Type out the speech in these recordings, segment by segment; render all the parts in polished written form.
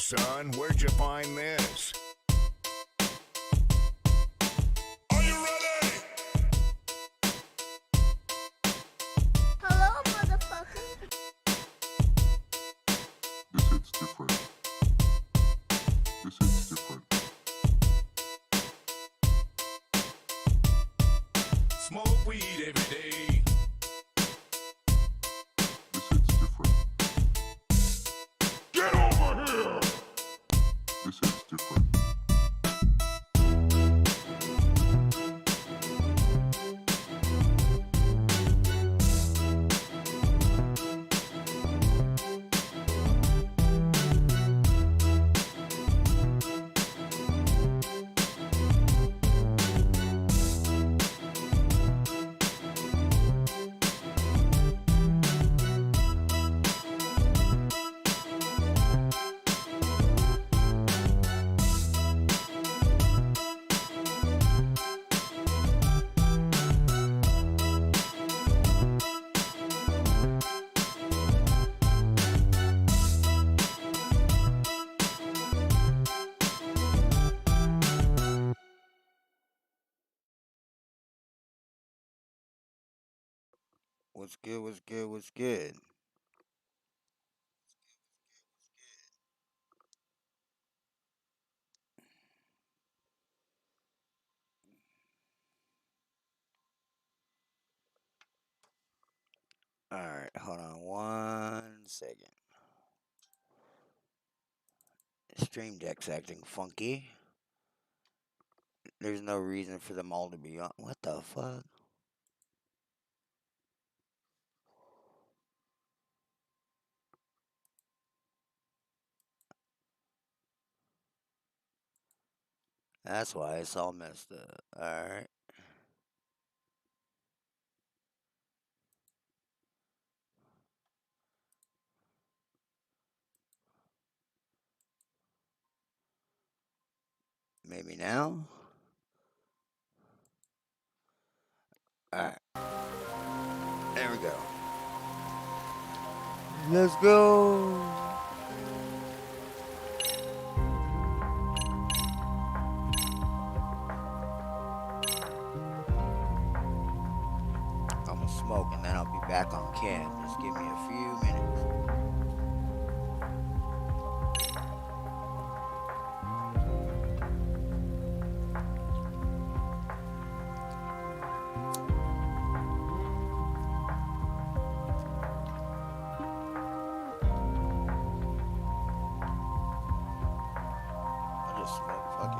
son, where'd you find this? Are you ready? Hello, motherfucker. This hits different. This hits different. Smoke weed every day. This hits different. Get over here! This hits different. What's good, what's good, what's good? Alright, hold on 1 second. Stream Deck's acting funky. There's no reason for them all to be on. What the fuck? That's why it's all messed up. Alright. Maybe now? Alright. There we go. Let's go. I'm gonna smoke and then I'll be back on cam. Just give me a few minutes. I'll just smoke, fuck it.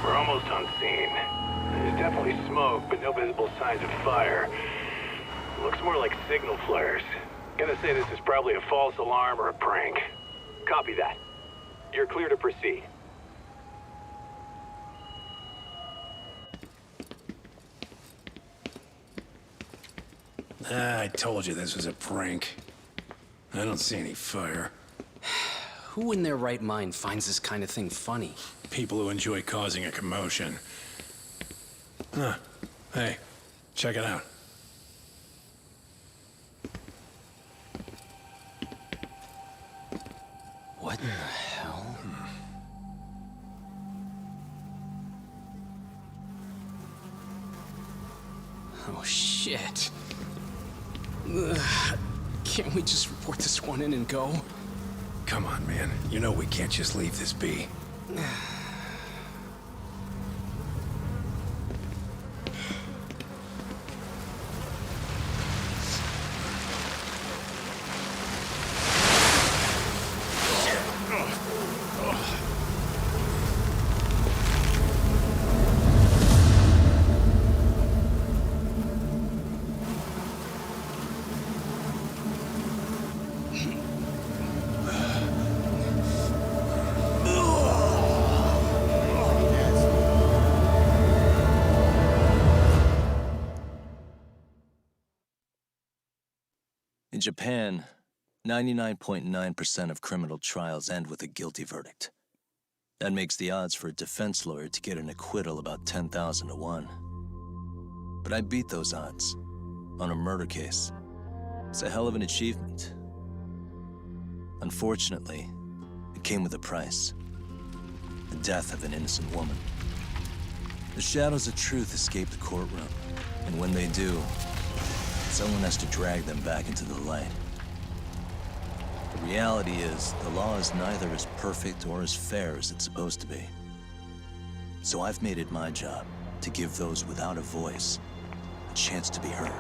We're almost on scene. There's definitely smoke, but no visible signs of fire. Looks more like signal flares. Gonna say this is probably a false alarm or a prank. Copy that. You're clear to proceed. I told you this was a prank. I don't see any fire. Who in their right mind finds this kind of thing funny? People who enjoy causing a commotion. Huh. Hey, check it out. What the hell? Oh, shit. Ugh. Can't we just report this one in and go? Come on, man. You know we can't just leave this be. In Japan, 99.9% of criminal trials end with a guilty verdict. That makes the odds for a defense lawyer to get an acquittal about 10,000 to 1. But I beat those odds on a murder case. It's a hell of an achievement. Unfortunately, it came with a price. The death of an innocent woman. The shadows of truth escape the courtroom, and when they do, someone has to drag them back into the light. The reality is, the law is neither as perfect or as fair as it's supposed to be. So I've made it my job to give those without a voice a chance to be heard.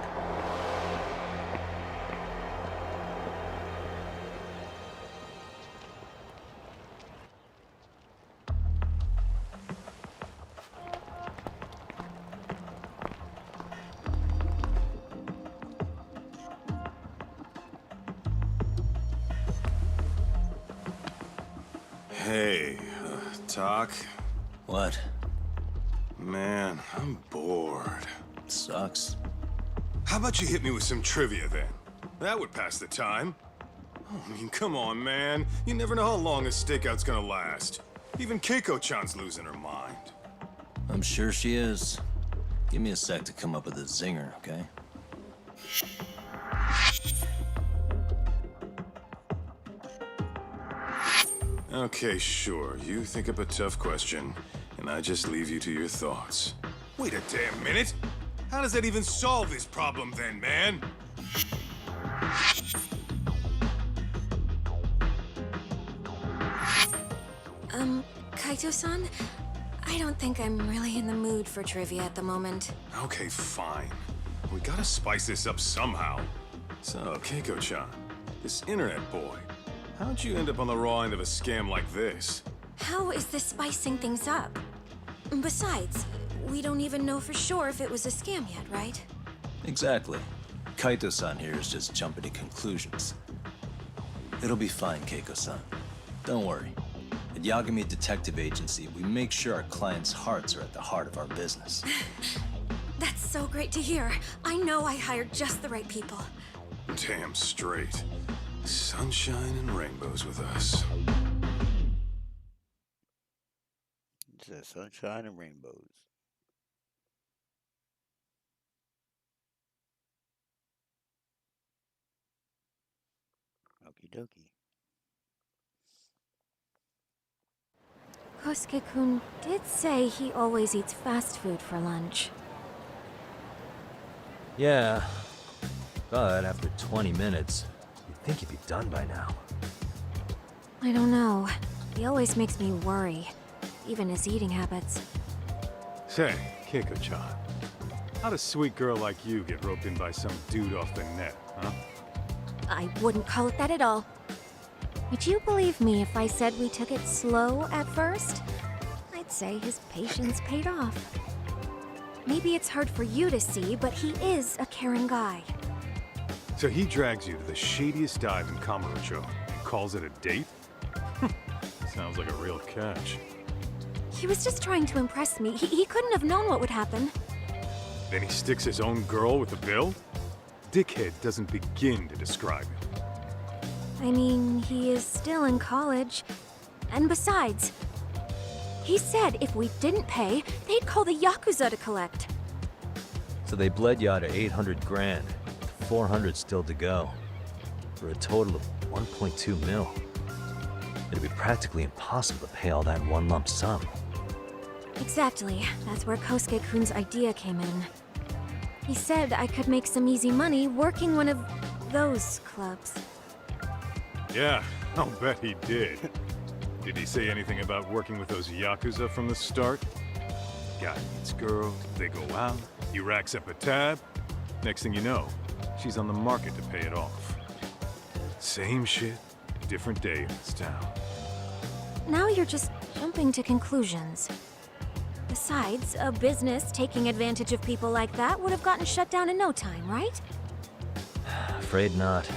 Hey, Doc? What? Man, I'm bored. Sucks. How about you hit me with some trivia then? That would pass the time. Oh, I mean, come on, man. You never know how long a stakeout's gonna last. Even Keiko-chan's losing her mind. I'm sure she is. Give me a sec to come up with a zinger, okay? Okay, sure. You think up a tough question, and I just leave you to your thoughts. Wait a damn minute! How does that even solve this problem then, man? Kaito-san? I don't think I'm really in the mood for trivia at the moment. Okay, fine. We gotta spice this up somehow. So, Keiko-chan, this internet boy, how'd you end up on the raw end of a scam like this? How is this spicing things up? Besides, we don't even know for sure if it was a scam yet, right? Exactly. Kaito-san here is just jumping to conclusions. It'll be fine, Keiko-san. Don't worry. At Yagami Detective Agency, we make sure our clients' hearts are at the heart of our business. That's so great to hear. I know I hired just the right people. Damn straight. Sunshine and rainbows with us. It says sunshine and rainbows. Okie dokie. Kosuke-kun did say he always eats fast food for lunch. Yeah, but after 20 minutes, you'd think you'd be done by now. I don't know. He always makes me worry, even his eating habits. Say, Keiko-chan, how'd a sweet girl like you get roped in by some dude off the net, huh? I wouldn't call it that at all. Would you believe me if I said we took it slow at first? I'd say his patience paid off. Maybe it's hard for you to see, but he is a caring guy. So he drags you to the shadiest dive in Kamurocho and calls it a date? Sounds like a real catch. He was just trying to impress me. He couldn't have known what would happen. Then he sticks his own girl with the bill? Dickhead doesn't begin to describe it. I mean, he is still in college. And besides, he said if we didn't pay, they'd call the Yakuza to collect. So they bled you out of 800 grand, with 400 still to go, for a total of 1.2 mil. It'd be practically impossible to pay all that in one lump sum. Exactly. That's where Kosuke-kun's idea came in. He said I could make some easy money working one of those clubs. Yeah, I'll bet he did. Did he say anything about working with those Yakuza from the start? Guy meets girl, they go out, he racks up a tab. Next thing you know, she's on the market to pay it off. Same shit, different day in this town. Now you're just jumping to conclusions. Besides, a business taking advantage of people like that would have gotten shut down in no time, right? Afraid not.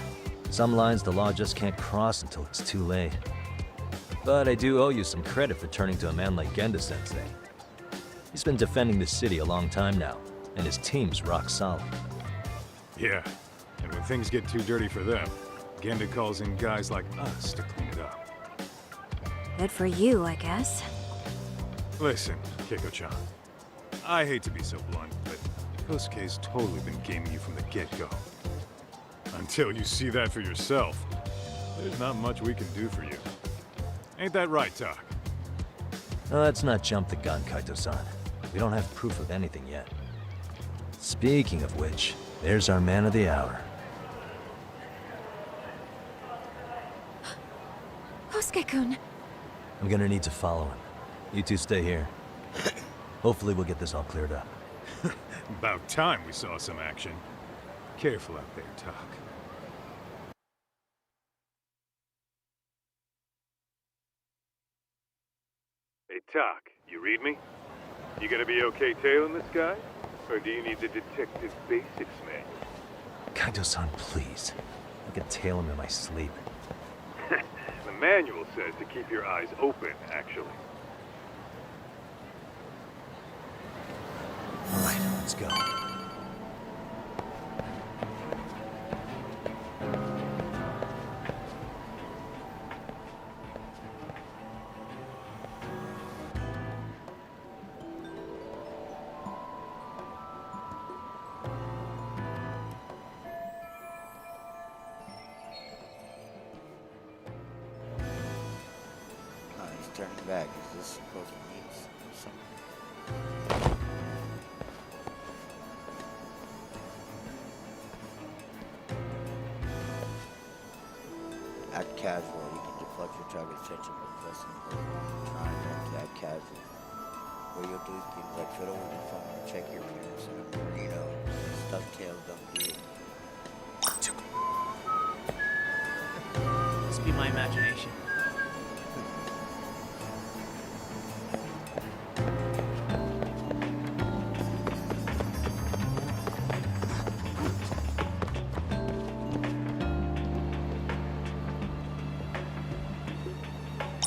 Some lines the law just can't cross until it's too late. But I do owe you some credit for turning to a man like Genda-sensei. He's been defending the city a long time now, and his team's rock solid. Yeah, and And when things get too dirty for them, Genda calls in guys like us to clean it up. Good for you, I guess. Listen, Keiko-chan. I hate to be so blunt, but Kosuke's totally been gaming you from the get-go. Until you see that for yourself, there's not much we can do for you. Ain't that right, Tak? No, let's not jump the gun, Kaito-san. We don't have proof of anything yet. Speaking of which, there's our man of the hour. Kosuke-kun. I'm gonna need to follow him. You two stay here. Hopefully we'll get this all cleared up. About time we saw some action. Careful out there, Tak. Hey, Tak, you read me? You gonna be okay tailing this guy? Or do you need the detective basics manual? Kaito-san, please. I can tail him in my sleep. The manual says to keep your eyes open, actually. All right, let's go. Oh, he's turning back. Is this supposed to mean something? Act casual. You can deflect your target's attention by pressing hold triangle to act casual. What you'll do things like fiddle with your phone or check your appearance in a burrito. Stuff tails don't do it. Must be my imagination.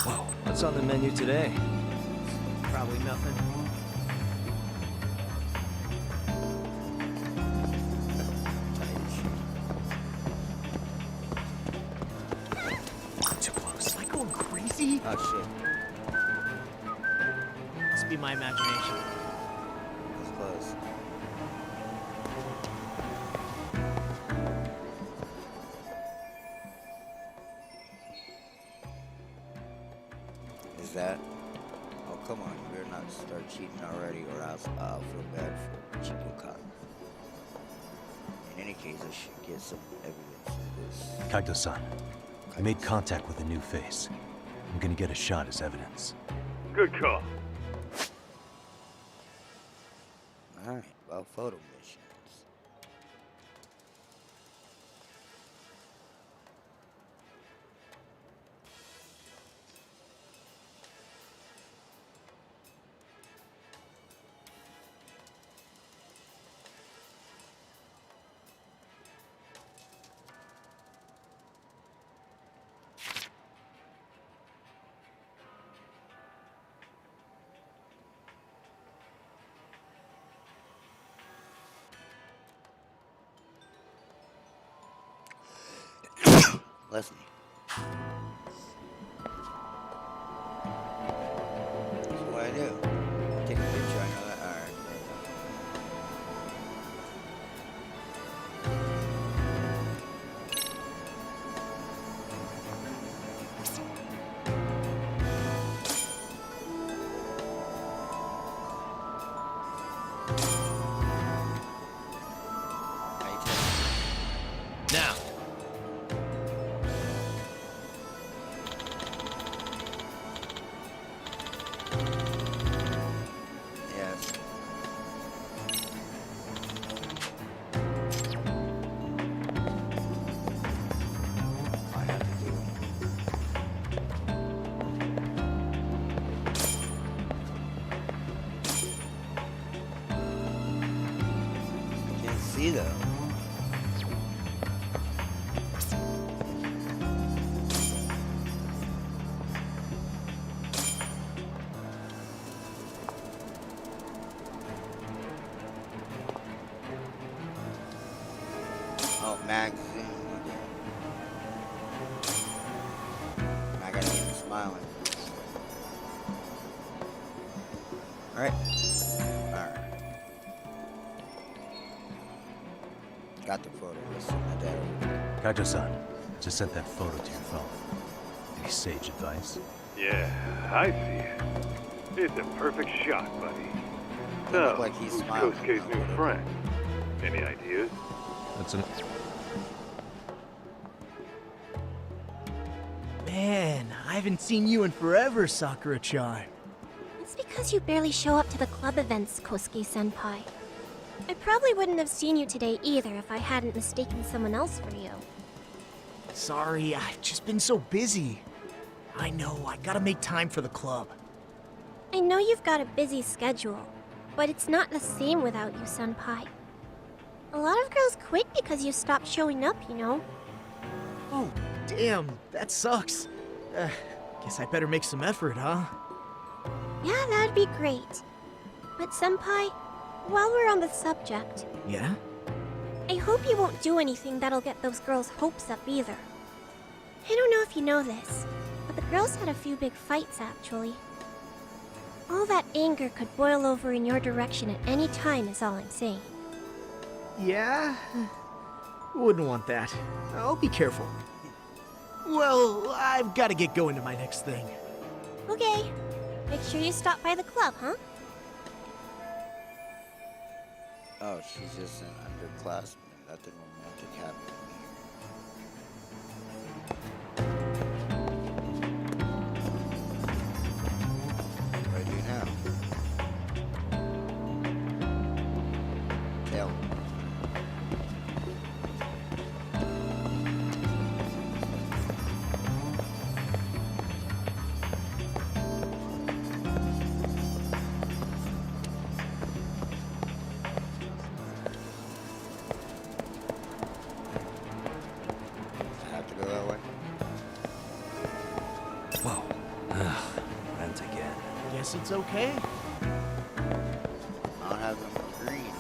Whoa, what's on the menu today? Probably nothing. Too close. Am I going crazy? Oh shit. Must be my imagination. That's close. Is that? Oh, come on. You better not start cheating already, or else I'll feel bad for Chico-kan. In any case, I should get some evidence of this. Kaito-san, I made contact with a new face. I'm gonna get a shot as evidence. Good call. Alright, about photo missions. Bless me. That's what I do. Take a picture, I know that. Alright. How you take? Now! Yes. I have to do it. Can't see though. Oh, magazine. I gotta keep smiling. Alright. Alright. Got the photo. Let's send my dad over. Kaito-san, just sent that photo to your phone. Any sage advice? Yeah, I see it. It's a perfect shot, buddy. Doesn't Now, look like he's who's smiling. Kosuke's new friend? Any ideas? That's an... Man, I haven't seen you in forever, Sakura-chan. It's because you barely show up to the club events, Kosuke-senpai. I probably wouldn't have seen you today either if I hadn't mistaken someone else for you. Sorry, I've just been so busy. I know, I gotta make time for the club. I know you've got a busy schedule, but it's not the same without you, senpai. A lot of girls quit because you stopped showing up, you know? Oh, damn, that sucks. Guess I better make some effort, huh? Yeah, that'd be great. But senpai, while we're on the subject, Yeah? I hope you won't do anything that'll get those girls' hopes up either. I don't know if you know this, but the girls had a few big fights actually. All that anger could boil over in your direction at any time is all I'm saying. Yeah? Wouldn't want that. I'll be careful. Well, I've gotta get going to my next thing. Okay. Make sure you stop by the club, huh? Oh, she's just an underclassman. Nothing romantic happening here. What do I do now? Tell me. I have to go that way. Whoa. Rent again. Guess it's okay. I don't have them green.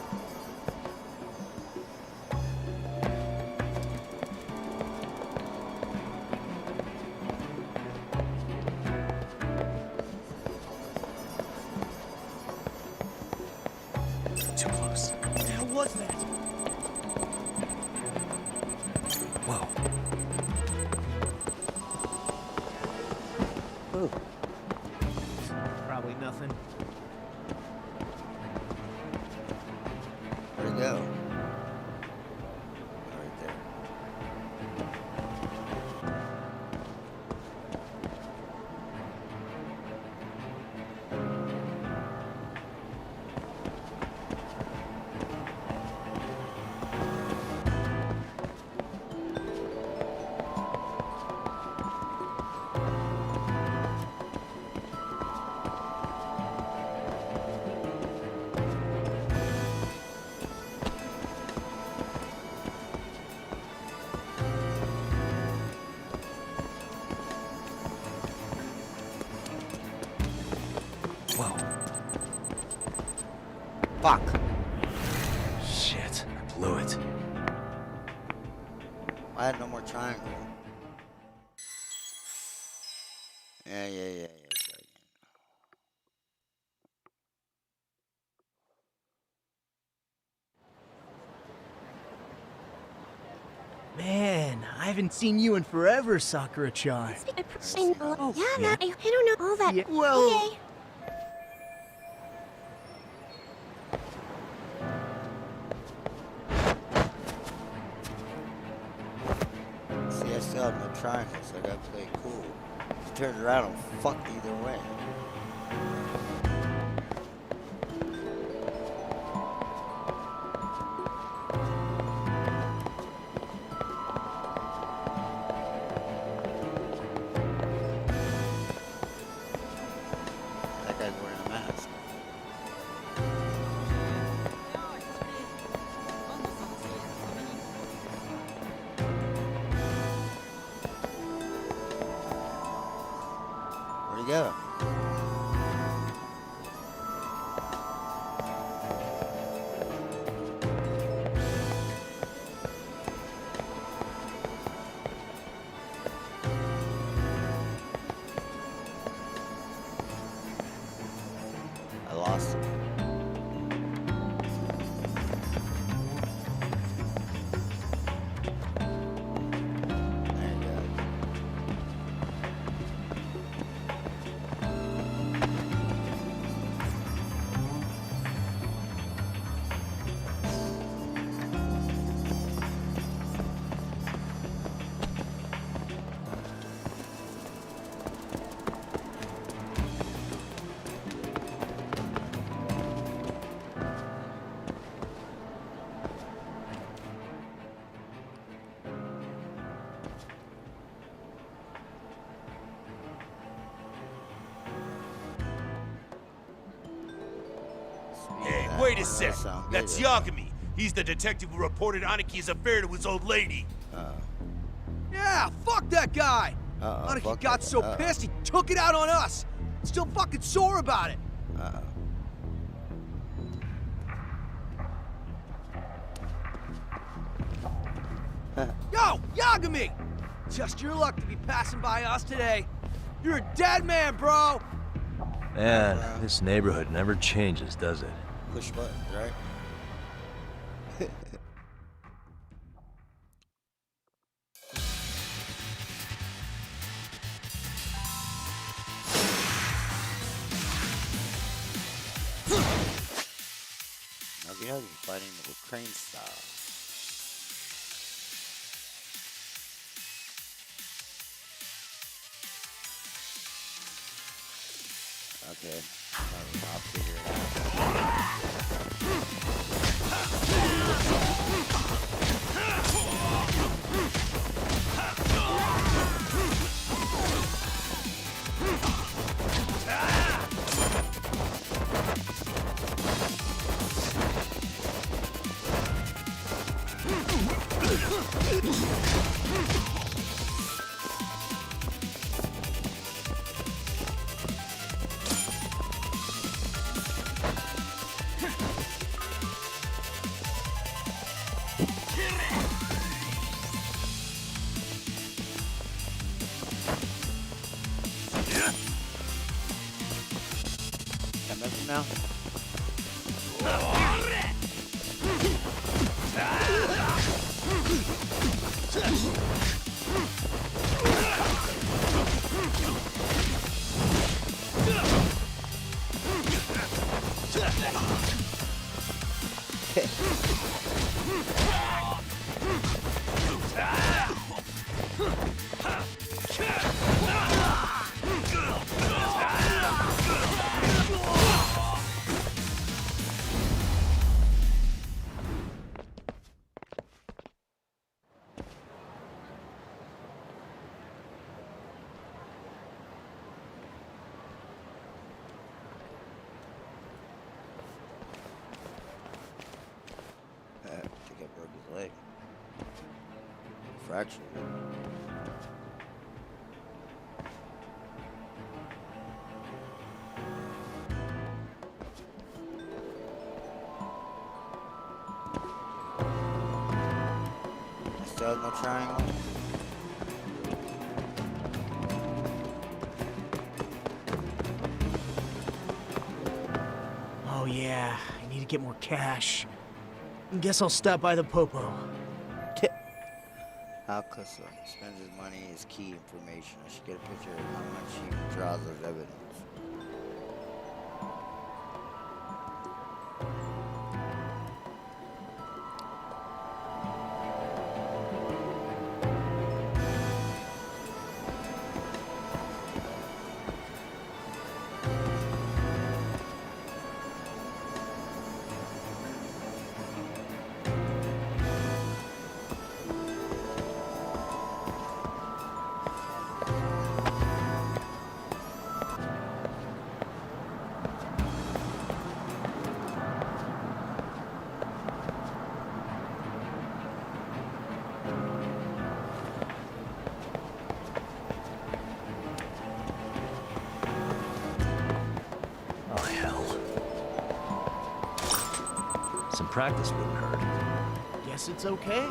Too close. What the hell was that? Whoa. Probably nothing. Where'd it go? Right there. Whoa. Fuck. Shit. I blew it. I had no more triangle. Yeah. Man, I haven't seen you in forever, Sakura-chan. I don't know all that. Yeah, well- Okay. See, I still have no triangle, so I gotta play it cool. If it turns around, I'm fucked either way. That guy's wearing a mask. Where'd he go? Wait a sec. sound That's good. Yagami. He's the detective who reported Aniki's affair to his old lady. Yeah, fuck that guy! Aniki fuck got that so guy. pissed he took it out on us. Still fucking sore about it. Yo, Yagami! Just your luck to be passing by us today. You're a dead man, bro! Man, this neighborhood never changes, does it? Push buttons, right? Nugget Huggy fighting with crane style. Okay, I'll figure Got nothing now? I think I broke his leg. Fractured it. Still have no triangle? Oh yeah, I need to get more cash. Guess I'll stop by the Popo. How Custom spends his money is key information. I should get a picture of how much he draws as evidence. Oh, hell. Some practice wouldn't hurt. Guess it's okay.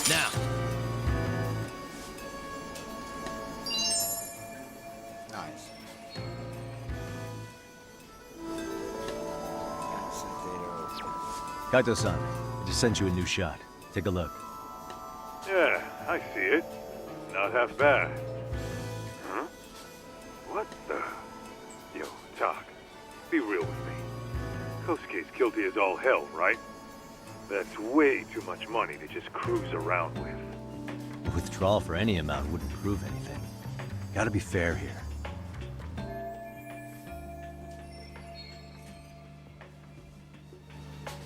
Now. Nice. Kaito-san, I just Sent you a new shot. Take a look. Yeah, I see it. Not half bad. Huh? What the? Yo, Doc, be real with me. Kosuke's guilty as all hell, right? That's way too much money to just cruise around with. A withdrawal for any amount wouldn't prove anything. Gotta be fair here.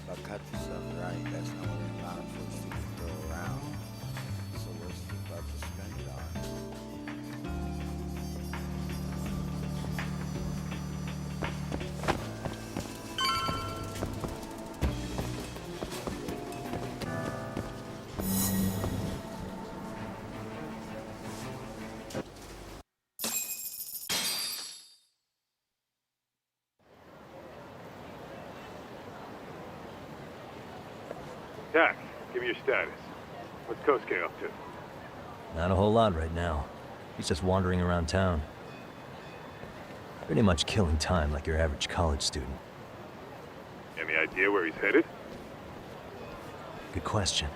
But cut yourself right, that's not what the amount of force you can throw around. So what's you about to spend it on? Tak, give me your status. What's Kosuke up to? Not a whole lot right now. He's just wandering around town. Pretty much killing time like your average college student. Any idea where he's headed? Good question.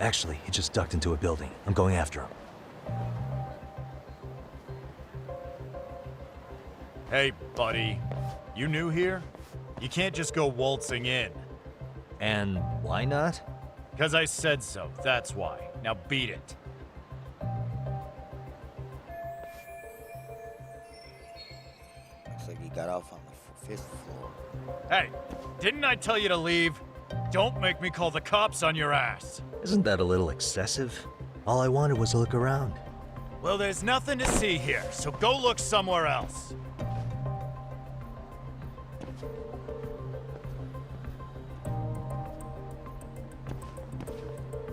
Actually, he just ducked into a building. I'm going after him. Hey, buddy. You new here? You can't just go waltzing in. And why not? 'Cause I said so, that's why. Now beat it. Looks like he got off on the 5th floor. Hey, didn't I tell you to leave? Don't make me call the cops on your ass. Isn't that a little excessive? All I wanted was to look around. Well, there's nothing to see here, so go look somewhere else.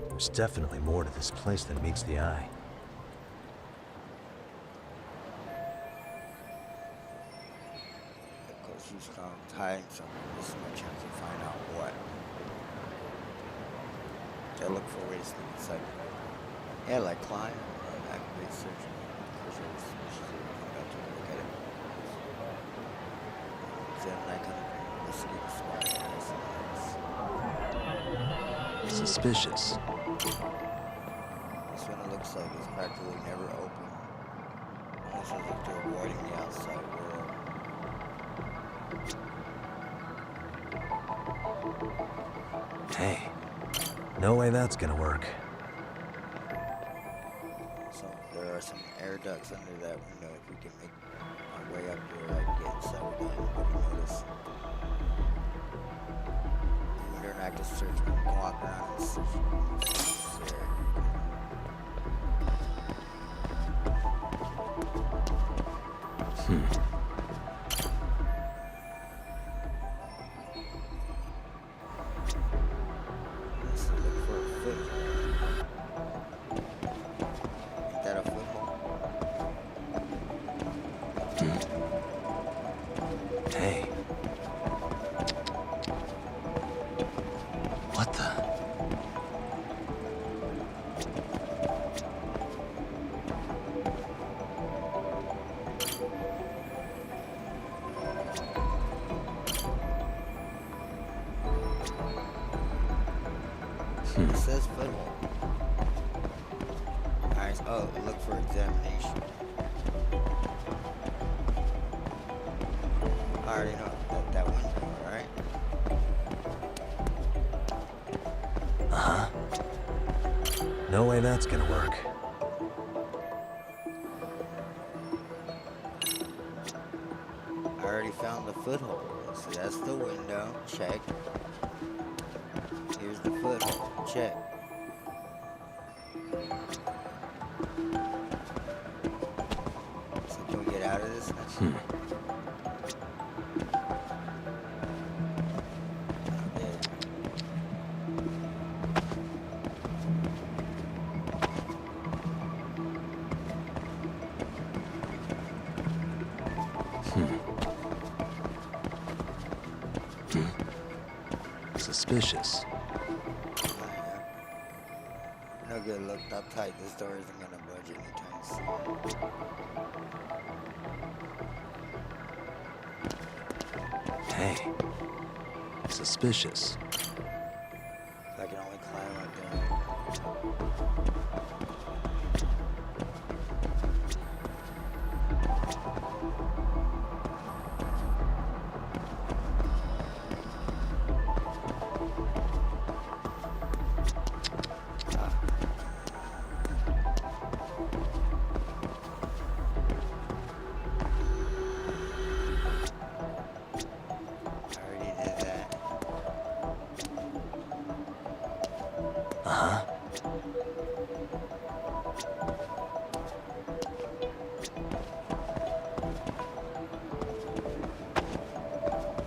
There's definitely more to this place than meets the eye. Of course, he's found hiding something. This is my chance to find out what. I look for ways to inside. Yeah, like climb or activate search. Of course, I was about to look at it. Then I kind of investigate the spot. Suspicious. This one it looks like it's practically never open. Almost as if they're avoiding the outside world. Hey, no way that's gonna work. So there are some air ducts under that window. If we can make our way up there, I can get inside without anybody notice. Under an active search, we can walk around and search. Let's look for a foothold. Ain't that a foothold? Hey. What the? It says foothold. Alright, oh, look for examination. I already know that window, right? Uh-huh. No way that's gonna work. I already found the foothold. So that's the window. Check. Here's the foothold. Check. So can we get out of this now? Suspicious. No good. Look up tight. This door isn't gonna budge anytime soon. Hey. Suspicious. If I can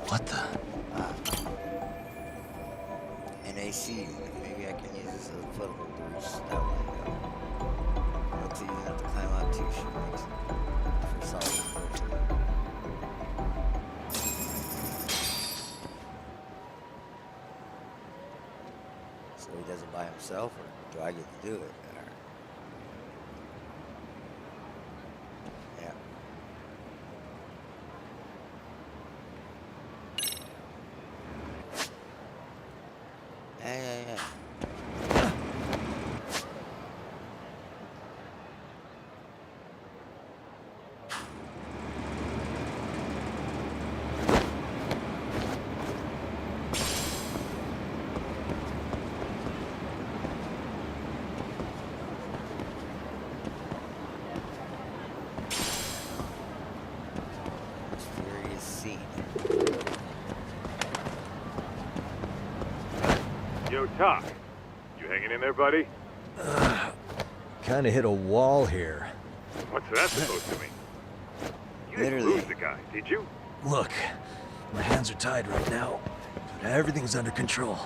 What the? NAC unit. Maybe I can use this as a foothold to reach that window. Looks like you have to climb out 2 shoots for solid footing. So he does it by himself, or do I get to do it? Or... Yeah. Yeah. Mysterious scene. Yo, Doc. You hanging in there, buddy? Kinda hit a wall here. What's that supposed to mean? You didn't Literally. lose the guy, did you? Look, my hands are tied right now, but everything's under control.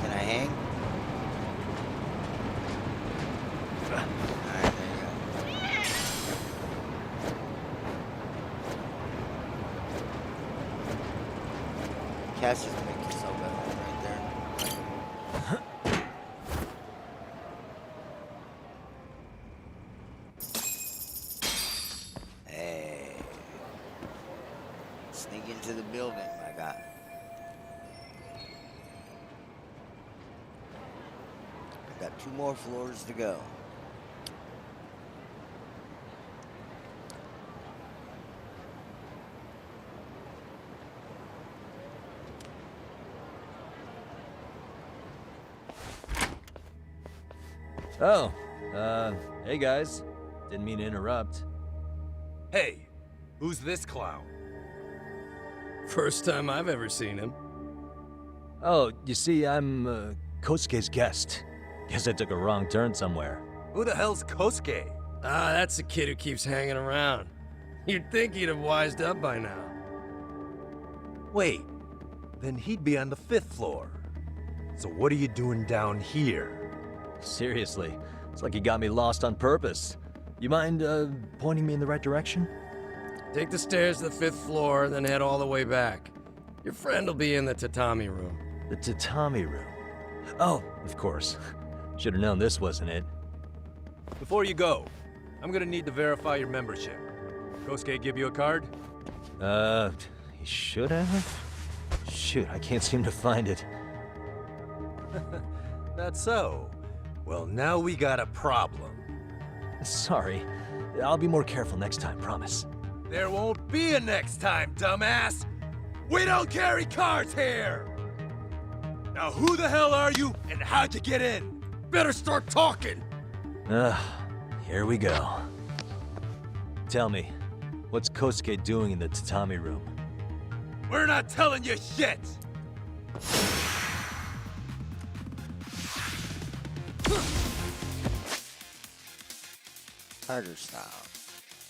Can I hang? Alright, there you go. Cash just makes yourself at home right there. Hey. Sneak into the building, my guy. I got 2 more floors to go. Oh, hey guys. Didn't mean to interrupt. Hey, who's this clown? First time I've ever seen him. Oh, you see, I'm, Kosuke's guest. Guess I took a wrong turn somewhere. Who the hell's Kosuke? Ah, that's the kid who keeps hanging around. You'd think he'd have wised up by now. Wait, then he'd be on the 5th floor. So what are you doing down here? Seriously, it's like you got me lost on purpose. You mind, pointing me in the right direction? Take the stairs to the 5th floor, then head all the way back. Your friend will be in the tatami room. The tatami room. Oh, of course. Should have known this wasn't it. Before you go, I'm gonna need to verify your membership. Kosuke give you a card? He should have? Shoot, I can't seem to find it. That's so. Well, now we got a problem. Sorry. I'll be more careful next time, promise. There won't be a next time, dumbass! We don't carry cards here! Now who the hell are you, and how'd you get in? Better start talking! Here we go. Tell me, what's Kosuke doing in the tatami room? We're not telling you shit! Tiger style.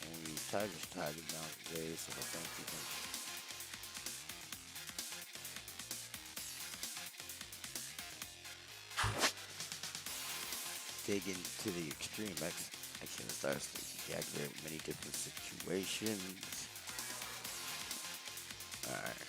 And we use tiger style to bounce the base of a funky thing. Taken to the extreme, action starts to activate many different situations. Alright.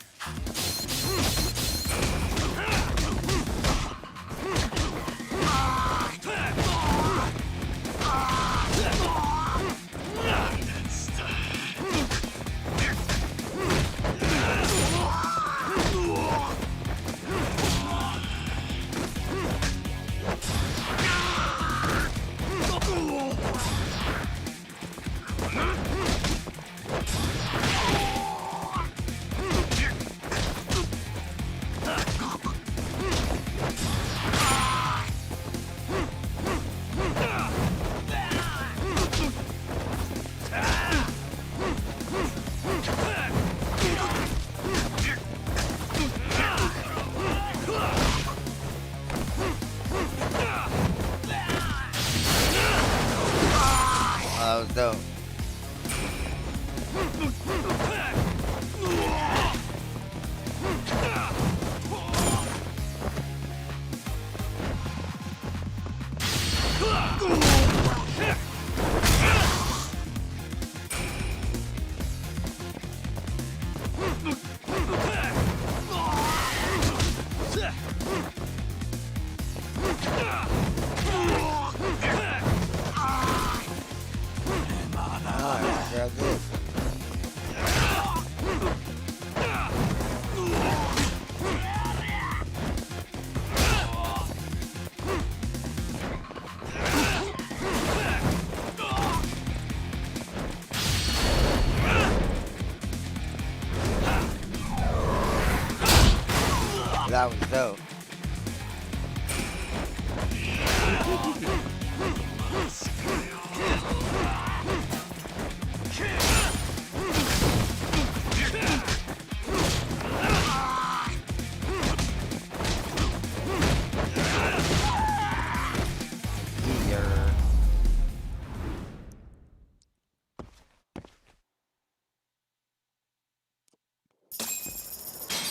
that was dope.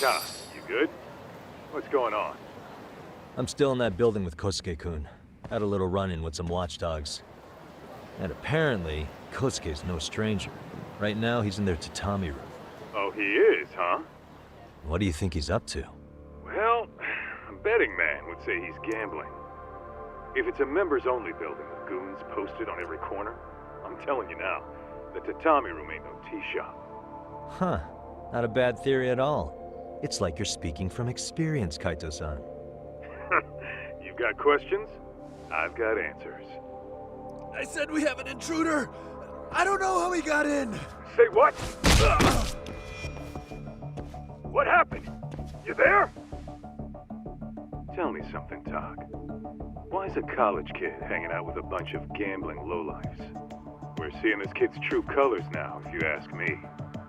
Nah, you good? What's going on? I'm still in that building with Kosuke-kun. Had a little run-in with some watchdogs. And apparently, Kosuke's no stranger. Right now, he's in their tatami room. Oh, he is, huh? What do you think he's up to? Well, a betting man would say he's gambling. If it's a members-only building with goons posted on every corner, I'm telling you now, the tatami room ain't no tea shop. Huh. Not a bad theory at all. It's like you're speaking from experience, Kaito-san. You've got questions? I've got answers. I said we have an intruder. I don't know how he got in. Say what? What happened? You there? Tell me something, Tog. Why is a college kid hanging out with a bunch of gambling lowlifes? We're seeing this kid's true colors now, if you ask me.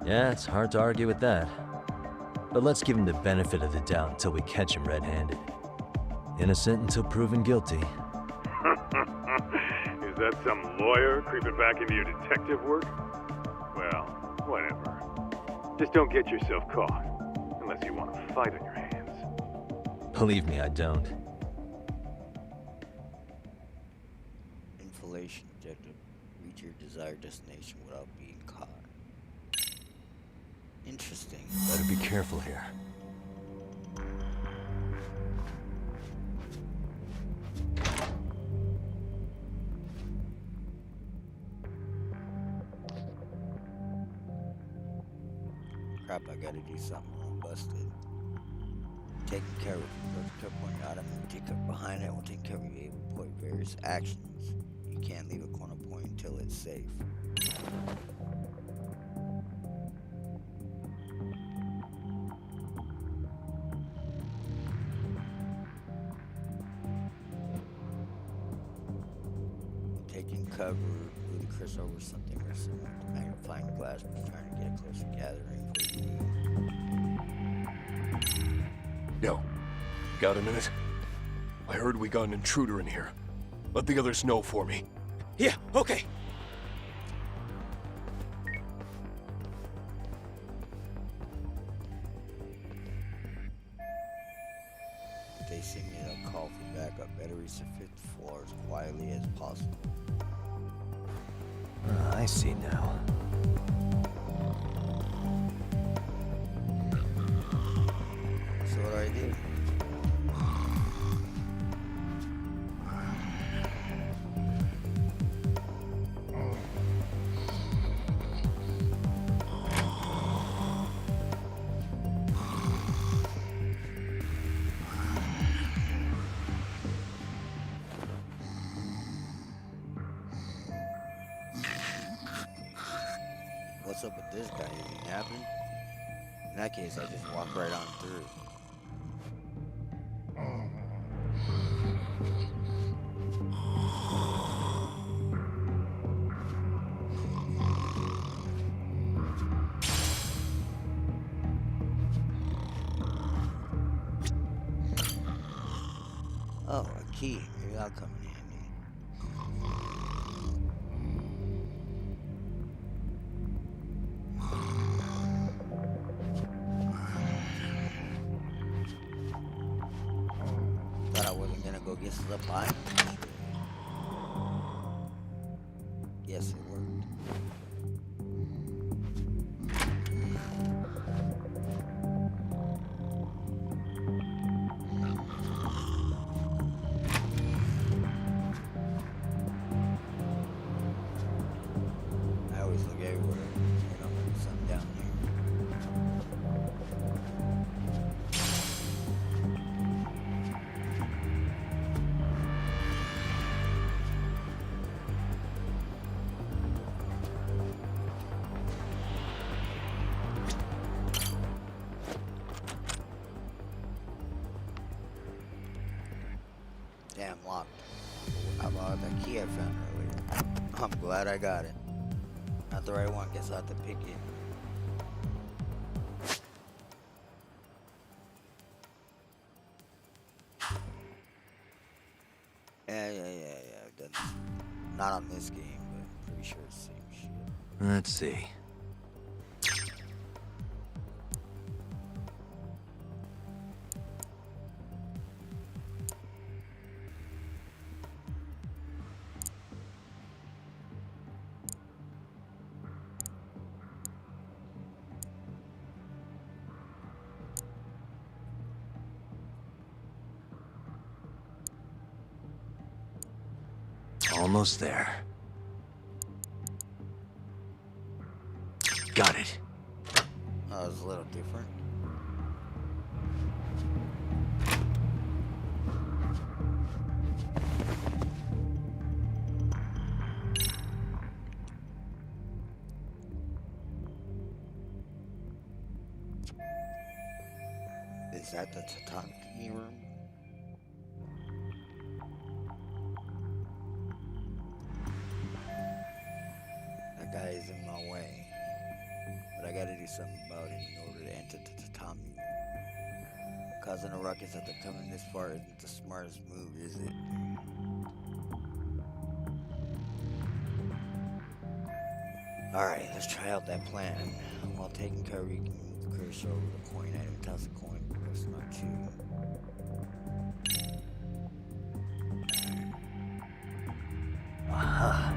Yeah, it's hard to argue with that. But let's give him the benefit of the doubt until we catch him red-handed. Innocent until proven guilty. Is that some lawyer creeping back into your detective work? Well, whatever. Just don't get yourself caught. Unless you want a fight on your hands. Believe me, I don't. Inflation objective. Reach your desired destination without being caught. Interesting. Better be careful here. Crap, I gotta do something. I'm busted. Taking care of the point item will take up behind it will take care of you able to point various actions. You can't leave a corner point until it's safe. Taking cover, ludicrous over something or similar to magnifying glass, but trying to get a closer gathering for you. Yo, got a minute? I heard we got an intruder in here. Let the others know for me. Yeah, okay. If they see me, they'll call for backup. Better reach the 5th floor as quietly as possible. I see now. So what do I do? What's up with this guy? Is he napping? In that case, I just walk right on through. Oh, a key. Maybe that'll come in handy. Thought I wasn't gonna go get slipped by. Yes, it worked. I always look everywhere, you know, there's something down there. Damn, locked. How about that key I found earlier? I'm glad I got it. Not the right one, guess I'll have to pick it. Yeah. I've done this. Not on this game, but I'm pretty sure it's the same shit. Let's see. Almost there. Got it. Oh, it was a little different. Is that the tatami room? That guy is in my way. But I gotta do something about it in order to enter the tatami room. Causing a ruckus after coming this far isn't the smartest move, is it? Alright, let's try out that plan. While taking cover, you can move the cursor over the coin item. Toss the coin, press R2. Aha.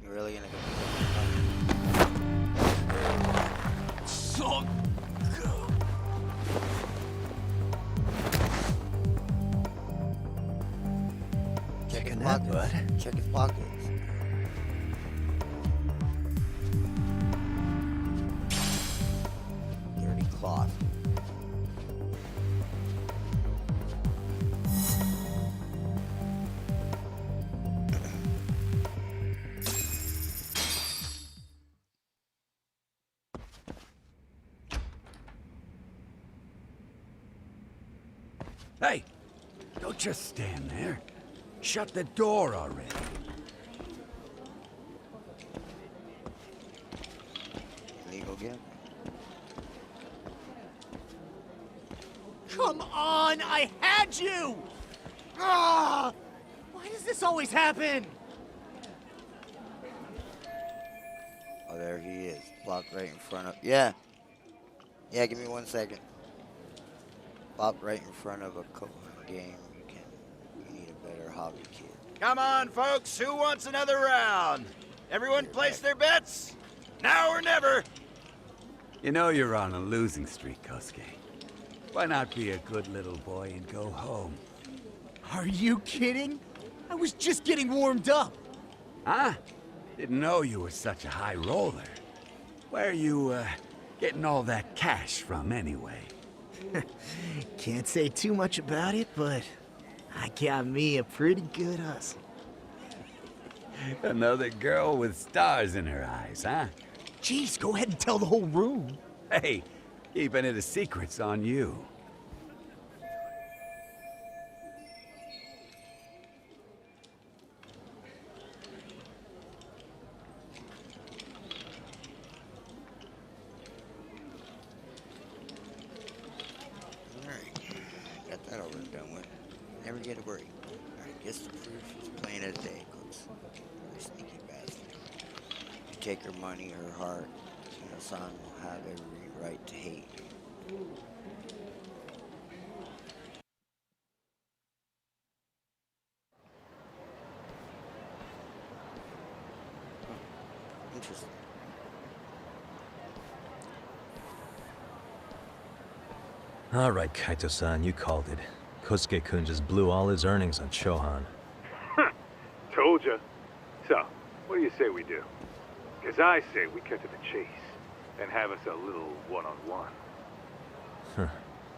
You're really gonna go? So Check his that, pockets. bud. Check his pockets. Dirty cloth. Hey, don't just stand there. Shut the door already. Legal again? Come on, I had you! Ah! Why does this always happen? Oh, there he is. Blocked right in front of... Yeah. Yeah, give me 1 second. Blocked right in front of a game. You need a better hobby kid. Come on, folks. Who wants another round? Everyone place their bets? Now or never. You know you're on a losing streak, Kosuke. Why not be a good little boy and go home? Are you kidding? I was just getting warmed up. Huh? Didn't know you were such a high roller. Where are you, getting all that cash from, anyway? Can't say too much about it, but I got me a pretty good hustle. Another girl with stars in her eyes, huh? Jeez, go ahead and tell the whole room. Hey, keeping it a secret's on you. Got that over and done with. Never get a break. I guess the proof is plain as day, cooks. You're a sneaky bastard. You take her money, her heart, Kino-san will have every right to hate you. Interesting. All right, Kaito-san, you called it. Kosuke-kun just blew all his earnings on Shohan. Told ya. So, what do you say we do? Because I say we cut to the chase and have us a little one-on-one.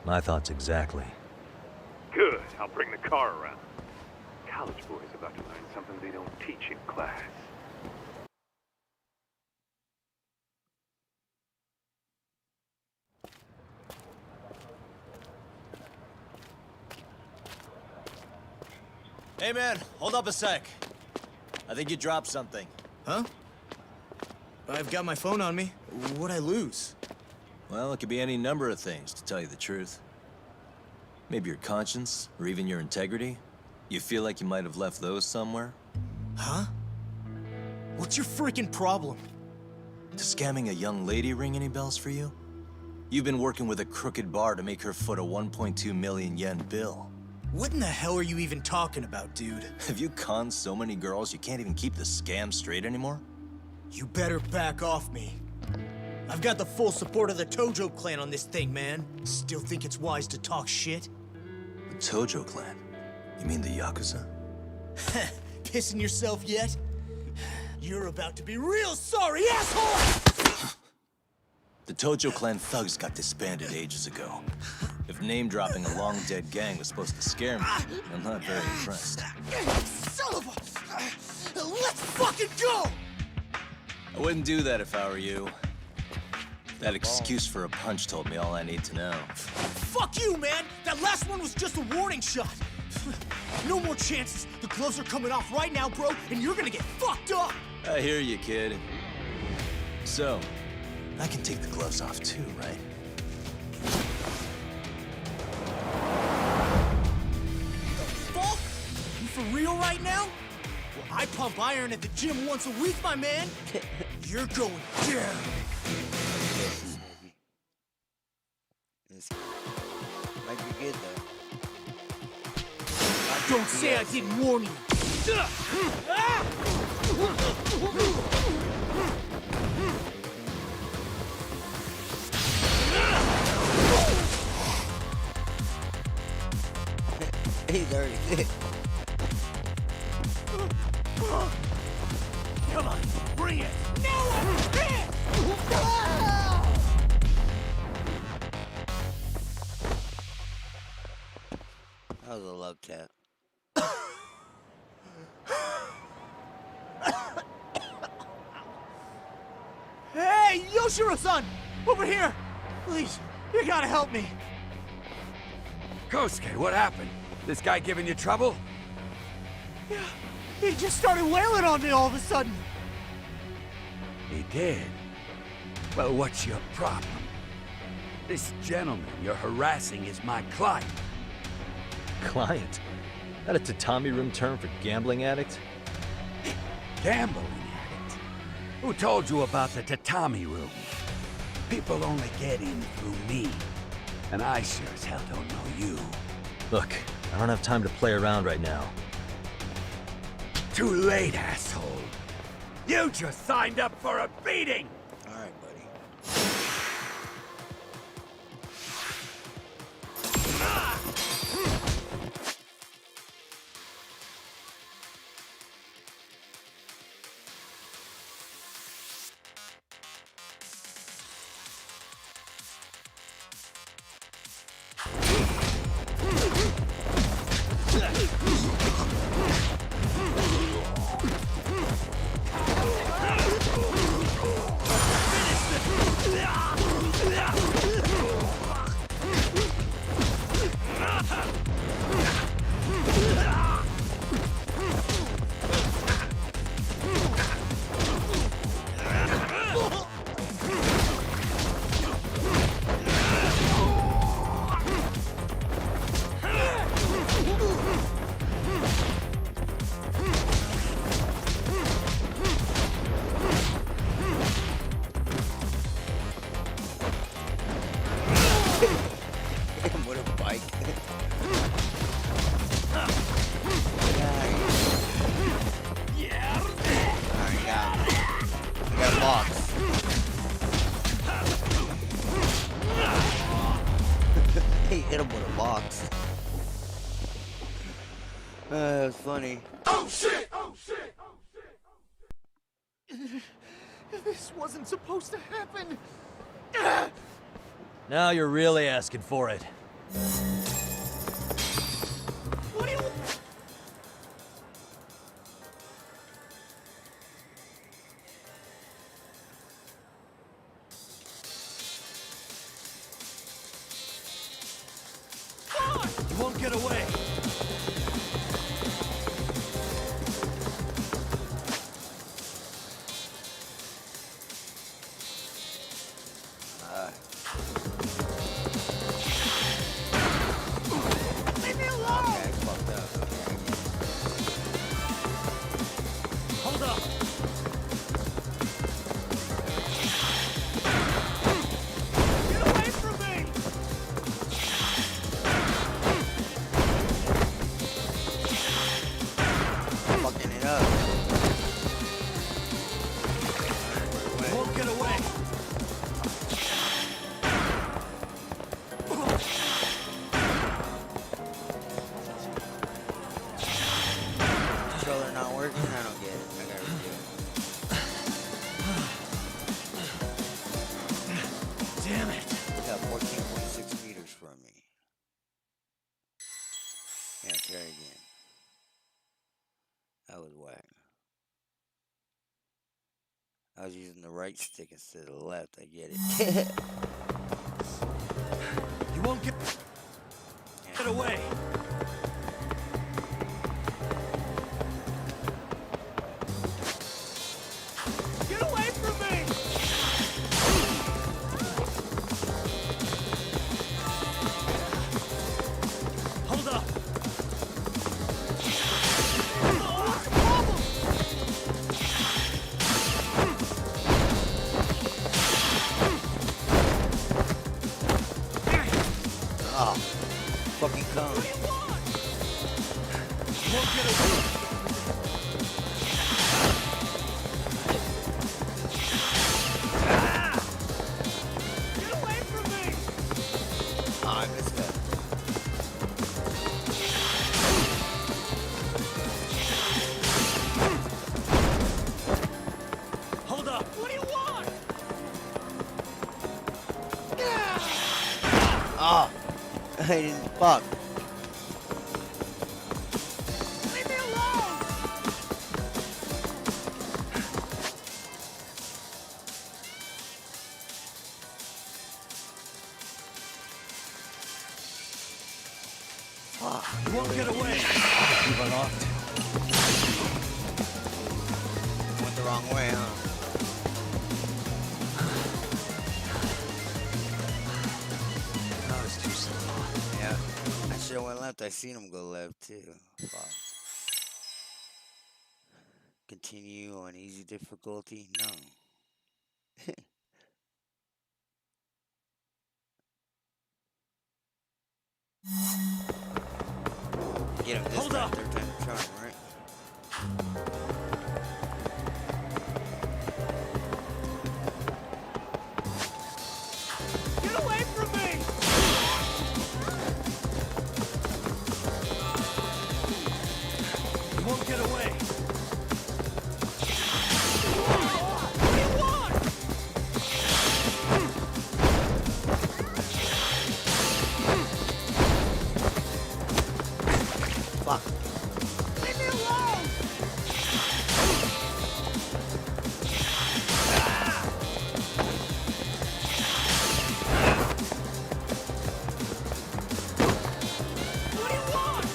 My thoughts exactly. Good. I'll bring the car around. college boys about to learn something they don't teach in class. Hey man, hold up a sec. I think you dropped something. Huh? I've got my phone on me. What'd I lose? Well, it could be any number of things, to tell you the truth. Maybe your conscience, or even your integrity. You feel like you might have left those somewhere? Huh? What's your freaking problem? Does scamming a young lady ring any bells for you? You've been working with a crooked bar to make her foot a 1.2 million yen bill. What in the hell are you even talking about, dude? Have you conned so many girls you can't even keep the scam straight anymore? You better back off me. I've got the full support of the Tojo clan on this thing, man. Still think it's wise to talk shit? The Tojo clan? You mean the Yakuza? Pissing yourself yet? You're about to be real sorry, asshole! The Tojo clan thugs got disbanded ages ago. If name-dropping a long-dead gang was supposed to scare me, I'm not very impressed. Son of a... Let's fucking go! I wouldn't do that if I were you. That excuse for a punch told me all I need to know. Fuck you, man! That last one was just a warning shot! No more chances. The gloves are coming off right now, bro, and you're gonna get fucked up! I hear you, kid. So, I can take the gloves off too, right? Fuck? You for real right now? Well, I pump iron at the gym once a week, my man. You're going down. This might be good though. Don't say I didn't warn you. He's already hit. Come on, bring it! That was a love tap. Hey, Yoshiro-san! Over here! Please, you gotta help me. Kosuke, what happened? This guy giving you trouble? Yeah, he just started wailing on me all of a sudden. He did? Well, what's your problem? This gentleman you're harassing is my client. Client? That a tatami room term for gambling addict? Gambling addict? Who told you about the tatami room? People only get in through me. And I sure as hell don't know you. Look, I don't have time to play around right now. Too late, asshole. You just signed up for a beating! Alright, buddy. What a bike. Alright, I got a box. He hit him with a box. That was funny. Oh shit! Oh shit! This wasn't supposed to happen. Now you're really asking for it. What do you... Yeah, try again. That was whack. I was using the right stick instead of the left. I get it. You won't get away. Get away from me! Hold up. Oh, fucking come. You won't get away. Get away from me! Oh, I missed that. Hold up. What do you want? Oh, I didn't fuck. Leave me alone! Fuck. You won't get away. You've unlocked. Went the wrong way, huh? That was too slow. Yeah. I should have went left. I seen him go left too. Fuck. Continue on easy difficulty? No. Get him this Hold time, up. third time the charm, right? Get away from me! You won't get away. What do you want? Fuck. Leave me alone! What do you want?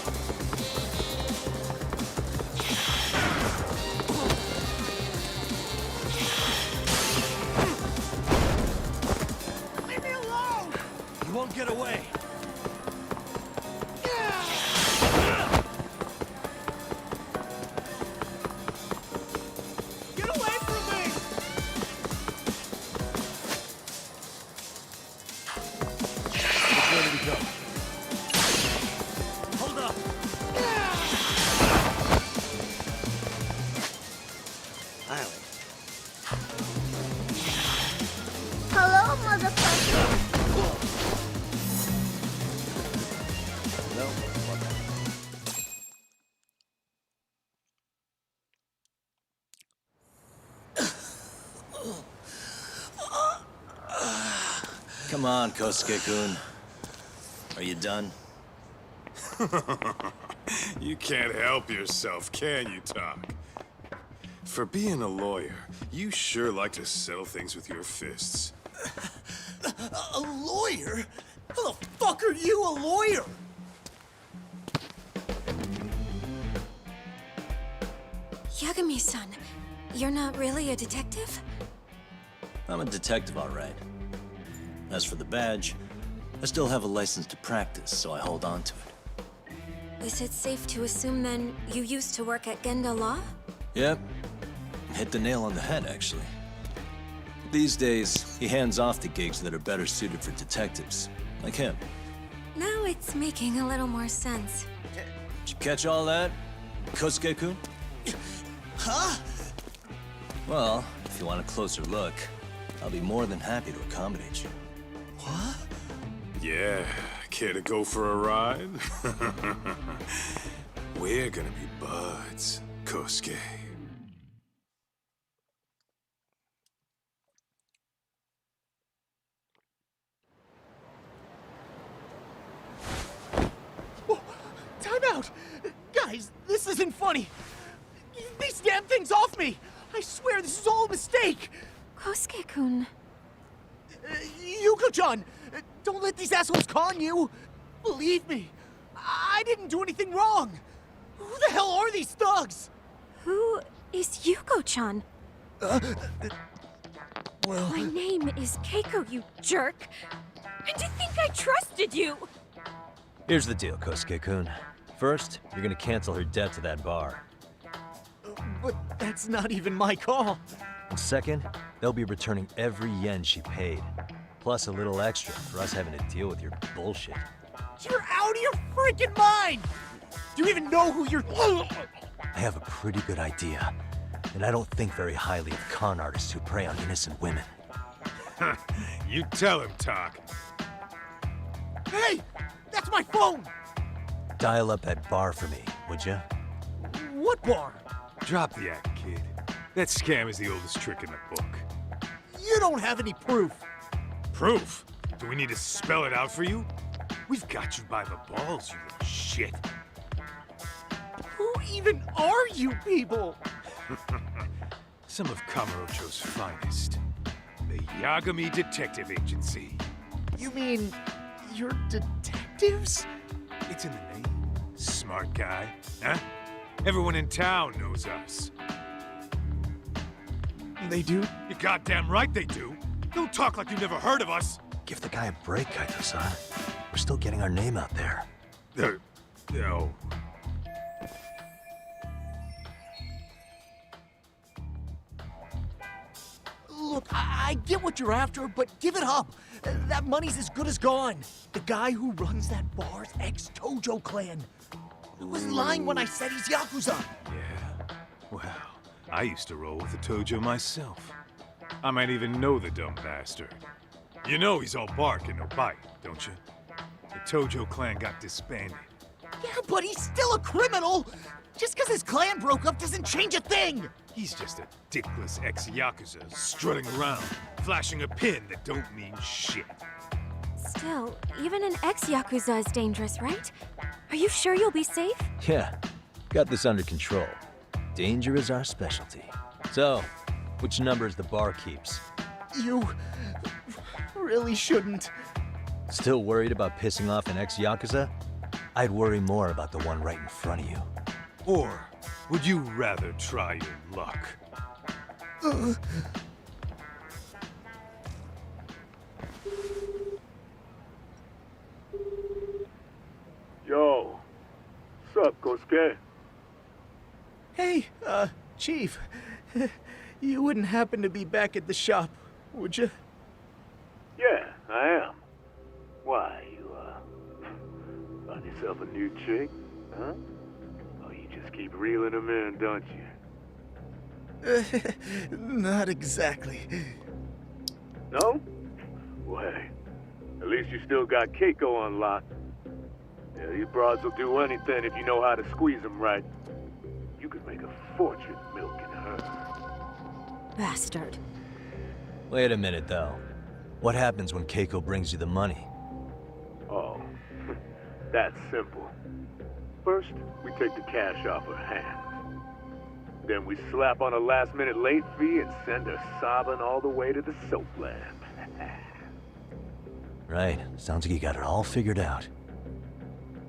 Leave me alone! You won't get away. Get away from me! Which way do we go? Hold up! Island. Hello, motherfucker. Hello, motherfucker. Come on, Kosuke-kun. Are you done? You can't help yourself, can you, Talk? For being a lawyer, you sure like to settle things with your fists. A lawyer? How the fuck are you a lawyer? Yagami-san, you're not really a detective? I'm a detective, all right. As for the badge, I still have a license to practice, so I hold on to it. Is it safe to assume then you used to work at Genda Law? Yep. Hit the nail on the head, actually. These days, he hands off to gigs that are better suited for detectives, like him. Now it's making a little more sense. Did you catch all that, Kosuke-kun? Huh? Well, if you want a closer look, I'll be more than happy to accommodate you. What? Yeah, care to go for a ride? We're gonna be buds, Kosuke. Time out! out! Guys, this isn't funny! These damn things off me! I swear this is all a mistake! Kosuke-kun. Yuko-chan! Don't let these assholes con you! Believe me, I didn't do anything wrong! Who the hell are these thugs? Who is Yuko-chan? Well... My name is Keiko, you jerk! And to think I trusted you! Here's the deal, Kosuke-kun. First, you're gonna cancel her debt to that bar. But that's not even my call. And second, they'll be returning every yen she paid. Plus a little extra for us having to deal with your bullshit. You're out of your freaking mind! Do you even know who you're... I have a pretty good idea. And I don't think very highly of con artists who prey on innocent women. You tell him, Talk. Hey! That's my phone! Dial up that bar for me, would ya? What bar? Drop the act, kid. That scam is the oldest trick in the book. You don't have any proof. Proof? Do we need to spell it out for you? We've got you by the balls, you little shit. Who even are you people? Some of Kamurocho's finest. The Yagami Detective Agency. You mean... you're detectives? It's in the name. Smart guy, huh? Everyone in town knows us. They do? You're goddamn right they do. Don't talk like you've never heard of us. Give the guy a break, Kaito-san. We're still getting our name out there. No. Look, I get what you're after, but give it up. That money's as good as gone. The guy who runs that bar's ex-Tojo clan. I was lying when I said he's Yakuza. Yeah? Well, I used to roll with the Tojo myself. I might even know the dumb bastard. You know he's all bark and no bite, don't you? The Tojo clan got disbanded. Yeah, but he's still a criminal! Just because his clan broke up doesn't change a thing! He's just a dickless ex-Yakuza strutting around, flashing a pin that don't mean shit. Still, even an ex-Yakuza is dangerous, right? Are you sure you'll be safe? Yeah, got this under control. Danger is our specialty. So, which numbers the bar keeps? You... really shouldn't. Still worried about pissing off an ex-Yakuza? I'd worry more about the one right in front of you. Or would you rather try your luck? Yo, what's up, Kosuke? Hey, Chief. You wouldn't happen to be back at the shop, would you? Yeah, I am. Why, you, find yourself a new chick, huh? Oh, you just keep reeling them in, don't you? Not exactly. No? Well, hey, at least you still got Keiko on lock. Yeah, these broads will do anything if you know how to squeeze them right. You could make a fortune milking her. Bastard. Wait a minute, though. What happens when Keiko brings you the money? Oh, that's simple. First, we take the cash off her hands. Then we slap on a last-minute late fee and send her sobbing all the way to the soap lab. Right. Sounds like you got it all figured out.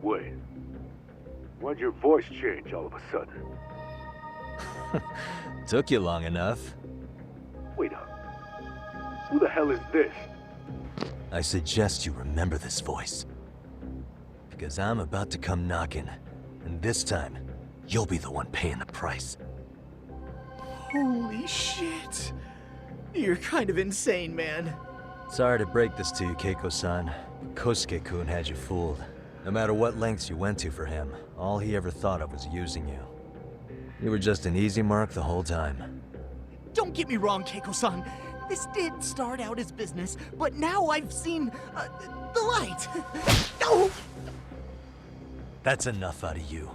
Wait. Why'd your voice change all of a sudden? Took you long enough. Wait up. Who the hell is this? I suggest you remember this voice. Because I'm about to come knocking. And this time, you'll be the one paying the price. Holy shit. You're kind of insane, man. Sorry to break this to you, Keiko-san. Kosuke-kun had you fooled. No matter what lengths you went to for him, all he ever thought of was using you. You were just an easy mark the whole time. Don't get me wrong, Keiko-san. This did start out as business, but now I've seen the light. No! That's enough out of you.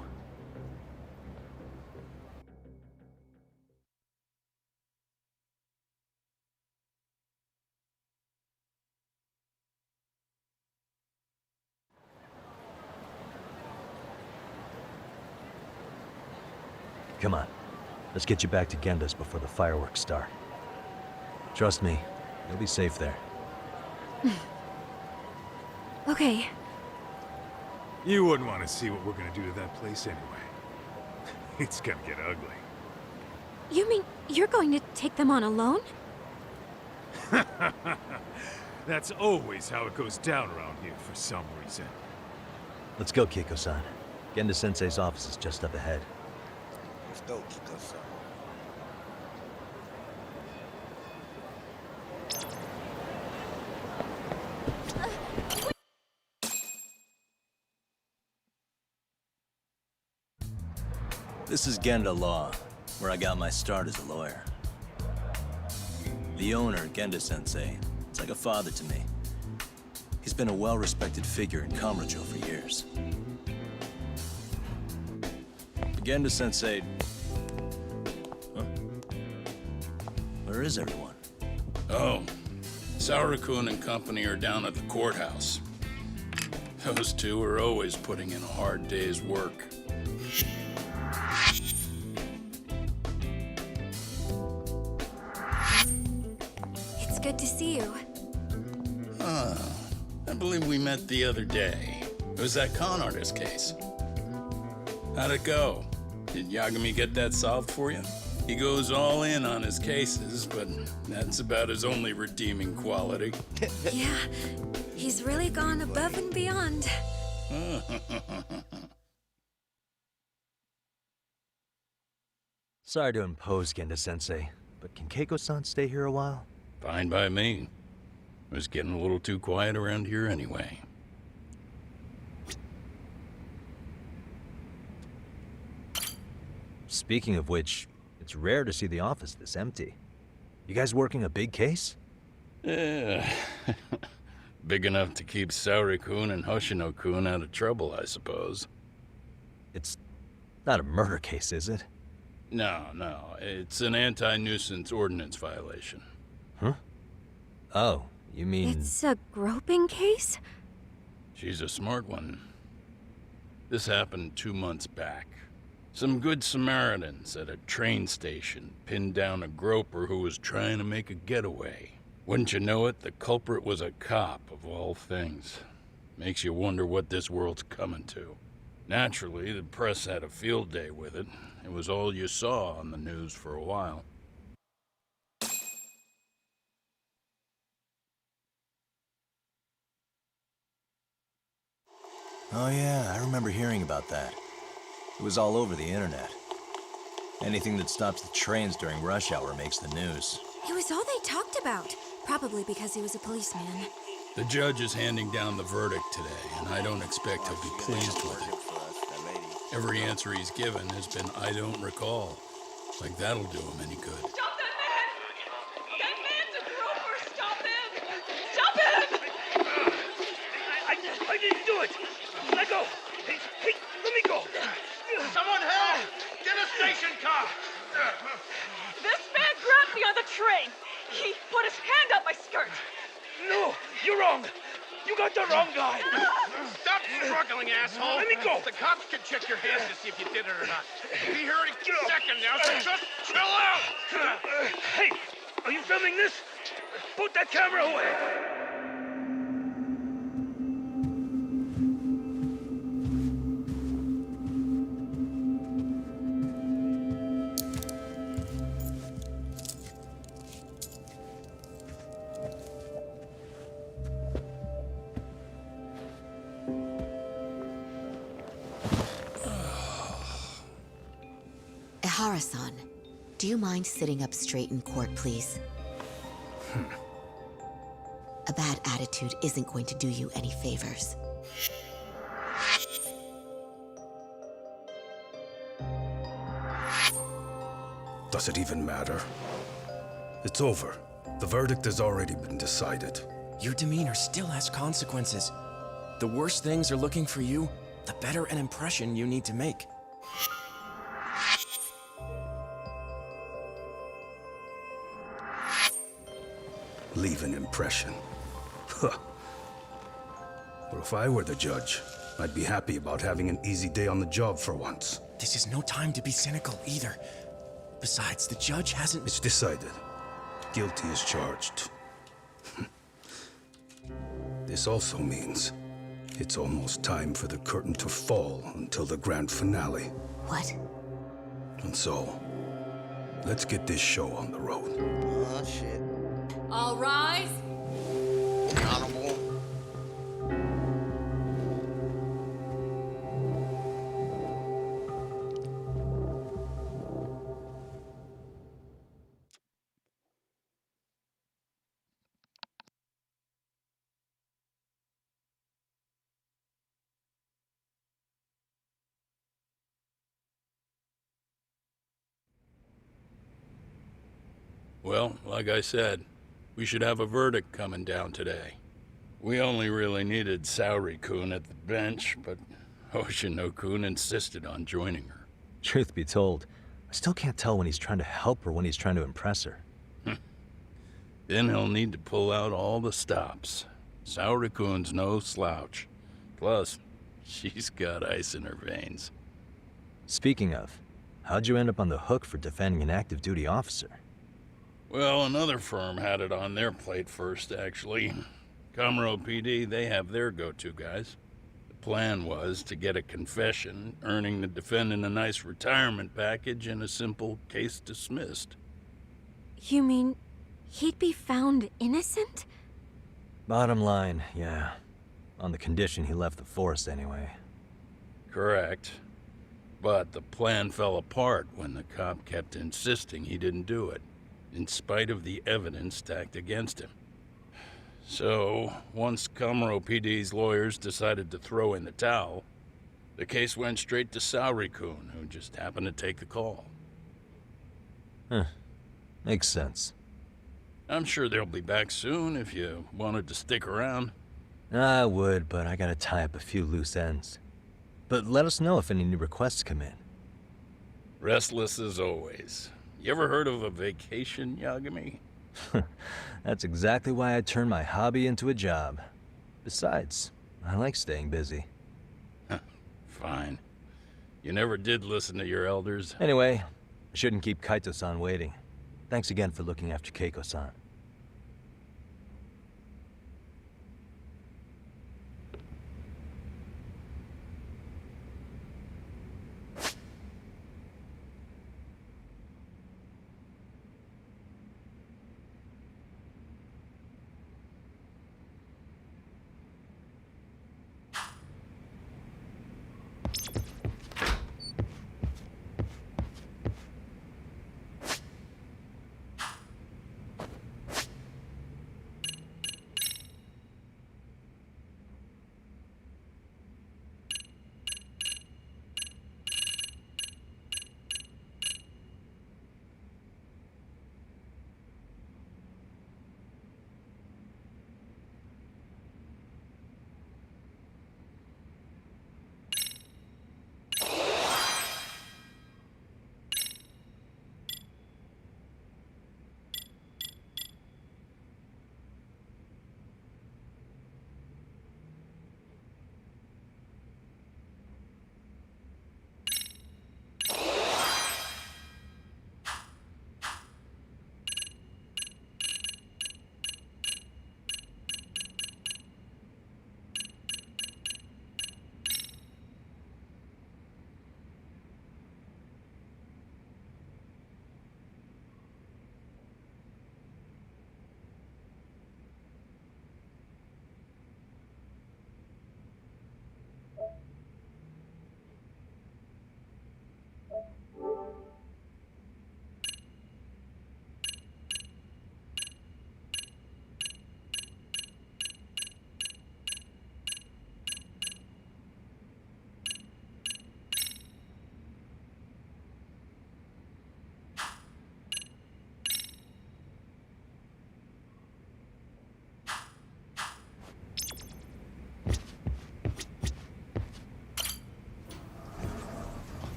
Come on. Let's get you back to Genda's before the fireworks start. Trust me, you'll be safe there. Okay. You wouldn't want to see what we're gonna do to that place anyway. It's gonna get ugly. You mean you're going to take them on alone? That's always how it goes down around here for some reason. Let's go, Keiko-san. Genda-sensei's office is just up ahead. Let's go, Kiko-san. This is Genda Law, where I got my start as a lawyer. The owner, Genda-sensei, is like a father to me. He's been a well-respected figure in Kamurocho for years. Genda-sensei... Huh? Where is everyone? Oh, Saura-kun and company are down at the courthouse. Those two are always putting in a hard day's work. It's good to see you. I believe we met the other day. It was that con artist case. How'd it go? Did Yagami get that solved for you? He goes all in on his cases, but that's about his only redeeming quality. Yeah, he's really gone above and beyond. Sorry to impose, Genda-sensei, but can Keiko-san stay here a while? Fine by me. It was getting a little too quiet around here anyway. Speaking of which, it's rare to see the office this empty. You guys working a big case? Yeah. Big enough to keep Saori-kun and Hoshino-kun out of trouble, I suppose. It's not a murder case, is it? No, it's an anti-nuisance ordinance violation. Huh? Oh, you mean... It's a groping case? She's a smart one. This happened 2 months back. Some good Samaritans at a train station pinned down a groper who was trying to make a getaway. Wouldn't you know it, the culprit was a cop, of all things. Makes you wonder what this world's coming to. Naturally, the press had a field day with it. It was all you saw on the news for a while. Oh yeah, I remember hearing about that. It was all over the internet. Anything that stops the trains during rush hour makes the news. It was all they talked about. Probably because he was a policeman. The judge is handing down the verdict today, and I don't expect he'll be pleased with it. Every answer he's given has been, I don't recall. Like that'll do him any good. Stop that man! That man's a groper! Stop him! Stop him! I didn't do it! Let go! Hey, let me go! Someone help! Get a station car! This man grabbed me on the train! He put his hand up my skirt! No! You're wrong! You got the wrong guy! Stop struggling, asshole! Let me go! The cops can check your hands to see if you did it or not. Be here any second now, so just chill out! Hey! Are you filming this? Put that camera away! Ehara-san, do you mind sitting up straight in court, please? A bad attitude isn't going to do you any favors. Does it even matter? It's over. The verdict has already been decided. Your demeanor still has consequences. The worse things are looking for you, the better an impression you need to make. Leave an impression. Huh. Well, if I were the judge, I'd be happy about having an easy day on the job for once. This is no time to be cynical either. Besides, the judge hasn't... It's decided. Guilty is charged. This also means it's almost time for the curtain to fall until the grand finale. What? And so, let's get this show on the road. Oh, shit. All rise. Honorable. Well, like I said, we should have a verdict coming down today. We only really needed Saori-kun at the bench, but Hoshino-kun insisted on joining her. Truth be told, I still can't tell when he's trying to help her when he's trying to impress her. Then he'll need to pull out all the stops. Saori-kun's no slouch. Plus, she's got ice in her veins. Speaking of, how'd you end up on the hook for defending an active duty officer? Well, another firm had it on their plate first, actually. Comro PD, they have their go-to guys. The plan was to get a confession, earning the defendant a nice retirement package and a simple case dismissed. You mean he'd be found innocent? Bottom line, yeah. On the condition he left the force anyway. Correct. But the plan fell apart when the cop kept insisting he didn't do it, in spite of the evidence stacked against him. So, once Comro PD's lawyers decided to throw in the towel, the case went straight to Saori-kun, who just happened to take the call. Huh. Makes sense. I'm sure they'll be back soon if you wanted to stick around. I would, but I gotta tie up a few loose ends. But let us know if any new requests come in. Restless as always. You ever heard of a vacation, Yagami? That's exactly why I turned my hobby into a job. Besides, I like staying busy. Fine. You never did listen to your elders. Anyway, I shouldn't keep Kaito-san waiting. Thanks again for looking after Keiko-san.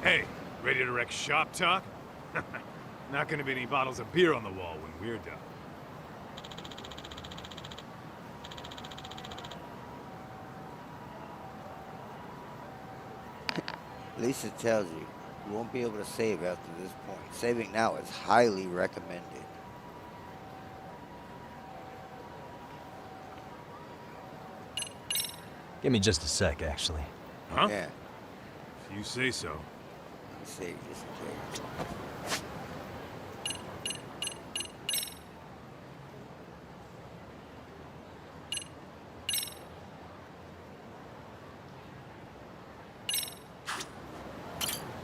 Hey, ready to wreck shop talk? Not gonna be any bottles of beer on the wall when we're done. Lisa tells you won't be able to save after this point. Saving now is highly recommended. Give me just a sec, actually. Huh? Yeah. If you say so. You save just in case.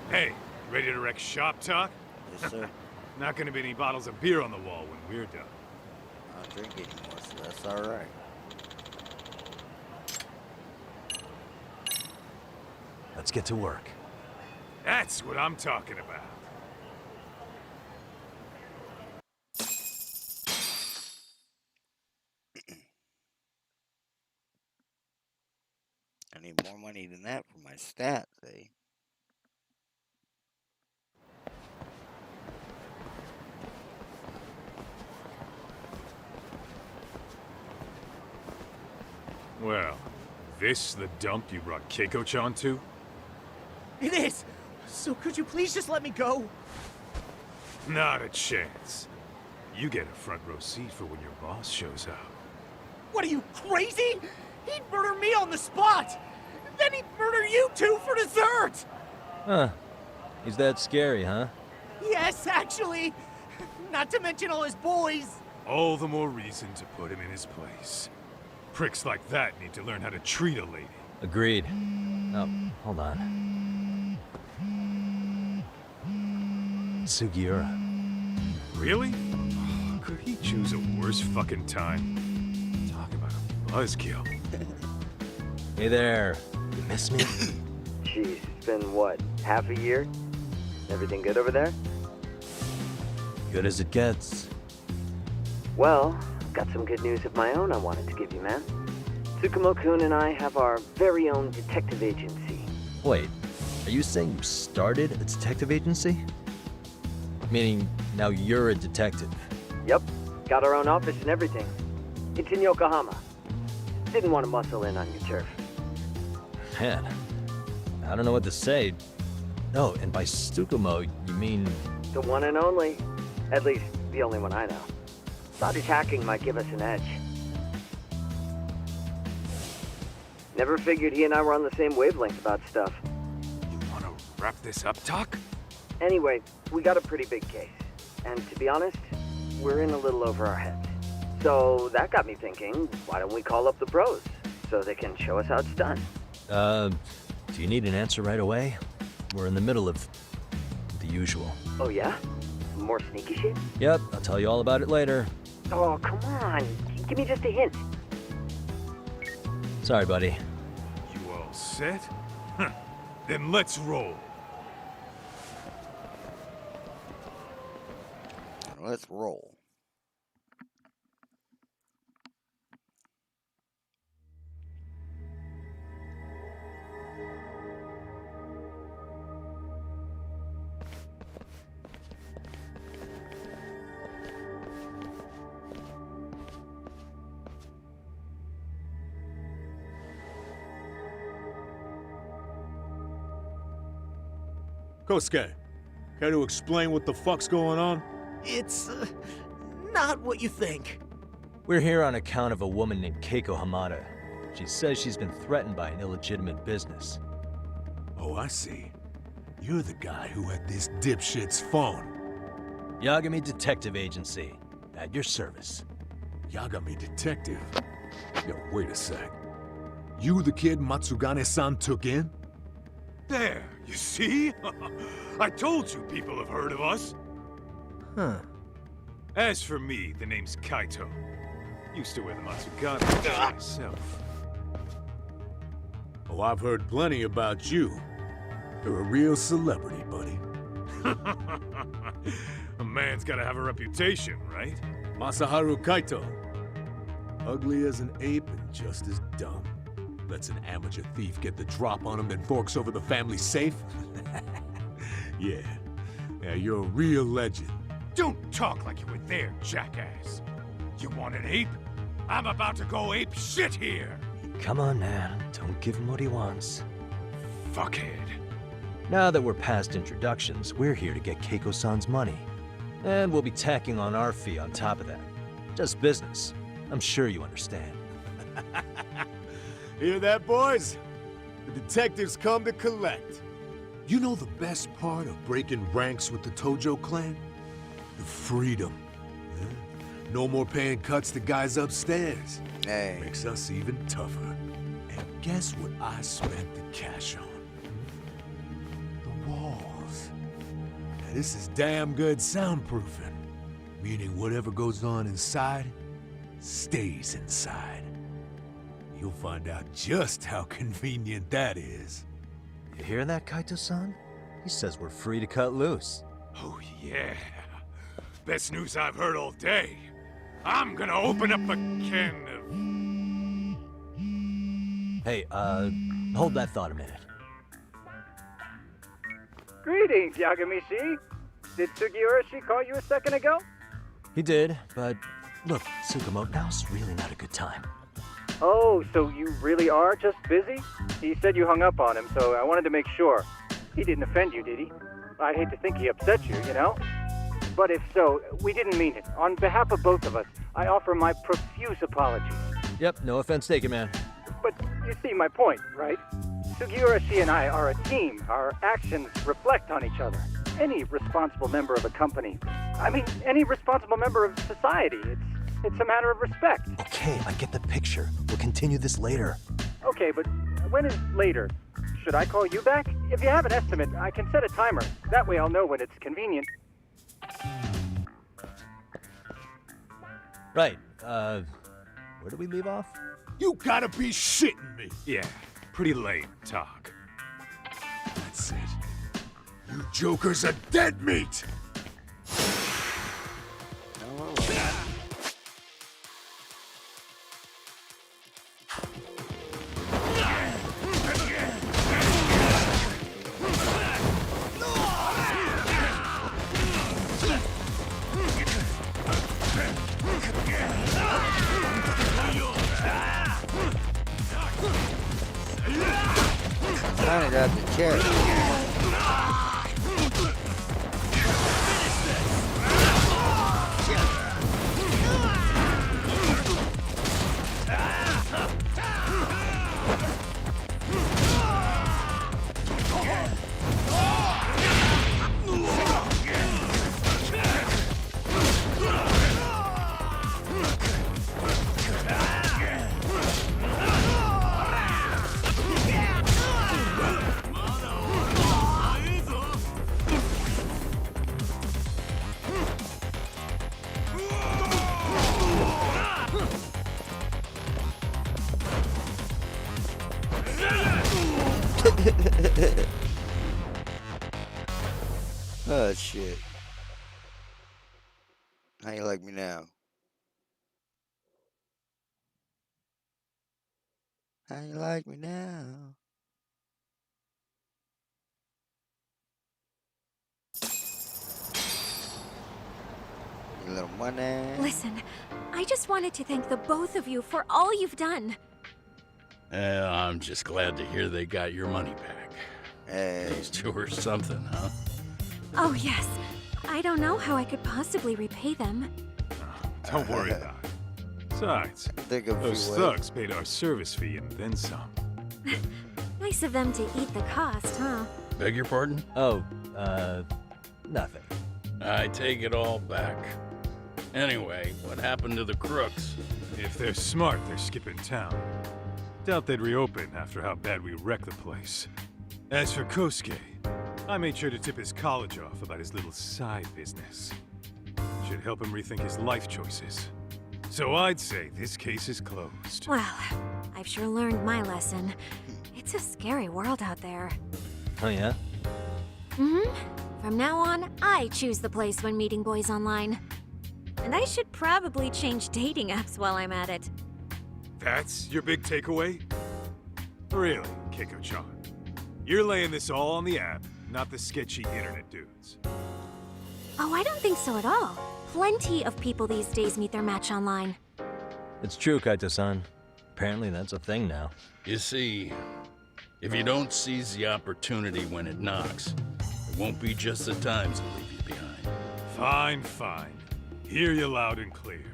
Hey, ready to wreck shop talk? Yes, sir. Not gonna be any bottles of beer on the wall when we're done. I don't drink anymore, so that's alright. Let's get to work. That's what I'm talking about. I need more money than that for my stats, eh? Well, this the dump you brought Keiko-chan to? It is! So could you please just let me go? Not a chance. You get a front row seat for when your boss shows up. What are you, crazy? He'd murder me on the spot! Then he'd murder you two for dessert! Huh. He's that scary, huh? Yes, actually. Not to mention all his boys. All the more reason to put him in his place. Pricks like that need to learn how to treat a lady. Agreed. Oh, hold on. Sugiura. Really? Could he choose a worse fucking time? Talk about a buzzkill. Hey there. You miss me? Jeez, it's been what, half a year? Everything good over there? Good as it gets. Well, I've got some good news of my own I wanted to give you, man. Tsukumo-kun and I have our very own detective agency. Wait, are you saying you started a detective agency? Meaning, now you're a detective? Yep, got our own office and everything. It's in Yokohama. Didn't want to muscle in on your turf. Man, I don't know what to say. Oh, and by Tsukumo, you mean... The one and only. At least, the only one I know. Thought his hacking might give us an edge. Never figured he and I were on the same wavelength about stuff. You wanna wrap this up, Doc? Anyway, we got a pretty big case. And to be honest, we're in a little over our heads. So that got me thinking, why don't we call up the pros so they can show us how it's done? Do you need an answer right away? We're in the middle of the usual. Oh yeah? More sneaky shit? Yep, I'll tell you all about it later. Oh, come on. Give me just a hint. Sorry, buddy. You all set? Huh. Then let's roll. Let's roll. Kosuke, care to explain what the fuck's going on? It's not what you think. We're here on account of a woman named Keiko Hamada. She says she's been threatened by an illegitimate business. Oh, I see. You're the guy who had this dipshit's phone. Yagami Detective Agency. At your service. Yagami Detective? Yo, wait a sec. You the kid Matsugane-san took in? There, you see? I told you people have heard of us. Huh. As for me, the name's Kaito. Used to wear the Matsugane myself. Oh, I've heard plenty about you. You're a real celebrity, buddy. A man's gotta have a reputation, right? Masaharu Kaito. Ugly as an ape and just as dumb. Lets an amateur thief get the drop on him, then forks over the family safe? Yeah. Yeah, you're a real legend. Don't talk like you were there, jackass. You want an ape? I'm about to go ape shit here! Come on, man. Don't give him what he wants. Fuckhead. Now that we're past introductions, we're here to get Keiko-san's money. And we'll be tacking on our fee on top of that. Just business. I'm sure you understand. Hear that, boys? The detectives come to collect. You know the best part of breaking ranks with the Tojo clan? The freedom. Yeah? No more paying cuts to guys upstairs. Hey. Makes us even tougher. And guess what I spent the cash on? The walls. Now, this is damn good soundproofing. Meaning whatever goes on inside, stays inside. You'll find out just how convenient that is. You hear that, Kaito-san? He says we're free to cut loose. Oh, yeah. Best news I've heard all day. I'm gonna open up a can of... Hey, hold that thought a minute. Greetings, Yagami-shi. Did Sugiura-shi call you a second ago? He did, but look, Tsukumo, now's really not a good time. Oh, so you really are just busy? He said you hung up on him, so I wanted to make sure. He didn't offend you, did he? I'd hate to think he upset you, you know? But if so, we didn't mean it. On behalf of both of us, I offer my profuse apologies. Yep, no offense taken, man. But you see my point, right? Sugiura-shi and I are a team. Our actions reflect on each other. Any responsible member of a company, I mean, any responsible member of society, it's a matter of respect. Okay, I get the picture. We'll continue this later. Okay, but when is later? Should I call you back? If you have an estimate, I can set a timer. That way I'll know when it's convenient. Right, where do we leave off? You gotta be shitting me! Yeah, pretty lame talk. That's it. You jokers are dead meat! Trying to grab the chair. Oh shit. How you like me now? How you like me now? You little money. Listen, I just wanted to thank the both of you for all you've done. I'm just glad to hear they got your money back. Hey. Those two are something, huh? Oh, yes. I don't know how I could possibly repay them. Don't worry about it. Besides, those thugs paid our service fee and then some. Nice of them to eat the cost, huh? Beg your pardon? Oh, nothing. I take it all back. Anyway, what happened to the crooks? If they're smart, they're skipping town. Doubt they'd reopen after how bad we wrecked the place. As for Kosuke, I made sure to tip his college off about his little side business. Should help him rethink his life choices. So I'd say this case is closed. Well, I've sure learned my lesson. It's a scary world out there. Oh, yeah? Mm-hmm. From now on, I choose the place when meeting boys online. And I should probably change dating apps while I'm at it. That's your big takeaway? Really, Keiko-chan? You're laying this all on the app, not the sketchy internet dudes. Oh, I don't think so at all. Plenty of people these days meet their match online. It's true, Kaito-san. Apparently that's a thing now. You see, if you don't seize the opportunity when it knocks, it won't be just the times that leave you behind. Fine, fine. Hear you loud and clear.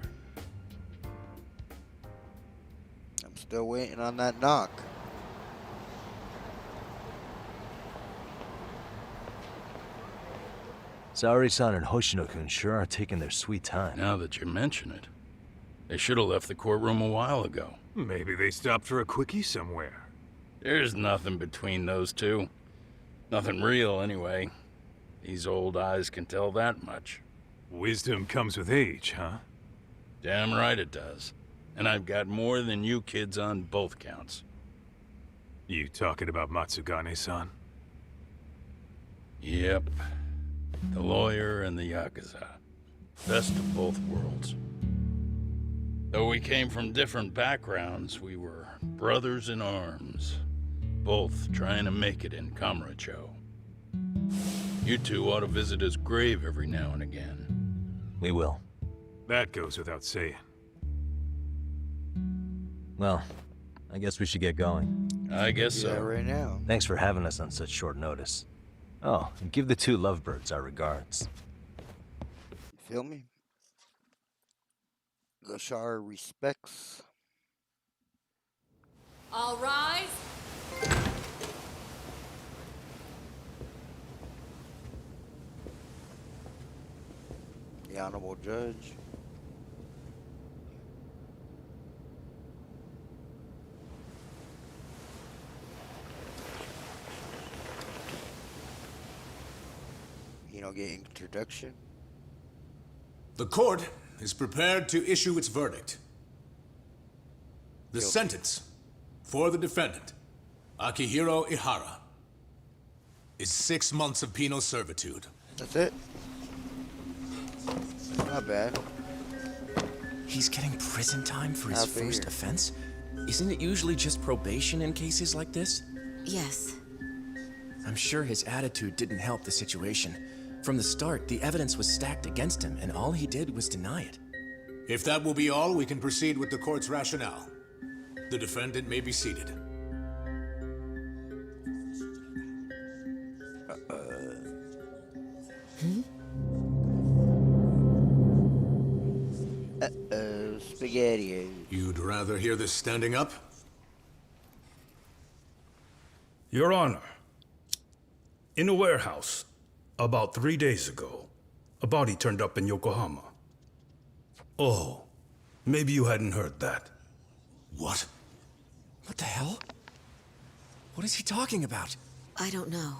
I'm still waiting on that knock. Saori-san and Hoshino-kun sure are taking their sweet time. Now that you mention it, they should have left the courtroom a while ago. Maybe they stopped for a quickie somewhere. There's nothing between those two. Nothing real, anyway. These old eyes can tell that much. Wisdom comes with age, huh? Damn right it does. And I've got more than you kids on both counts. You talking about Matsugane-san? Yep. The lawyer and the Yakuza. Best of both worlds. Though we came from different backgrounds, we were brothers in arms. Both trying to make it in Kamurocho. You two ought to visit his grave every now and again. We will. That goes without saying. Well, I guess we should get going. I guess so. Yeah, right now. Thanks for having us on such short notice. Oh, and give the two lovebirds our regards. You feel me? Gashar respects. All rise. The Honorable Judge. You don't get introduction. The court is prepared to issue its verdict. The sentence for the defendant, Akihiro Ihara, is 6 months of penal servitude. That's it. Not bad. He's getting prison time for his Half a first year. offense? Isn't it usually just probation in cases like this? Yes. I'm sure his attitude didn't help the situation. From the start, the evidence was stacked against him, and all he did was deny it. If that will be all, we can proceed with the court's rationale. The defendant may be seated. Spaghetti. You'd rather hear this standing up? Your Honor, in a warehouse, about 3 days ago, a body turned up in Yokohama. Oh, maybe you hadn't heard that. What? What the hell? What is he talking about? I don't know.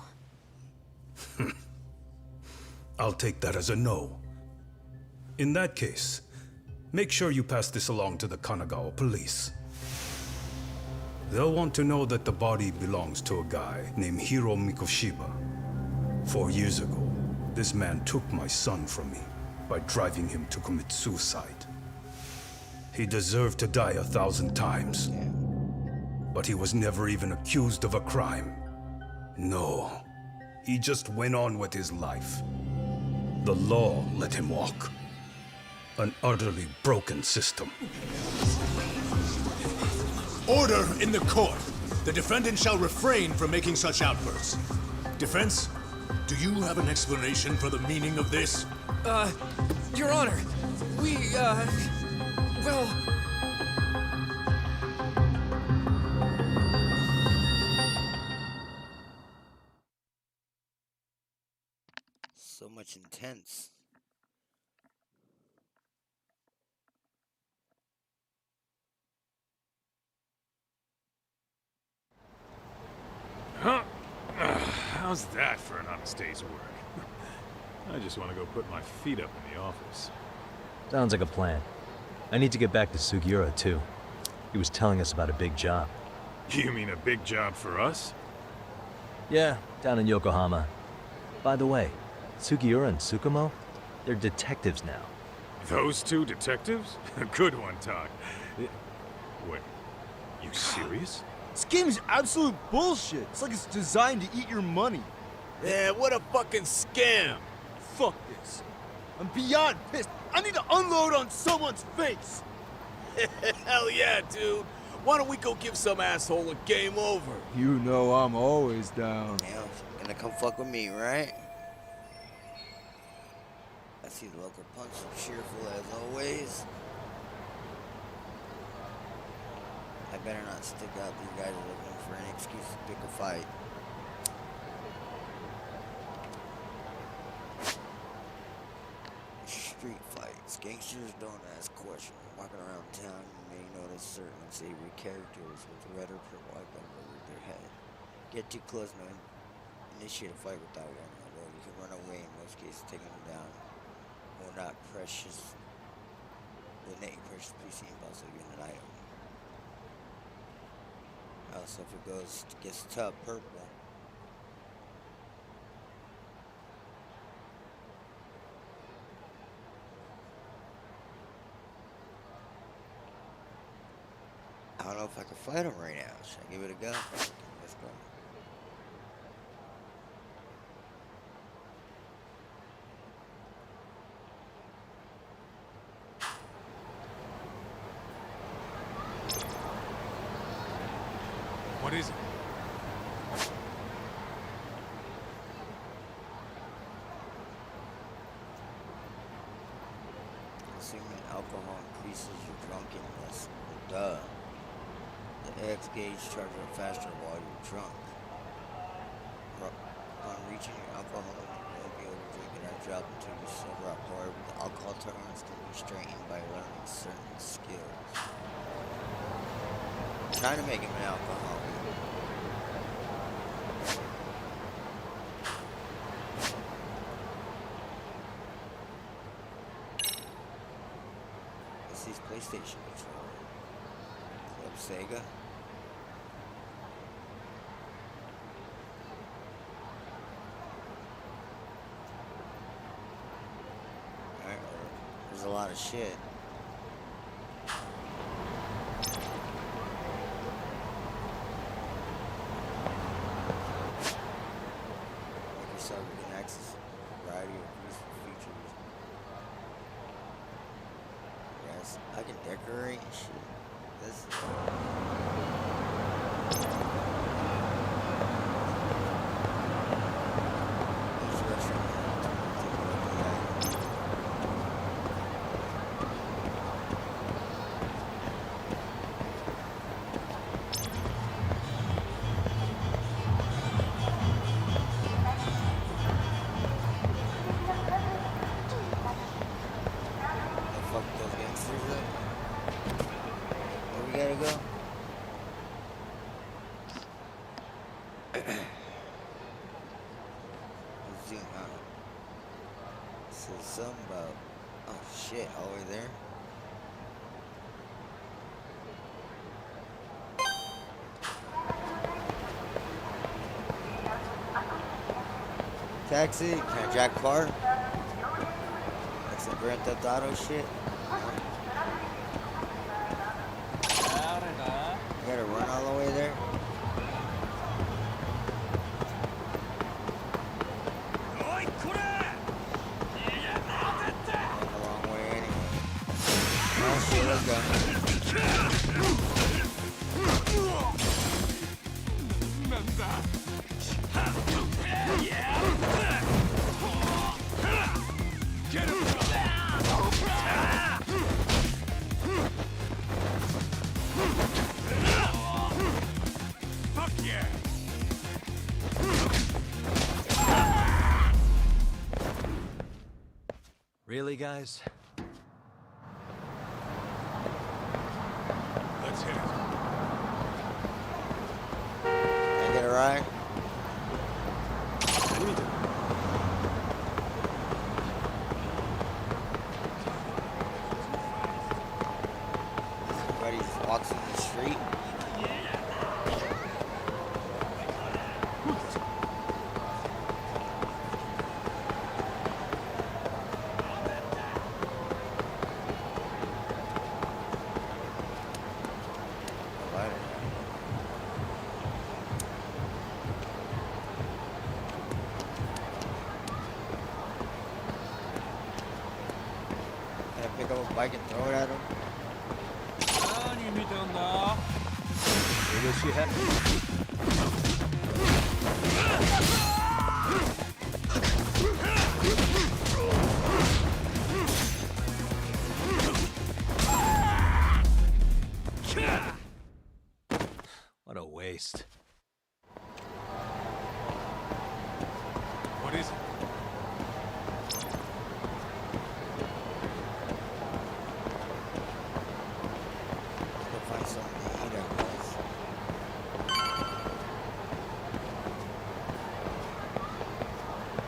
I'll take that as a no. In that case, make sure you pass this along to the Kanagawa police. They'll want to know that the body belongs to a guy named Hiro Mikoshiba. 4 years ago, this man took my son from me by driving him to commit suicide. He deserved to die 1,000 times. But he was never even accused of a crime. No, he just went on with his life. The law let him walk. An utterly broken system. Order in the court. The defendant shall refrain from making such outbursts. Defense, do you have an explanation for the meaning of this? Your Honor, well... So much intense. Huh? How's that for an honest day's work? I just want to go put my feet up in the office. Sounds like a plan. I need to get back to Sugiura, too. He was telling us about a big job. You mean a big job for us? Yeah, down in Yokohama. By the way, Sugiura and Tsukumo, they're detectives now. Those two detectives? Good one, Todd. Wait, you serious? This game is absolute bullshit. It's like it's designed to eat your money. Yeah, what a fucking scam. Fuck this. I'm beyond pissed. I need to unload on someone's face. Hell yeah, dude. Why don't we go give some asshole a game over? You know I'm always down. Damn, gonna come fuck with me, right? I see the local punch so cheerful as always. I better not stick out. These guys are looking for an excuse to pick a fight. Street fights. Gangsters don't ask questions. Walking around town, you may notice certain unsavory characters with red or purple icon over their head. Get too close, man. Initiate a fight without warning. Although you can run away, in most cases, taking them down will net precious PC and also unit item. Also, if it gets tough, purple. I don't know if I can fight him right now. Should I give it a go? Let's go. What is it? Consuming alcohol increases your drunkenness. Duh. The X gauge charges up faster while you're drunk. Upon reaching your alcohol limit, you won't be able to drink and drop until you sober up. However, the alcohol tolerance can be strengthened by learning certain skills. Trying to make him an alcoholic. PlayStation controller. Club Sega. Alright, there's a lot of shit. Microsoft can access a variety of useful features. Yes, I can decorate and shit. This something about, oh shit, all the way there. Taxi, can I jack car? That's some Grand Theft Auto shit. You gotta run all the way there. Let's go. Get him! Fuck yeah! Really, guys? Let's hit it. Can I get a ride? What are you doing? Everybody just walks in the street. pick up a bike and throw it at him? Maybe she had. What a waste. What is it? Go find something to eat, I guess. What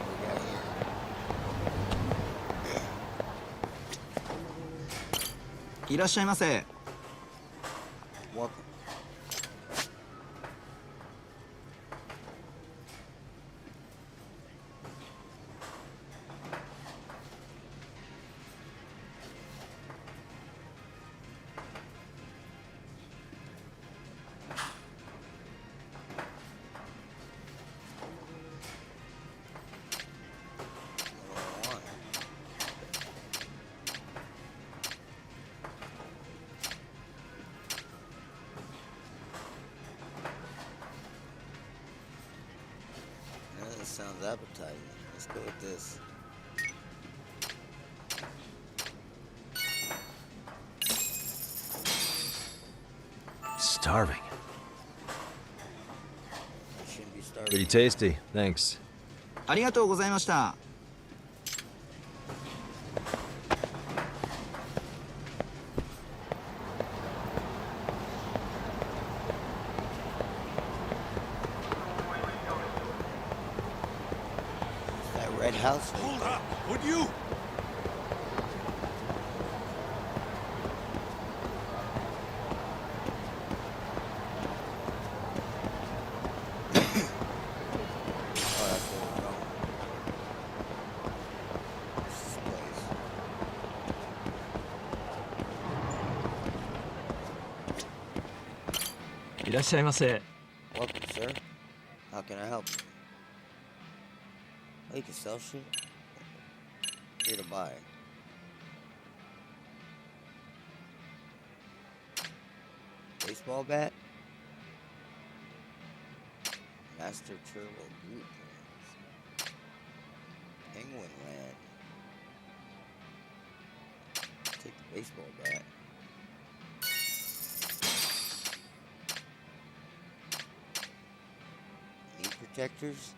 we got here? Welcome. That sounds appetizing. Let's go with this. Starving. I shouldn't be starving. Pretty tasty, thanks. ありがとうございました。That red house. Hold up, would you? Oh, that's where we're going. This is the place. いらっしゃいませ。 Welcome, sir. How can I help you? Oh, you can sell shit? Here to buy. Baseball bat? Master Turbo Blueprints. Penguin Land. Take the baseball bat. Knee protectors?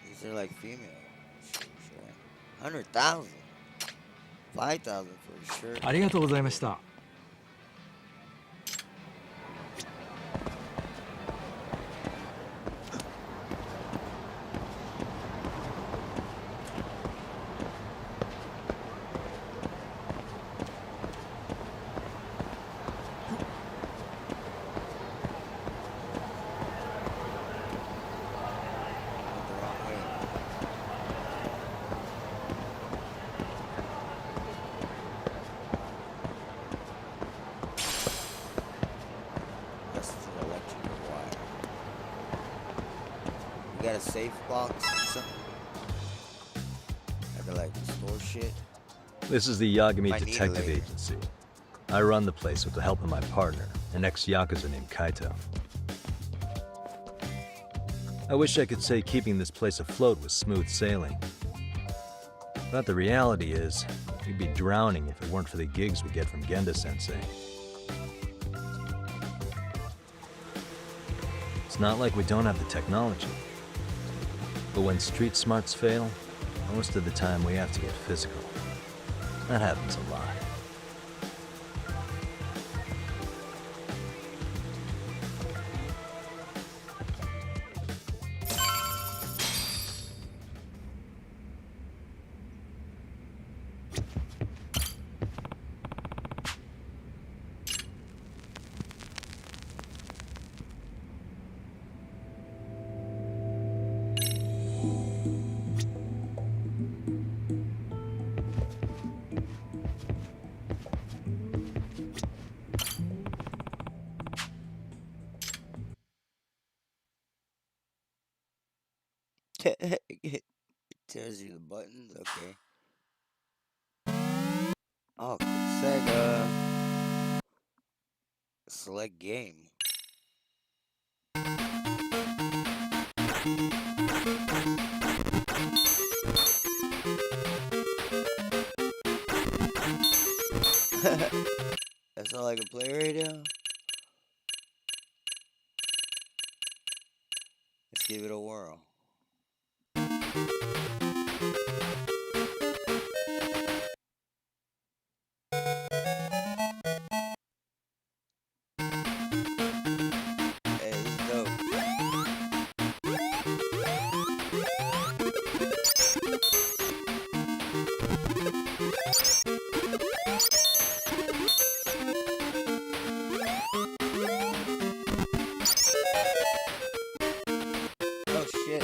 These are like female. Sure. 100,000. 5,000 for a shirt. ありがとうございました。 The wrong way. That's the electrical wire. You got a safe box or something? I could like store shit. This is the Yagami Might need it Detective later. Agency. I run the place with the help of my partner, an ex-Yakuza named Kaito. I wish I could say keeping this place afloat was smooth sailing. But the reality is, we'd be drowning if it weren't for the gigs we get from Genda-sensei. It's not like we don't have the technology. But when street smarts fail, most of the time we have to get physical. That happens a lot. It tells you the buttons, okay. Oh, Sega. Select game. That's all I can play right now? Let's give it a whirl. Hey, this is dope. Oh shit.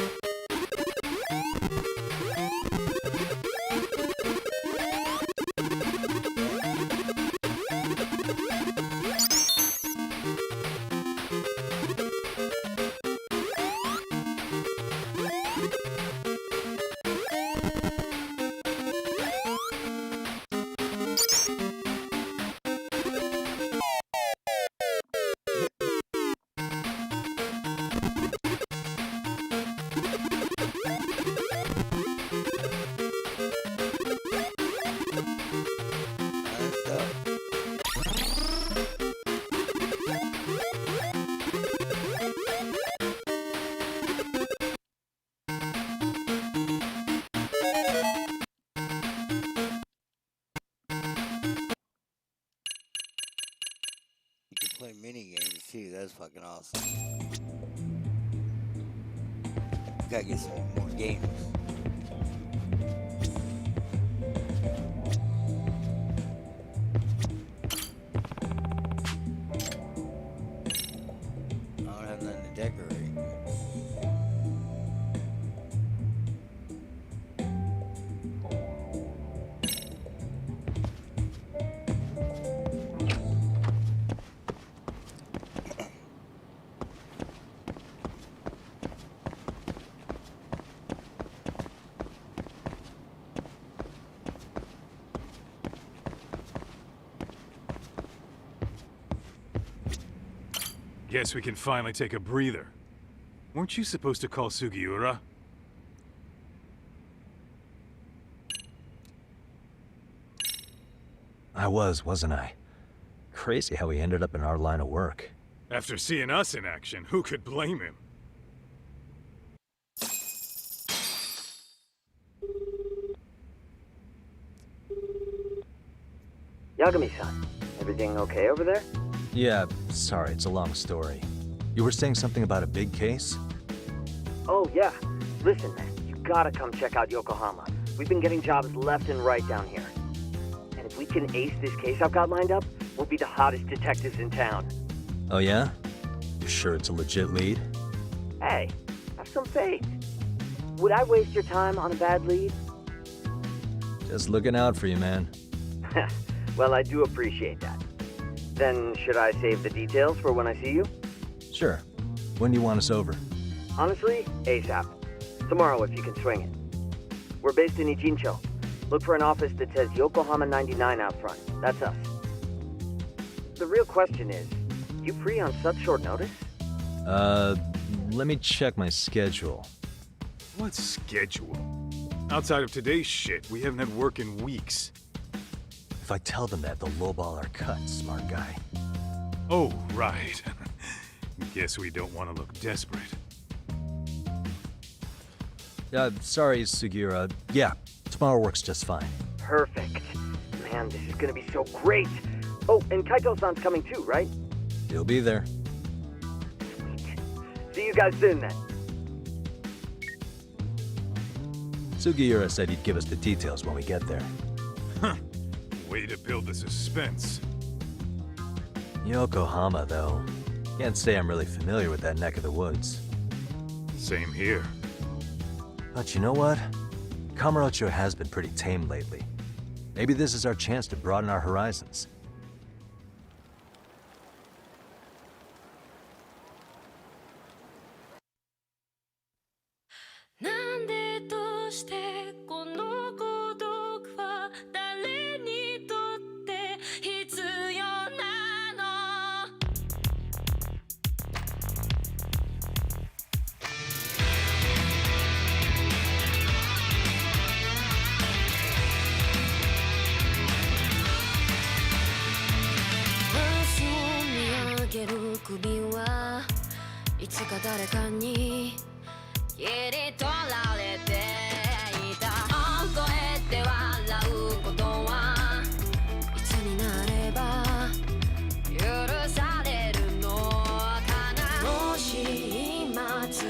You can play mini games too, that's fucking awesome. Gotta get some more games. I don't have nothing to decorate. Guess we can finally take a breather. Weren't you supposed to call Sugiura? I was, wasn't I? Crazy how he ended up in our line of work. After seeing us in action, who could blame him? Yagami-san, everything okay over there? Yeah, sorry, it's a long story. You were saying something about a big case? Oh, yeah. Listen, man, you gotta come check out Yokohama. We've been getting jobs left and right down here. And if we can ace this case I've got lined up, we'll be the hottest detectives in town. Oh yeah? You sure it's a legit lead? Hey, have some faith. Would I waste your time on a bad lead? Just looking out for you, man. Well, I do appreciate that. Then should I save the details for when I see you? Sure. When do you want us over? Honestly, ASAP. Tomorrow if you can swing it. We're based in Ichincho. Look for an office that says Yokohama 99 out front. That's us. The real question is, you free on such short notice? Let me check my schedule. What schedule? Outside of today's shit, we haven't had work in weeks. If I tell them that, they'll lowball our cut, smart guy. Oh, right. Guess we don't want to look desperate. Sorry, Sugiura. Yeah, tomorrow works just fine. Perfect. Man, this is gonna be so great. Oh, and Kaito-san's coming too, right? He'll be there. See you guys soon then. Sugiura said he'd give us the details when we get there. Huh. Way to build the suspense. Yokohama, though. Can't say I'm really familiar with that neck of the woods. Same here. But you know what? Kamurocho has been pretty tame lately. Maybe this is our chance to broaden our horizons. なんでどうしてこの孤独は誰にとって必要なの明日を見上げる首はいつか誰かに切り取られていた大声で笑うことはいつになれば許されるのかなもし今疲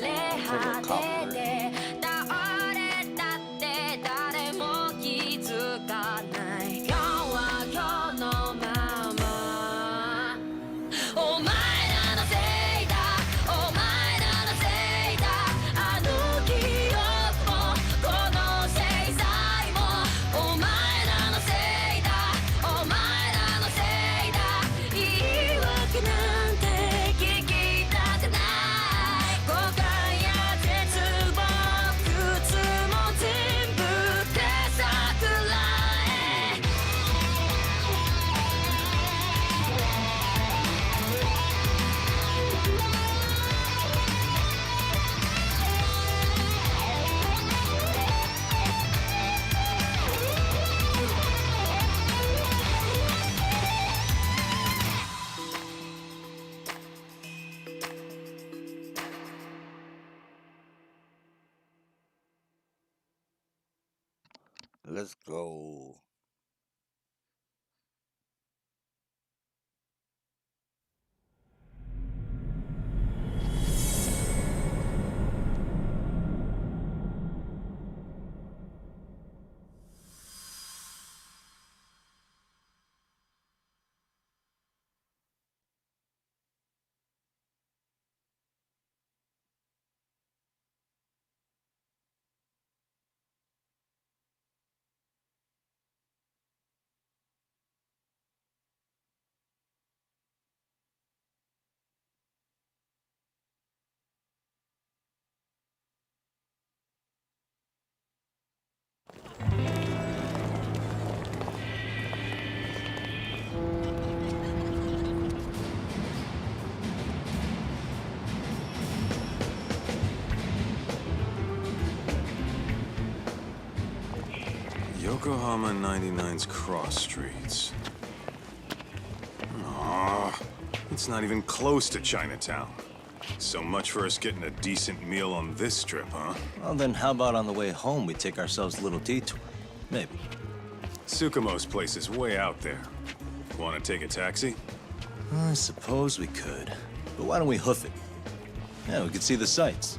れ果てて倒れたって誰も気づかない今日は今日のままお前らのせいだお前らのせいだあの記憶もこの制裁もお前らのせいだお前らのせいだ言い訳なんて聞きたくない誤解や絶望苦痛も全部手桜へLet's go. Yokohama 99's cross streets. Aw, it's not even close to Chinatown. So much for us getting a decent meal on this strip, huh? Well, then how about on the way home we take ourselves a little detour? Maybe. Tsukumo's place is way out there. Want to take a taxi? I suppose we could. But why don't we hoof it? Yeah, we could see the sights.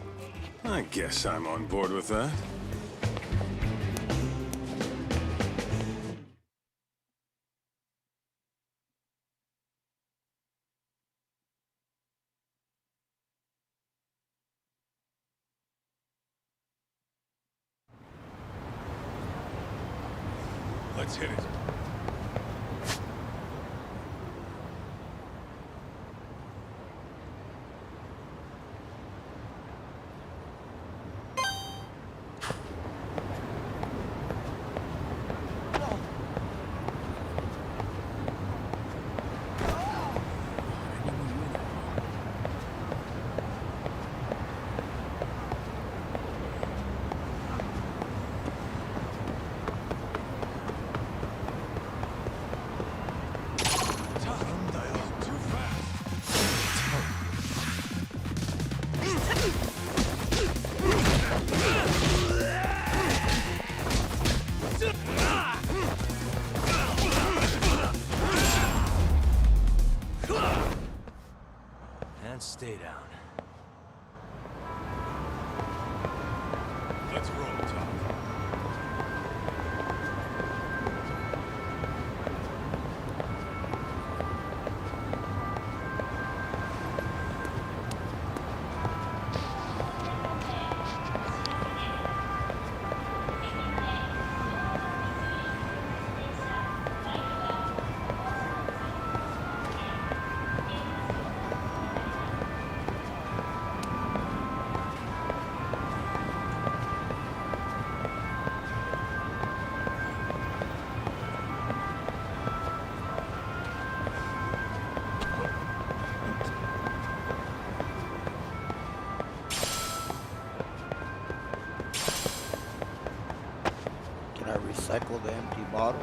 I guess I'm on board with that. Let's hit it. And stay down. Let's roll, Tom. Recycle the empty bottle.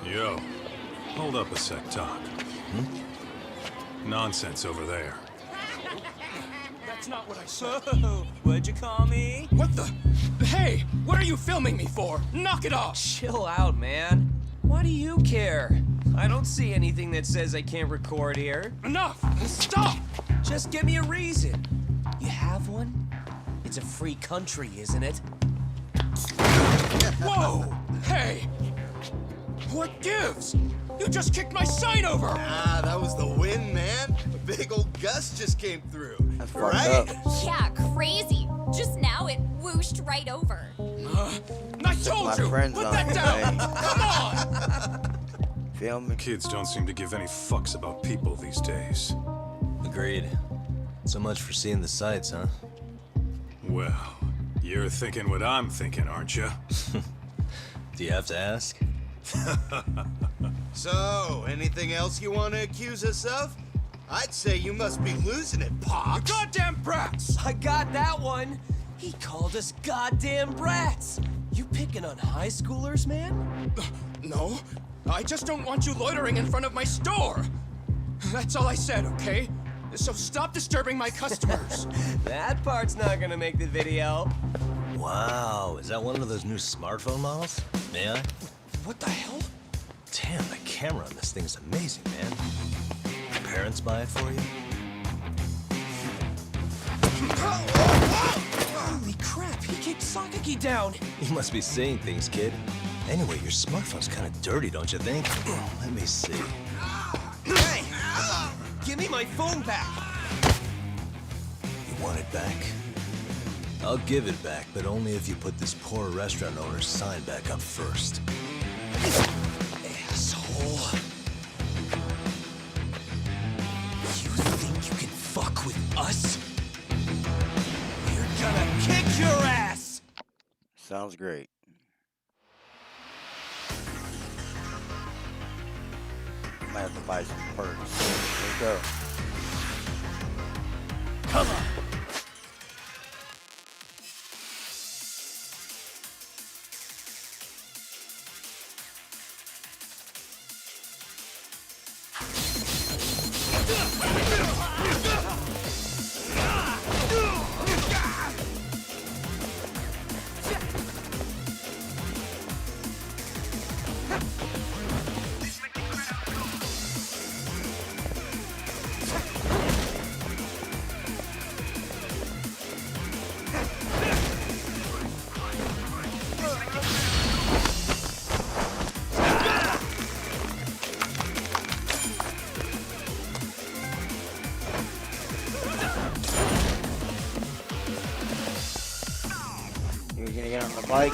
Yo, hold up a sec, Doc. Nonsense over there. That's not what I said. What'd you call me? What the? Hey, what are you filming me for? Knock it off! Chill out, man. Why do you care? I don't see anything that says I can't record here. Enough! Stop! Just give me a reason. You have one? It's a free country, isn't it? Whoa! Hey! What gives? You just kicked my sign over! Ah, that was the wind, man. A big old gust just came through. That's fucked right? up. Yeah, crazy. Just now it whooshed right over. I told My you! friends Put on that it, down! man. Come on! Filming. Kids don't seem to give any fucks about people these days. Agreed. So much for seeing the sights, huh? Well, you're thinking what I'm thinking, aren't you? Do you have to ask? So, anything else you want to accuse us of? I'd say you must be losing it, Pops. You goddamn brats! I got that one. He called us goddamn brats. You picking on high schoolers, man? No, I just don't want you loitering in front of my store. That's all I said, okay? So stop disturbing my customers. That part's not gonna make the video. Wow, is that one of those new smartphone models? May I? What the hell? Damn, the camera on this thing's amazing, man. Your parents buy it for you? Holy crap, he kicked Sakaki down. You must be seeing things, kid. Anyway, your smartphone's kind of dirty, don't you think? Let me see. Hey! Give me my phone back! You want it back? I'll give it back, but only if you put this poor restaurant owner's sign back up first. Asshole. You think you can fuck with us? We're gonna kick your ass! Sounds great. I might have to buy some perks. Let's go. Come on! You're gonna get on the bike.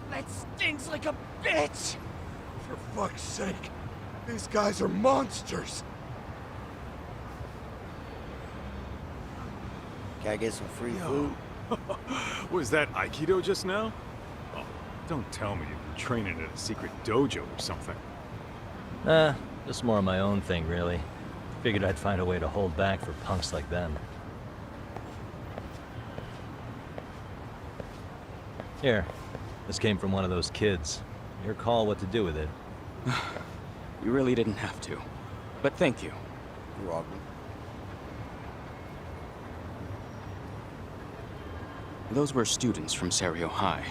That stings like a bitch! For fuck's sake, these guys are monsters! Can I get some free food? Was that Aikido just now? Oh, don't tell me you've been training at a secret dojo or something. Just more of my own thing, really. Figured I'd find a way to hold back for punks like them. Here, this came from one of those kids. Your call what to do with it. You really didn't have to. But thank you. You're welcome. Those were students from Serio High.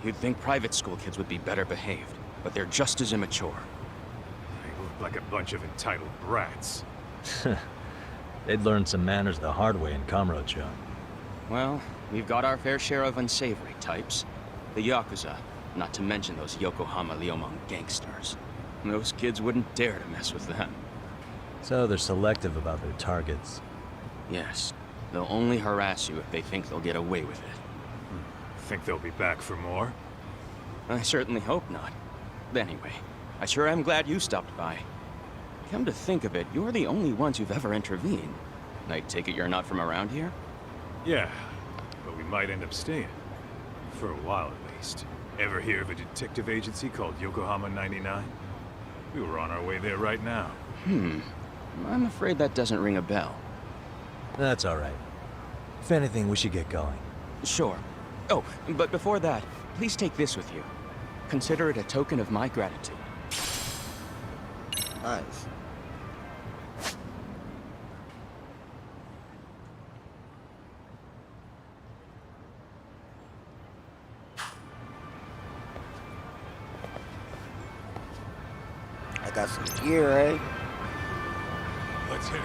You'd think private school kids would be better behaved, but they're just as immature. They look like a bunch of entitled brats. They'd learned some manners the hard way in Kamurocho. Well, we've got our fair share of unsavory types. The Yakuza, not to mention those Yokohama Liomang gangsters. Those kids wouldn't dare to mess with them. So they're selective about their targets. Yes. They'll only harass you if they think they'll get away with it. Think they'll be back for more? I certainly hope not. Anyway, I sure am glad you stopped by. Come to think of it, you're the only ones who've ever intervened. I take it you're not from around here? Yeah, but we might end up staying. For a while at least. Ever hear of a detective agency called Yokohama 99? We were on our way there right now. I'm afraid that doesn't ring a bell. That's all right. If anything, we should get going. Sure. Oh, but before that, please take this with you. Consider it a token of my gratitude. Nice. I got some gear, eh? Let's hit it.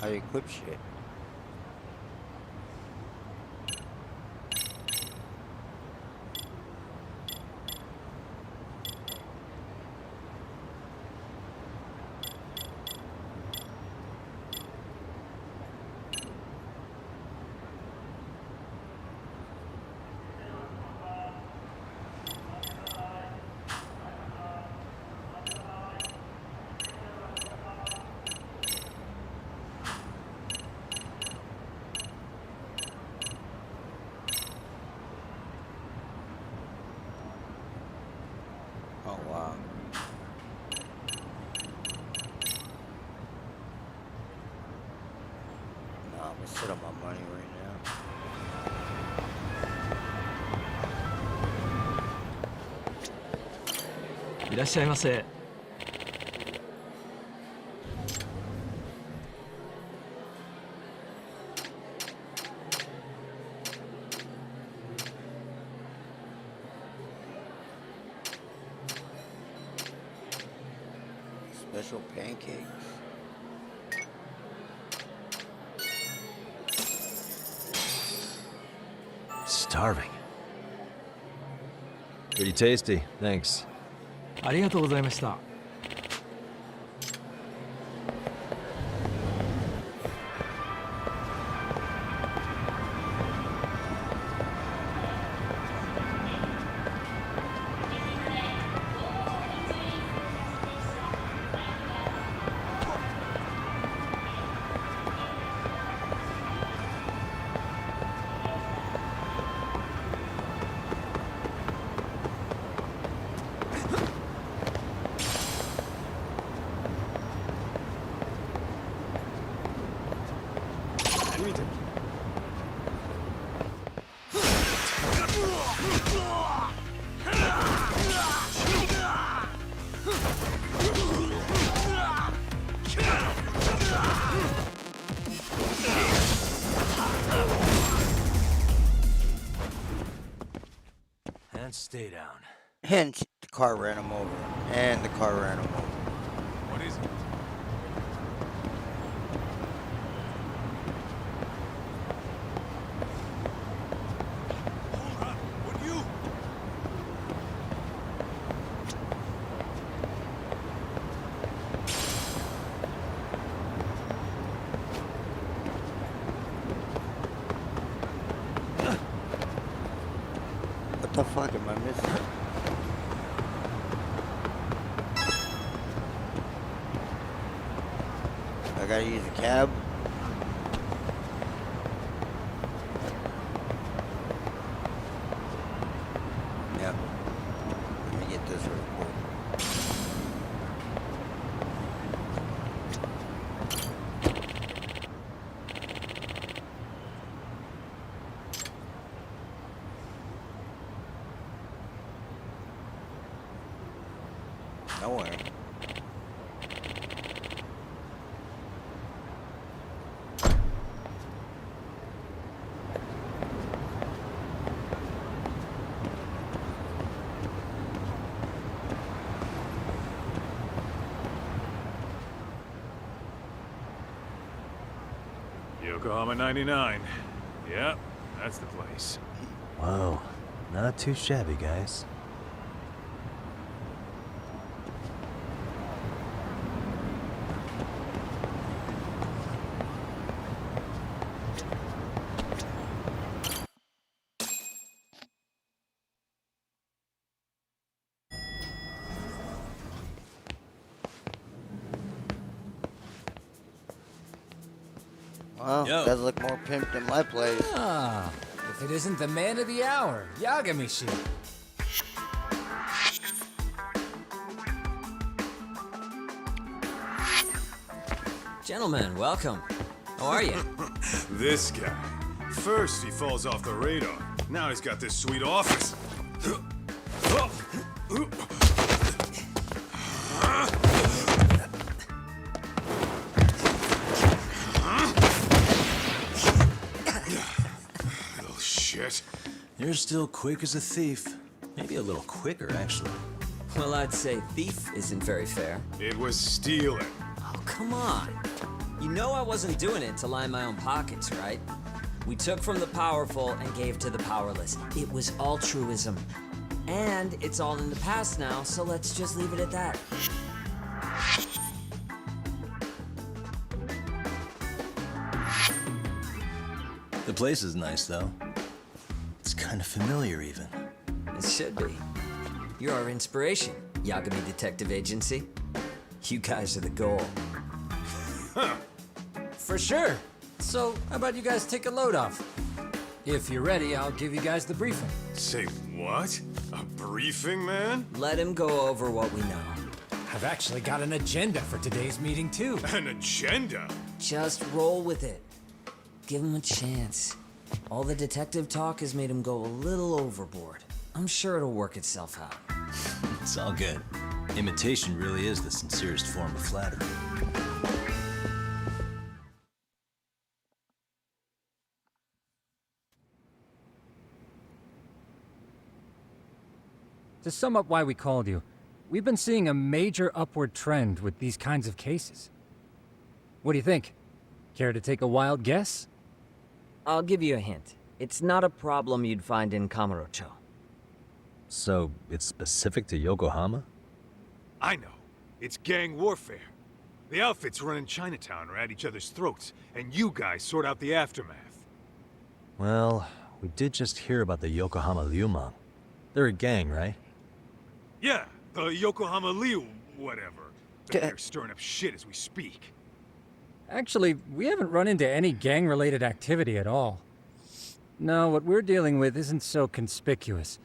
How you equip shit? Oh wow. Nah, I'm gonna sit on my money right now. いらっしゃいませ。 Special pancakes. Starving. Pretty tasty, thanks. ありがとうございました。 And stay down. Hence, the car ran him over. And the car ran him over. What is it? Hold on, would you? What the fuck am I missing? I gotta use a cab? Yep. Let me get this real quick. Nowhere. Yokohama 99. Yep, that's the place. Whoa, not too shabby, guys. Well, does look more pimped than my place. Ah, if it isn't the man of the hour, Yagamishi. Gentlemen, welcome. How are you? This guy. First he falls off the radar. Now he's got this sweet office. Little shit. You're still quick as a thief. Maybe a little quicker, actually. Well, I'd say thief isn't very fair. It was stealing. Oh, come on. You know I wasn't doing it to line my own pockets, right? We took from the powerful and gave to the powerless. It was altruism. And it's all in the past now, so let's just leave it at that. The place is nice, though. It's kind of familiar, even. It should be. You're our inspiration, Yagami Detective Agency. You guys are the goal. For sure. So, how about you guys take a load off? If you're ready, I'll give you guys the briefing. Say what? A briefing, man? Let him go over what we know. I've actually got an agenda for today's meeting, too. An agenda? Just roll with it. Give him a chance. All the detective talk has made him go a little overboard. I'm sure it'll work itself out. It's all good. Imitation really is the sincerest form of flattery. To sum up why we called you, we've been seeing a major upward trend with these kinds of cases. What do you think? Care to take a wild guess? I'll give you a hint. It's not a problem you'd find in Kamurocho. So, it's specific to Yokohama? I know. It's gang warfare. The outfits running Chinatown are at each other's throats, and you guys sort out the aftermath. Well, we did just hear about the Yokohama Liumang. They're a gang, right? Yeah, the Yokohama Liu, whatever. They're stirring up shit as we speak. Actually, we haven't run into any gang-related activity at all. No, what we're dealing with isn't so conspicuous.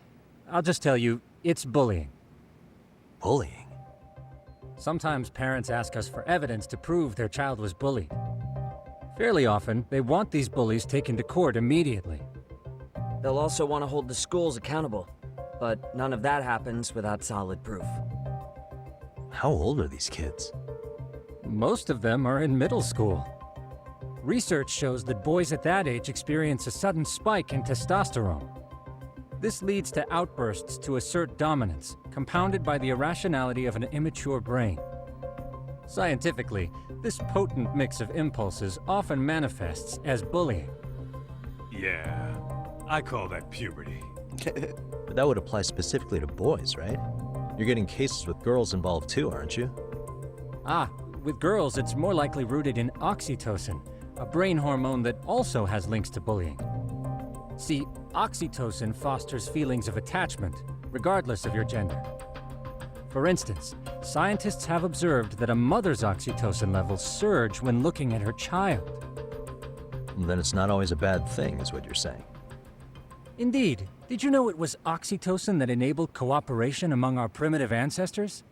I'll just tell you, it's bullying. Bullying? Sometimes parents ask us for evidence to prove their child was bullied. Fairly often, they want these bullies taken to court immediately. They'll also want to hold the schools accountable, but none of that happens without solid proof. How old are these kids? Most of them are in middle school. Research shows that boys at that age experience a sudden spike in testosterone. This leads to outbursts to assert dominance, compounded by the irrationality of an immature brain. Scientifically, this potent mix of impulses often manifests as bullying. Yeah, I call that puberty. But that would apply specifically to boys, right? You're getting cases with girls involved too, aren't you? Ah, with girls, it's more likely rooted in oxytocin, a brain hormone that also has links to bullying. See, oxytocin fosters feelings of attachment, regardless of your gender. For instance, scientists have observed that a mother's oxytocin levels surge when looking at her child. Then it's not always a bad thing, is what you're saying. Indeed. Did you know it was oxytocin that enabled cooperation among our primitive ancestors?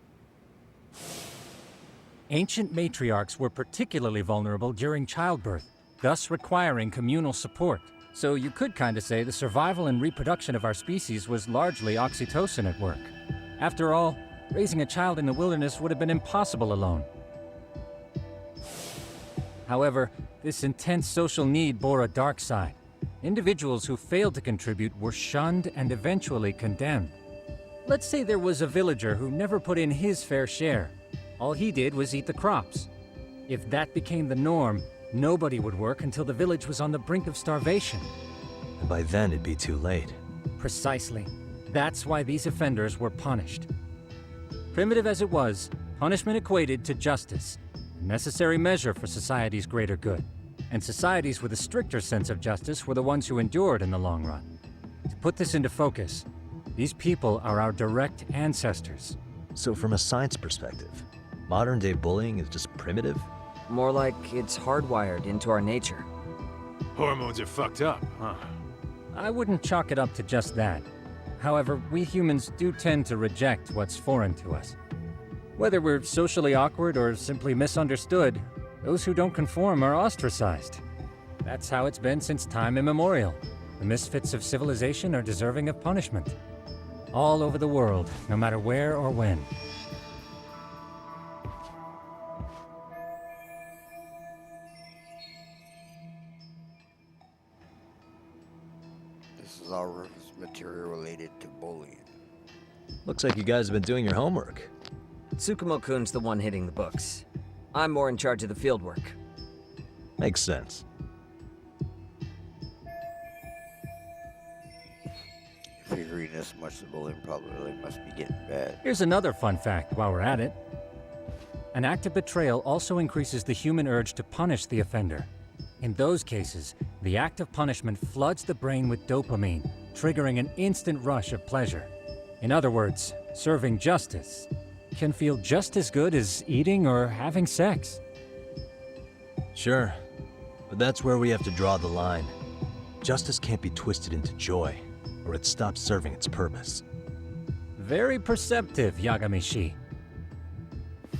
Ancient matriarchs were particularly vulnerable during childbirth, thus requiring communal support. So you could kinda say the survival and reproduction of our species was largely oxytocin at work. After all, Raising a child in the wilderness would have been impossible alone. However, this intense social need bore a dark side. Individuals who failed to contribute were shunned and eventually condemned. Let's say there was a villager who never put in his fair share. All he did was eat the crops. If that became the norm, nobody would work until the village was on the brink of starvation. And by then it'd be too late. Precisely. That's why these offenders were punished. Primitive as it was, punishment equated to justice, a necessary measure for society's greater good. And societies with a stricter sense of justice were the ones who endured in the long run. To put this into focus, these people are our direct ancestors. So from a science perspective, modern-day bullying is just primitive? More like it's hardwired into our nature. Hormones are fucked up, huh? I wouldn't chalk it up to just that. However, we humans do tend to reject what's foreign to us. Whether we're socially awkward or simply misunderstood, those who don't conform are ostracized. That's how it's been since time immemorial. The misfits of civilization are deserving of punishment. All over the world, no matter where or when. This is all material related to bullying. Looks like you guys have been doing your homework. Tsukumo-kun's the one hitting the books. I'm more in charge of the field work. Makes sense. If you're reading this much, the bullying probably really must be getting bad. Here's another fun fact while we're at it. An act of betrayal also increases the human urge to punish the offender. In those cases, the act of punishment floods the brain with dopamine, triggering an instant rush of pleasure. In other words, serving justice can feel just as good as eating or having sex. Sure, but that's where we have to draw the line. Justice can't be twisted into joy, or it stops serving its purpose. Very perceptive, Yagami-shi.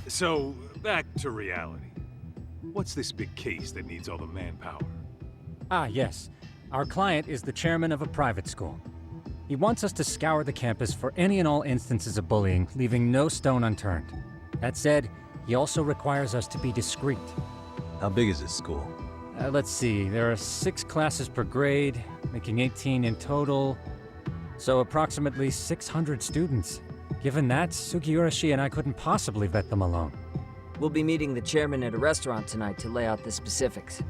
So, back to reality. What's this big case that needs all the manpower? Ah, yes. Our client is the chairman of a private school. He wants us to scour the campus for any and all instances of bullying, leaving no stone unturned. That said, he also requires us to be discreet. How big is this school? Let's see, there are 6 classes per grade, making 18 in total. So approximately 600 students. Given that, Sugiurashi and I couldn't possibly vet them alone. We'll be meeting the chairman at a restaurant tonight to lay out the specifics.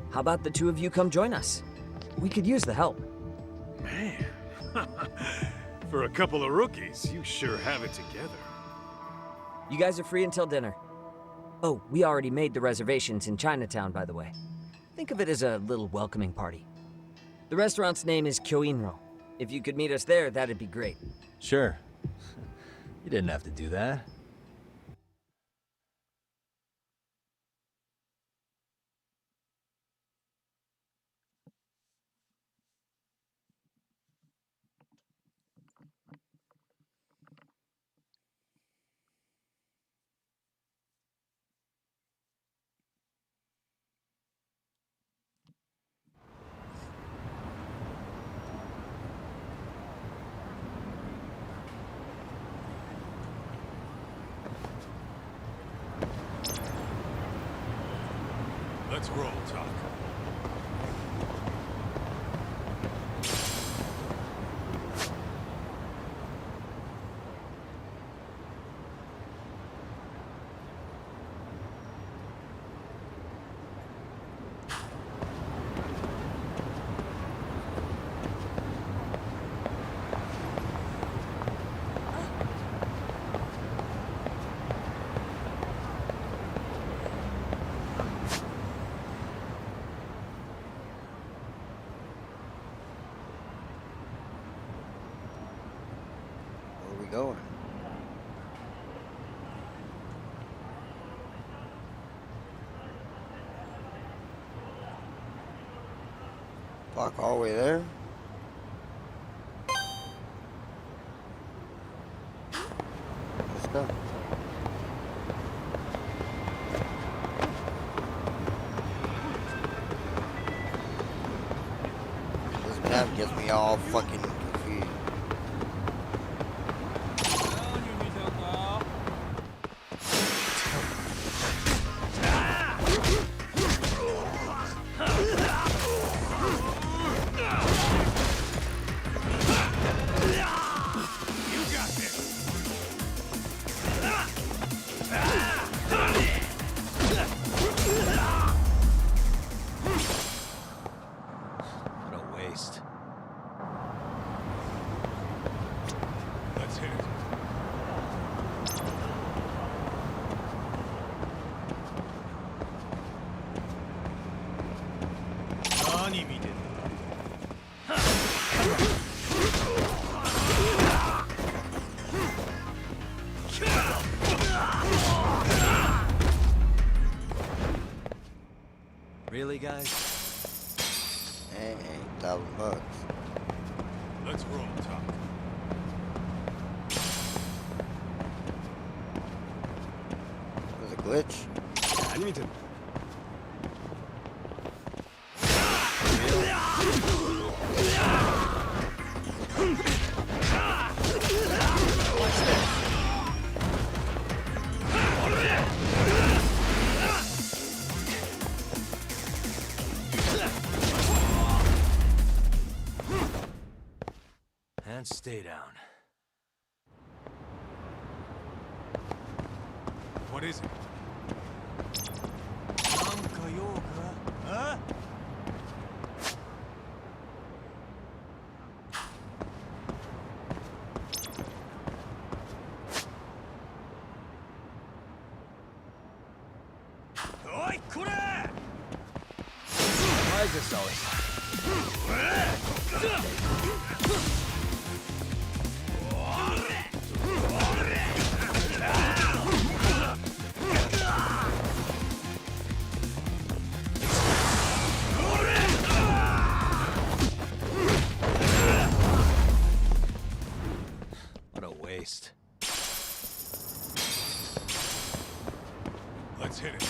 How about the two of you come join us? We could use the help. Man, for a couple of rookies, you sure have it together. You guys are free until dinner. Oh, we already made the reservations in Chinatown, by the way. Think of it as a little welcoming party. The restaurant's name is Kyoinro. If you could meet us there, that'd be great. Sure. You didn't have to do that. Let's roll, Talk. Going. Fuck, all the way there? Let's go. This map gets me all fucking confused. Really, guys? Hey, $1,000. Let's roll, Talk. There's a glitch. 아니면 And stay down. What is it? Huh? Why is this always... What a waste. Let's hit it.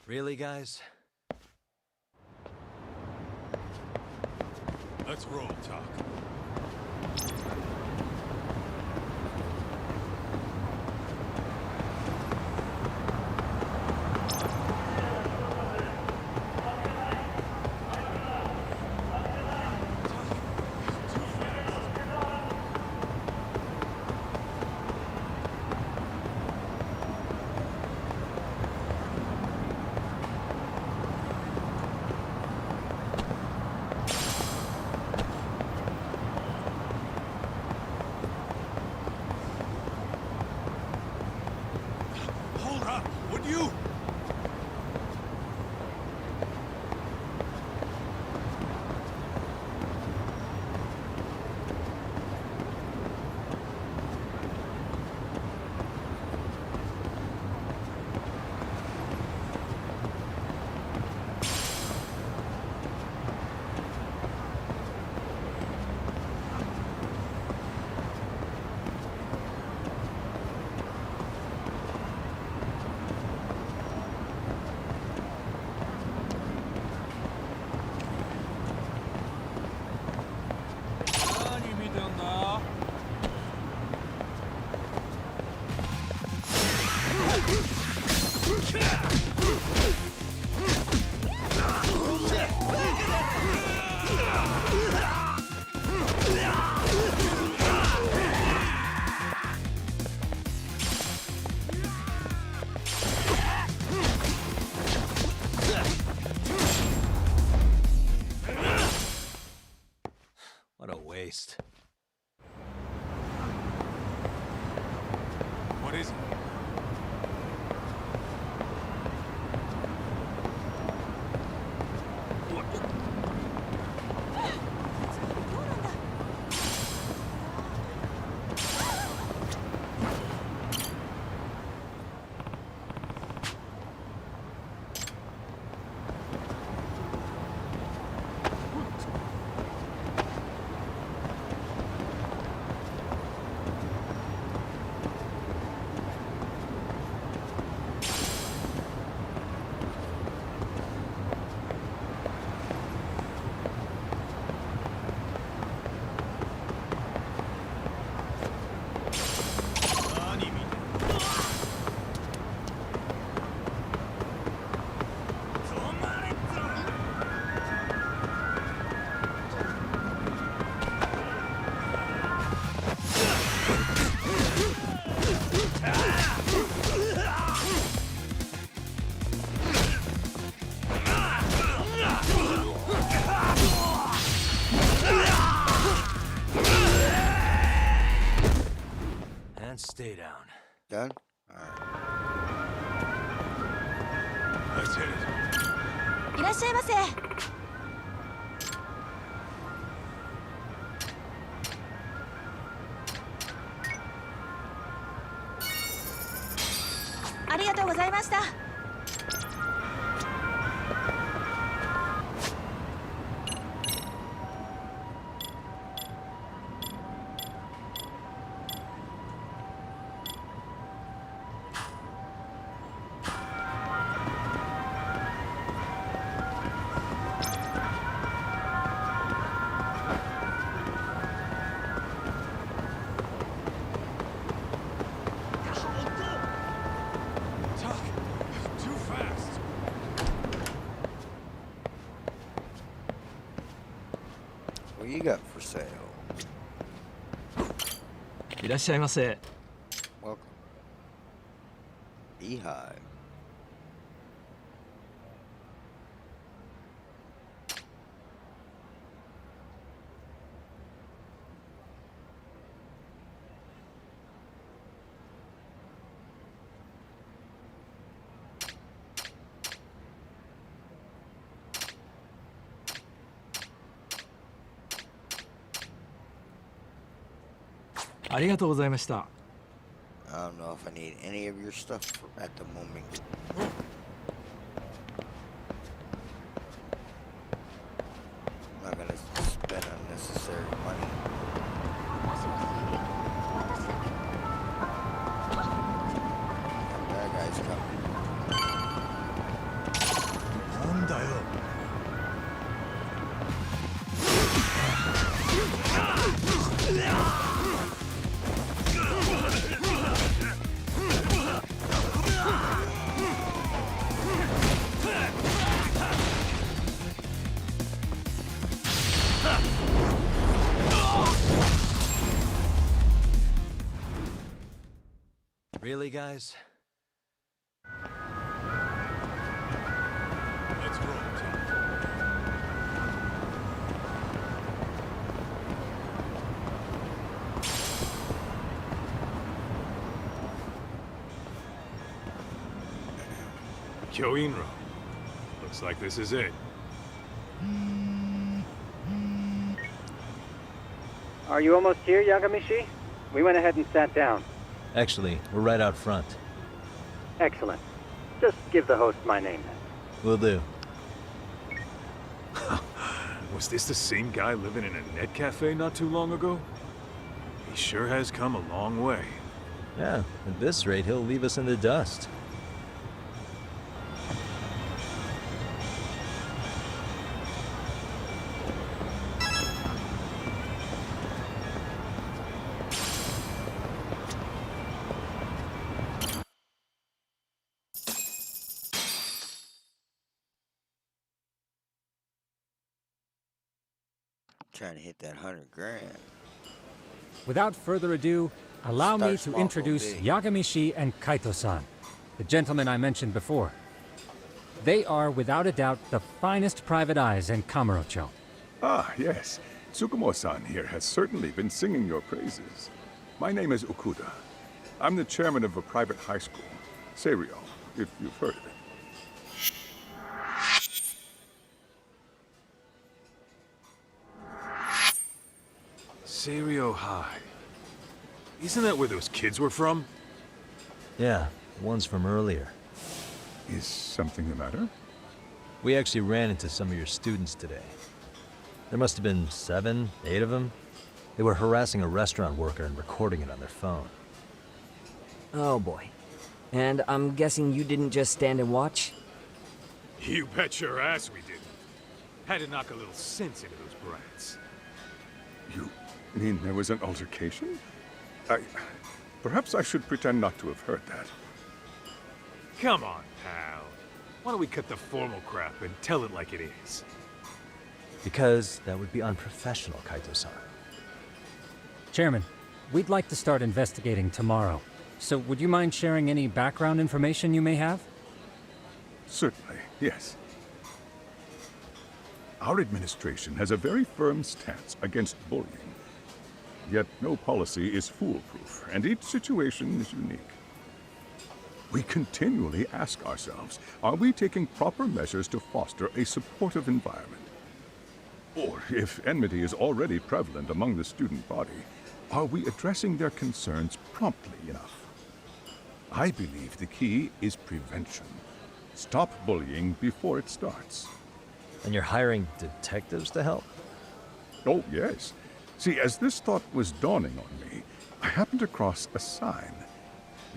Really, guys? Let's roll, Talk. Hold up! Would you? What a waste. What is it? stay down. Done? Alright. Let's hit it. いらっしゃいませ。ありがとうございました。What you got for sale? いらっしゃいませ。 Welcome. Beehive. I ありがとうございました。 I don't know if I need any of your stuff at the moment. I'm not gonna spend unnecessary money. That guy's coming. なんだよ。 Really, guys? Let's roll, Tom. Kyoinro. Looks like this is it. Are you almost here, Yagamishi? We went ahead and sat down. Actually, we're right out front. Excellent. Just give the host my name then. Will do. Was this the same guy living in a net cafe not too long ago? He sure has come a long way. Yeah, at this rate, he'll leave us in the dust. Trying to hit that 100 grand. Without further ado, allow me Start to small, introduce go big. Yagamishi and Kaito-san, the gentlemen I mentioned before. They are, without a doubt, the finest private eyes in Kamurocho. Ah, yes. Tsukumo-san here has certainly been singing your praises. My name is Okuda. I'm the chairman of a private high school, Seiryo, if you've heard of it. Seiryo High. Isn't that where those kids were from? Yeah, the ones from earlier. Is something the matter? We actually ran into some of your students today. There must have been 7, 8 of them. They were harassing a restaurant worker and recording it on their phone. Oh boy. And I'm guessing you didn't just stand and watch? You bet your ass we didn't. Had to knock a little sense into those brats. You mean there was an altercation? Perhaps I should pretend not to have heard that. Come on, pal. Why don't we cut the formal crap and tell it like it is? Because that would be unprofessional, Kaito-san. Chairman, we'd like to start investigating tomorrow. So would you mind sharing any background information you may have? Certainly, yes. Our administration has a very firm stance against bullying. Yet no policy is foolproof, and each situation is unique. We continually ask ourselves, are we taking proper measures to foster a supportive environment? Or, if enmity is already prevalent among the student body, are we addressing their concerns promptly enough? I believe the key is prevention. Stop bullying before it starts. And you're hiring detectives to help? Oh, yes. See, as this thought was dawning on me, I happened across a sign.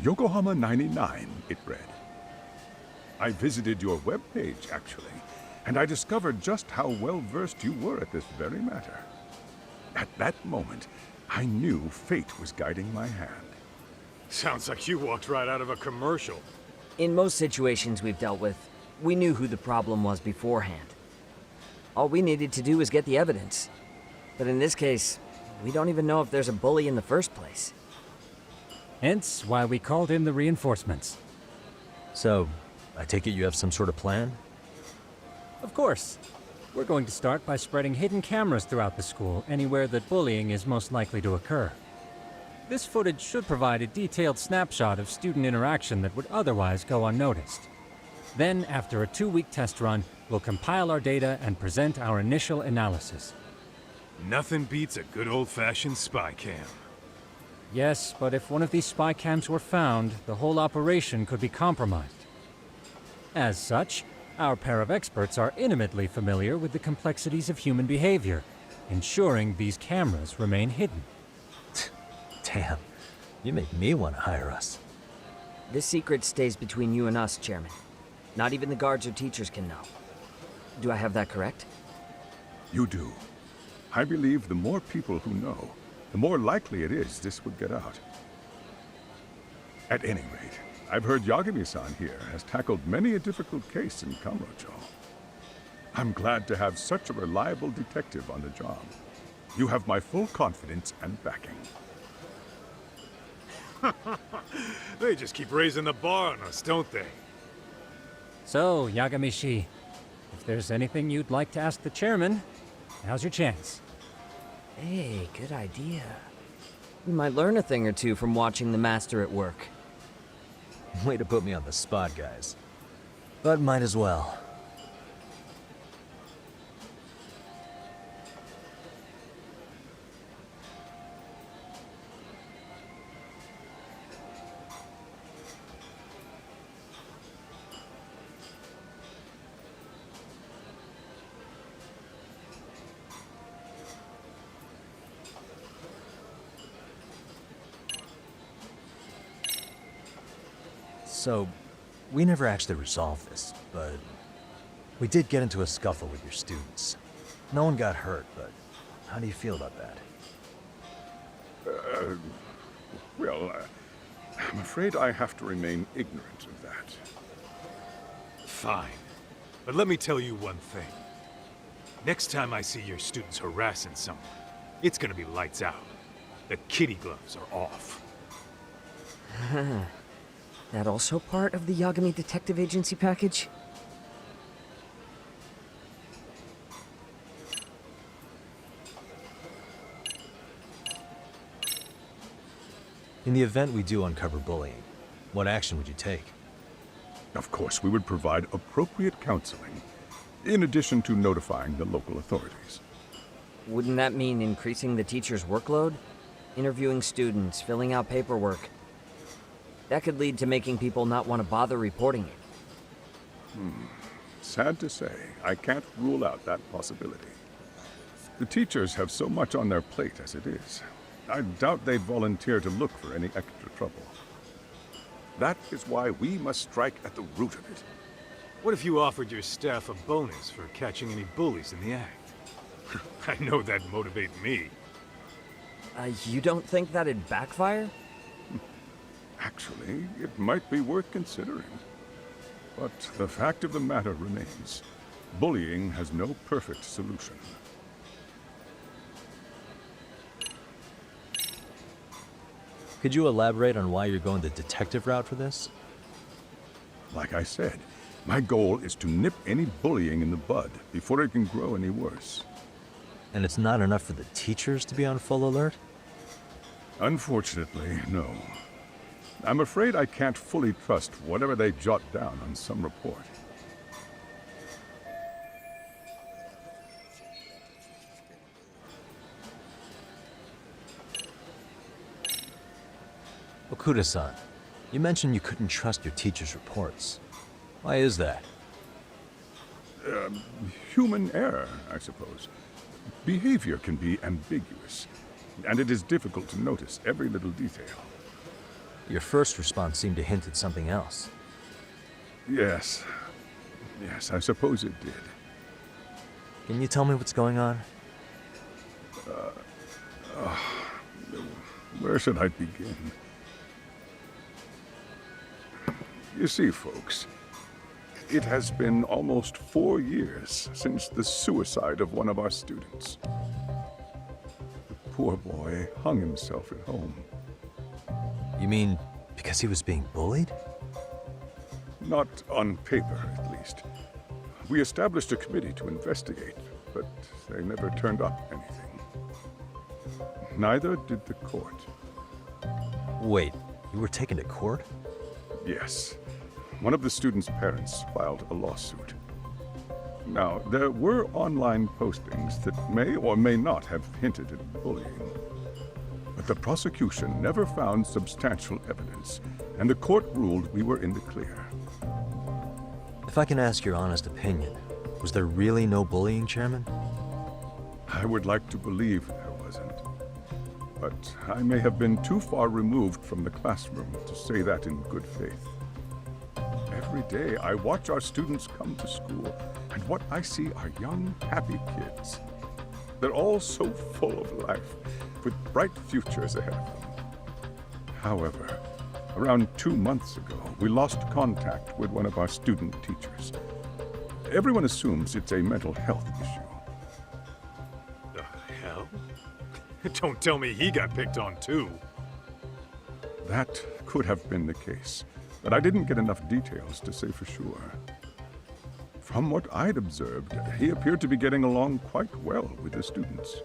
Yokohama 99, it read. I visited your webpage, actually, and I discovered just how well-versed you were at this very matter. At that moment, I knew fate was guiding my hand. Sounds like you walked right out of a commercial. In most situations we've dealt with, we knew who the problem was beforehand. All we needed to do was get the evidence. But in this case, we don't even know if there's a bully in the first place. Hence why we called in the reinforcements. So, I take it you have some sort of plan? Of course. We're going to start by spreading hidden cameras throughout the school, anywhere that bullying is most likely to occur. This footage should provide a detailed snapshot of student interaction that would otherwise go unnoticed. Then, after a 2-week test run, we'll compile our data and present our initial analysis. Nothing beats a good old-fashioned spy cam. Yes, but if one of these spy cams were found, the whole operation could be compromised. As such, our pair of experts are intimately familiar with the complexities of human behavior, ensuring these cameras remain hidden. Damn, you make me want to hire us. This secret stays between you and us, Chairman. Not even the guards or teachers can know. Do I have that correct? You do. I believe the more people who know, the more likely it is this would get out. At any rate, I've heard Yagami-san here has tackled many a difficult case in Kamurocho. I'm glad to have such a reliable detective on the job. You have my full confidence and backing. They just keep raising the bar on us, don't they? So, Yagami-shi, if there's anything you'd like to ask the chairman, now's your chance. Hey, good idea. We might learn a thing or two from watching the master at work. Way to put me on the spot, guys. But might as well. So, we never actually resolved this, but we did get into a scuffle with your students. No one got hurt, but how do you feel about that? I'm afraid I have to remain ignorant of that. Fine. But let me tell you one thing. Next time I see your students harassing someone, it's gonna be lights out. The kitty gloves are off. That also part of the Yagami Detective Agency package? In the event we do uncover bullying, what action would you take? Of course, we would provide appropriate counseling, in addition to notifying the local authorities. Wouldn't that mean increasing the teacher's workload? Interviewing students, filling out paperwork. That could lead to making people not want to bother reporting it. Sad to say, I can't rule out that possibility. The teachers have so much on their plate as it is. I doubt they'd volunteer to look for any extra trouble. That is why we must strike at the root of it. What if you offered your staff a bonus for catching any bullies in the act? I know that'd motivate me. You don't think that'd backfire? Actually, it might be worth considering. But the fact of the matter remains, bullying has no perfect solution. Could you elaborate on why you're going the detective route for this? Like I said, my goal is to nip any bullying in the bud before it can grow any worse. And it's not enough for the teachers to be on full alert? Unfortunately, no. I'm afraid I can't fully trust whatever they jot down on some report. Okuda-san, you mentioned you couldn't trust your teacher's reports. Why is that? Human error, I suppose. Behavior can be ambiguous, and it is difficult to notice every little detail. Your first response seemed to hint at something else. Yes. Yes, I suppose it did. Can you tell me what's going on? Where should I begin? You see, folks, it has been almost 4 years since the suicide of one of our students. The poor boy hung himself at home. You mean because he was being bullied? Not on paper, at least. We established a committee to investigate, but they never turned up anything. Neither did the court. Wait, you were taken to court? Yes. One of the students' parents filed a lawsuit. Now, there were online postings that may or may not have hinted at bullying. But the prosecution never found substantial evidence, and the court ruled we were in the clear. If I can ask your honest opinion, was there really no bullying, Chairman? I would like to believe there wasn't. But I may have been too far removed from the classroom to say that in good faith. Every day I watch our students come to school, and what I see are young, happy kids. They're all so full of life, with bright futures ahead of them. However, around 2 months ago, we lost contact with one of our student teachers. Everyone assumes it's a mental health issue. The hell? Don't tell me he got picked on too. That could have been the case, but I didn't get enough details to say for sure. From what I'd observed, he appeared to be getting along quite well with the students.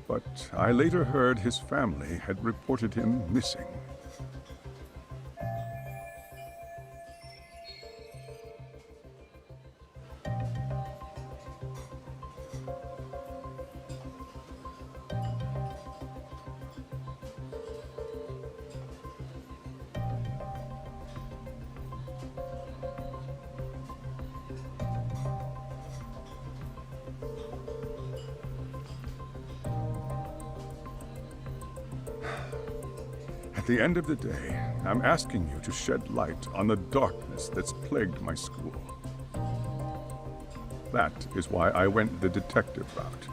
But I later heard his family had reported him missing. At the end of the day, I'm asking you to shed light on the darkness that's plagued my school. That is why I went the detective route.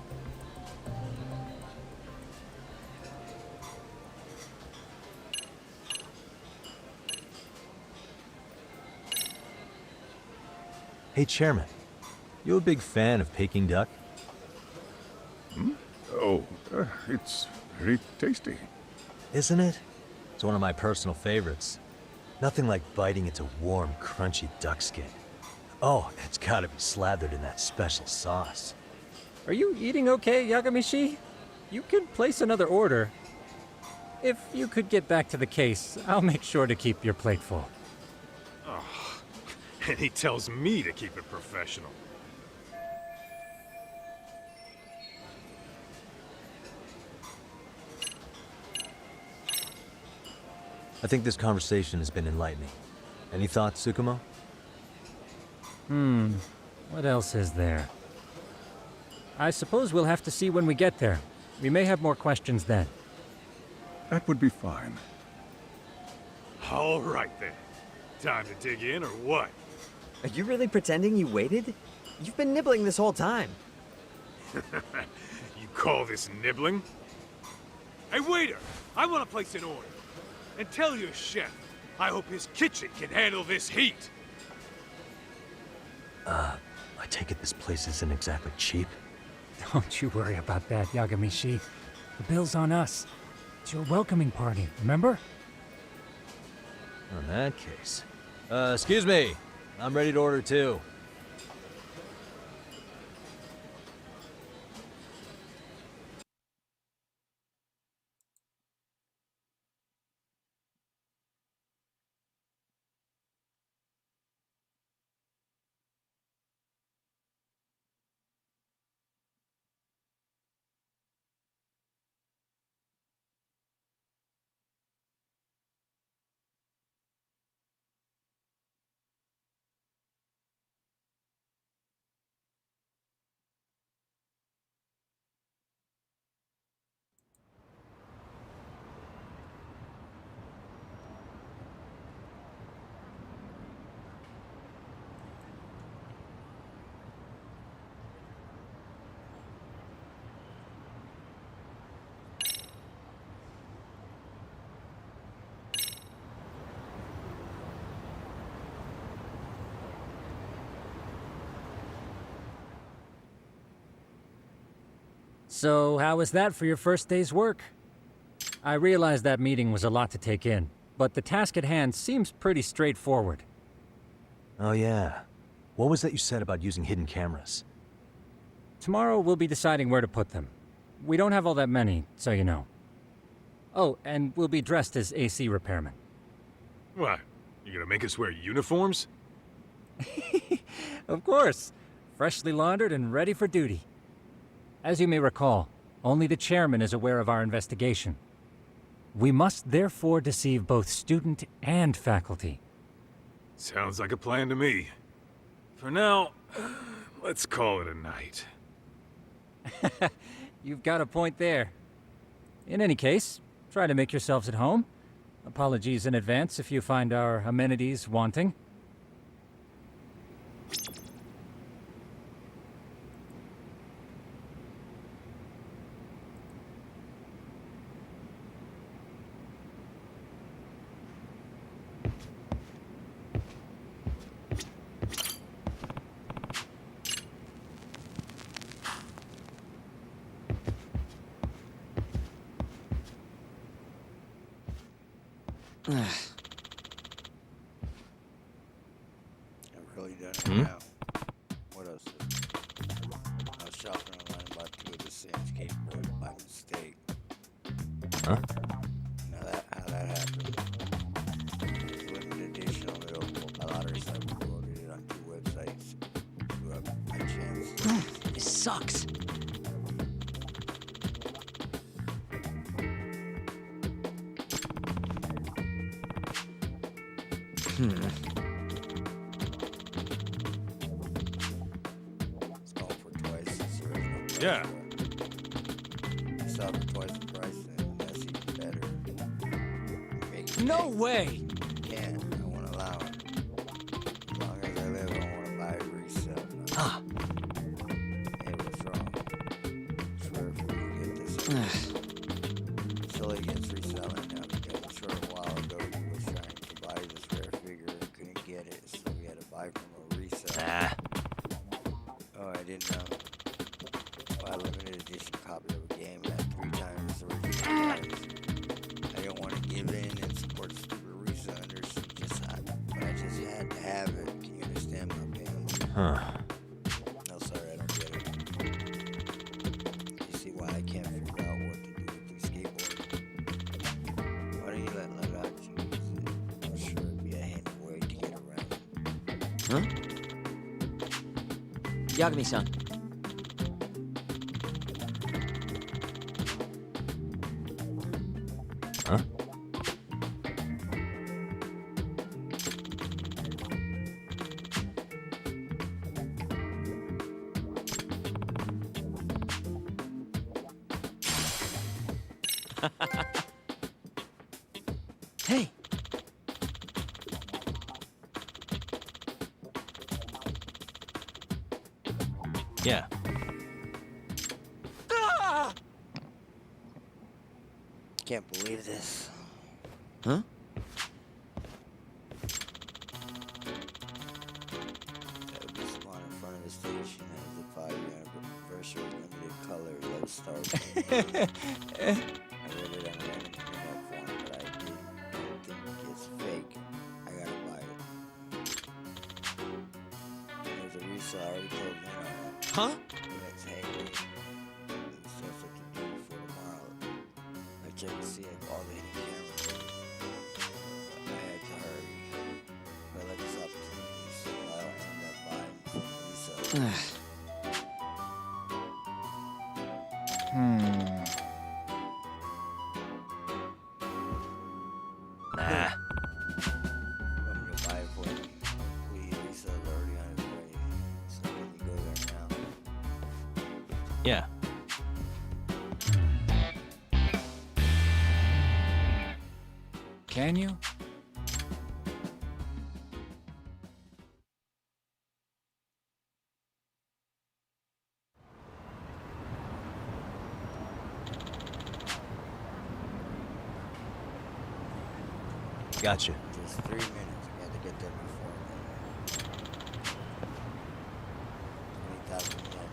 Hey, Chairman, you a big fan of Peking duck? Oh, it's very tasty. Isn't it? It's one of my personal favorites. Nothing like biting into warm, crunchy duck skin. Oh, it's gotta be slathered in that special sauce. Are you eating okay, Yagamishi? You can place another order. If you could get back to the case, I'll make sure to keep your plate full. Oh, and he tells me to keep it professional. I think this conversation has been enlightening. Any thoughts, Tsukumo? What else is there? I suppose we'll have to see when we get there. We may have more questions then. That would be fine. All right then. Time to dig in or what? Are you really pretending you waited? You've been nibbling this whole time. You call this nibbling? Hey, waiter! I want to place an order. And tell your chef, I hope his kitchen can handle this heat. I take it this place isn't exactly cheap? Don't you worry about that, Yagamishi. The bill's on us. It's your welcoming party, remember? In that case. Excuse me. I'm ready to order too. So, how was that for your first day's work? I realize that meeting was a lot to take in, but the task at hand seems pretty straightforward. Oh yeah. What was that you said about using hidden cameras? Tomorrow we'll be deciding where to put them. We don't have all that many, so you know. Oh, and we'll be dressed as AC repairmen. What? You gonna make us wear uniforms? Of course. Freshly laundered and ready for duty. As you may recall, only the chairman is aware of our investigation. We must therefore deceive both student and faculty. Sounds like a plan to me. For now, let's call it a night. You've got a point there. In any case, try to make yourselves at home. Apologies in advance if you find our amenities wanting. I really don't know how. What else? I was shopping online about to go to Sam's skateboard by mistake. Huh? How that happened. It's limited edition available. A lot of stuff promoted it on 2 websites. Screw up my chance. This sucks. It's going for twice the original price. Yeah. It's up for twice the price, and that's even better. No way! Can't. I won't allow it. As long as I live, I want to buy a resale. Ah. Hey, what's wrong? Swear if we get this. Sully gets reselling now because I'm sure a while ago he was trying to buy this rare figure and couldn't get it, so we had to buy from a reseller. Oh, I didn't know. Buy a limited edition copy of a game at 3 times the original price. I didn't want to give in and support stupid resellers, but I just had to have it. Can you understand my pain? Huh. No, sorry, I don't get it. You see why I can't figure out what to do with the skateboard? Why don't you let Lagachi use it? I'm sure it'd be a handy way to get around. Huh? Yagami-san. Huh? Hey! Yeah. Ah! Can't believe this. Huh? That would be spawned in front of the station as the 5-year anniversary limited color love stars. I read it on an internet forum, but I don't think it's fake. I gotta buy it. There's a resale already closed in on it. Huh? Let's hang it. There's still stuff to do before tomorrow. I checked to see if all the hidden cameras were. But I had to hurry. But I like this opportunity, so I'll end up buying from the resale. Nah. I'm gonna buy it for you. Please, resale's already on its way. So can you go there now? Yeah. Can you? Gotcha. Just 3 minutes. I got to get there before 20,000 yen.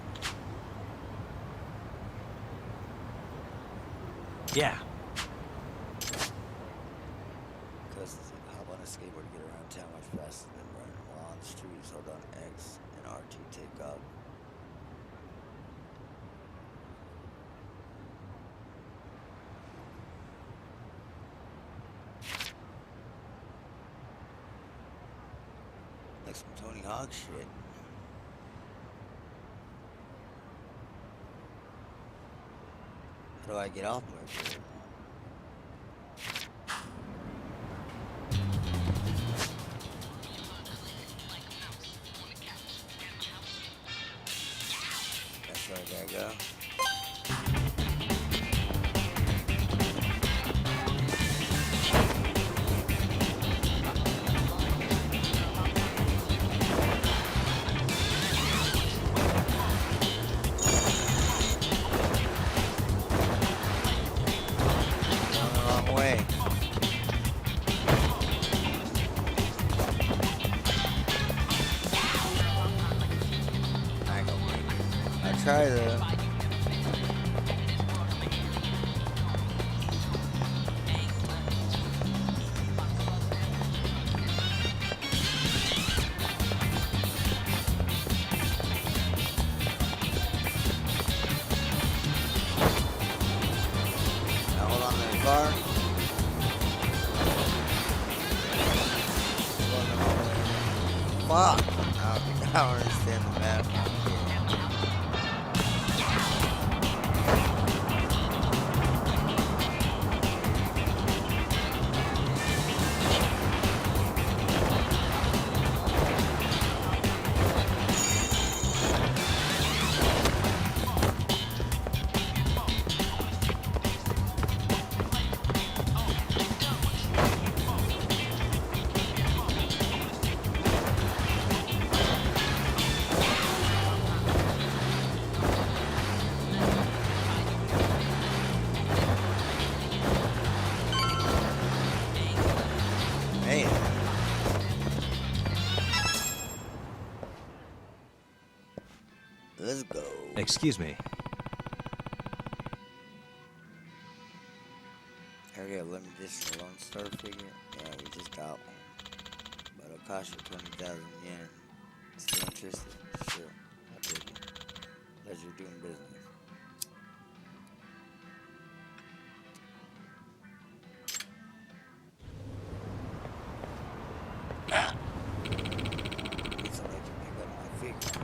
Yeah. Because hop on a skateboard to get around town much faster than running while on the streets. Hold on X and RT take off. Like some Tony Hawk shit. How do I get off my board? That's where I gotta go. Way. I ain't gonna make it. I try though. Now hold on to the car. Fuck! I don't understand the map. Let's go. Excuse me. Already have limited edition Lone Star figure? Yeah, we just got one. But it'll cost you 20,000 yen. Still interested? Sure, I'll take it. Pleasure doing business. Need somebody to pick up my figure.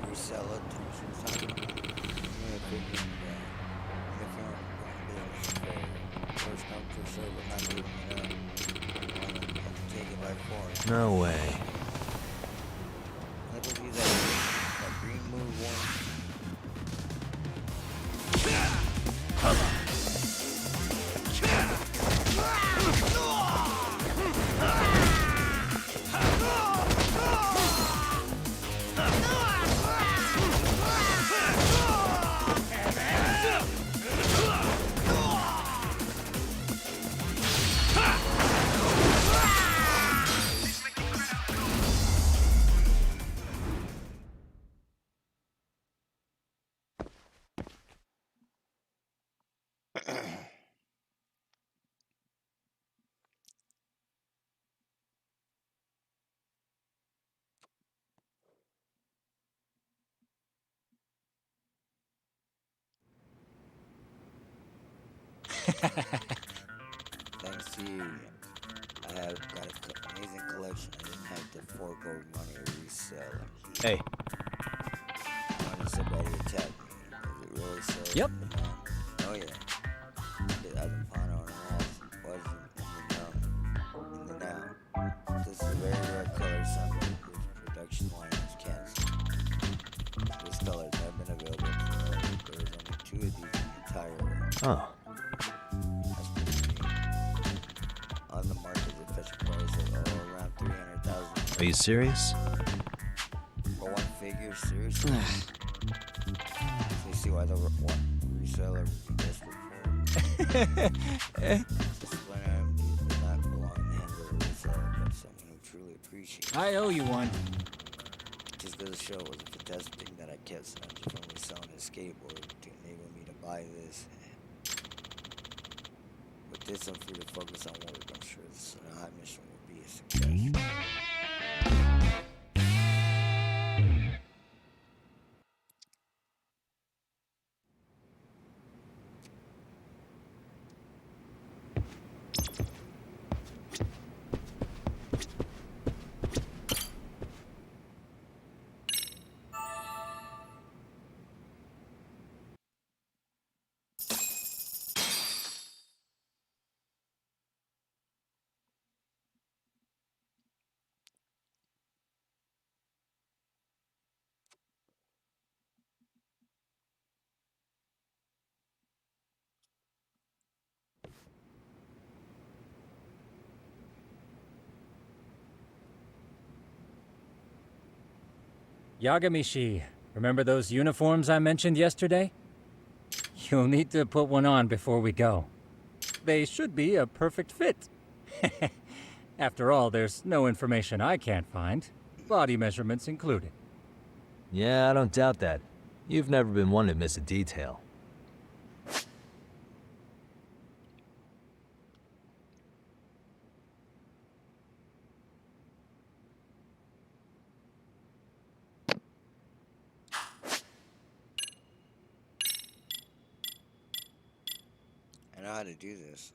Resell it to something. Give me a figure and if you aren't going to business fair, first come, first serve, but not giving it up. I'll have to take it by force. No way. Let us use that green move one. Thanks to you, I have got an amazing collection. I didn't have to fork over money or resell it. Hey. I wanted somebody to attack me. Is it really so? Yep. Oh yeah. I've been finding on walls. Wasn't in the now. This is a very rare color. Some of this production line is canceled. This color has never been available before. There was only 2 of these in the entire world. Oh. On the market at fetch a price of around 300,000. Are you serious? For one figure, seriously? So you see why the reseller would be desperate for it? Just when I'm not belong in the hands of a reseller, but someone who truly appreciates it. I owe you one. Just goes to show it was a fantastic thing that I kept snatching from reselling a skateboard to enable me to buy this. this and free to focus on work. I'm sure this high mission will be a success. Yagamishi, remember those uniforms I mentioned yesterday? You'll need to put one on before we go. They should be a perfect fit. After all, there's no information I can't find, body measurements included. Yeah, I don't doubt that. You've never been one to miss a detail. I know how to do this.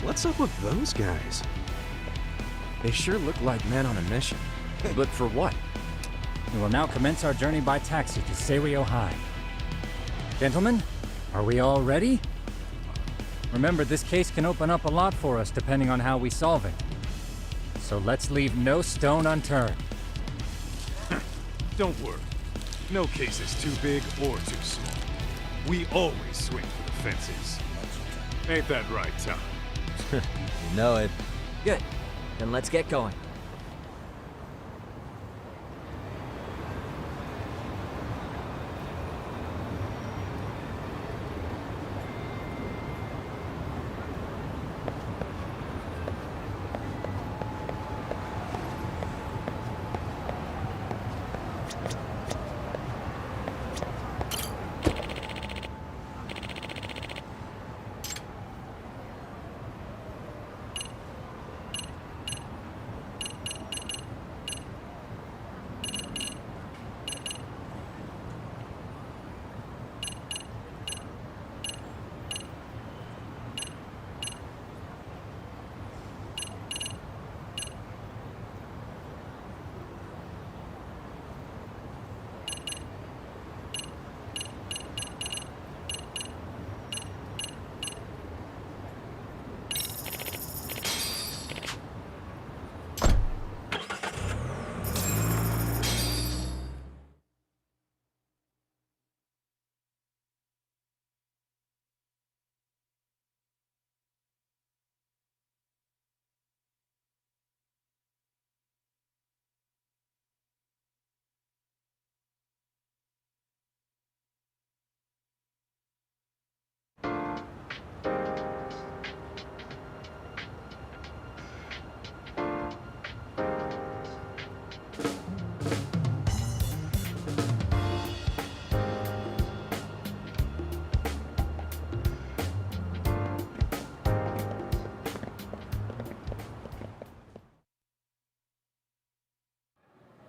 What's up with those guys? They sure look like men on a mission. But for what? We will now commence our journey by taxi to Seiryo High. Gentlemen, are we all ready? Remember, this case can open up a lot for us depending on how we solve it. So let's leave no stone unturned. Don't worry. No case is too big or too small. We always swing for the fences. Ain't that right, Tom? You know it. Good. Then let's get going.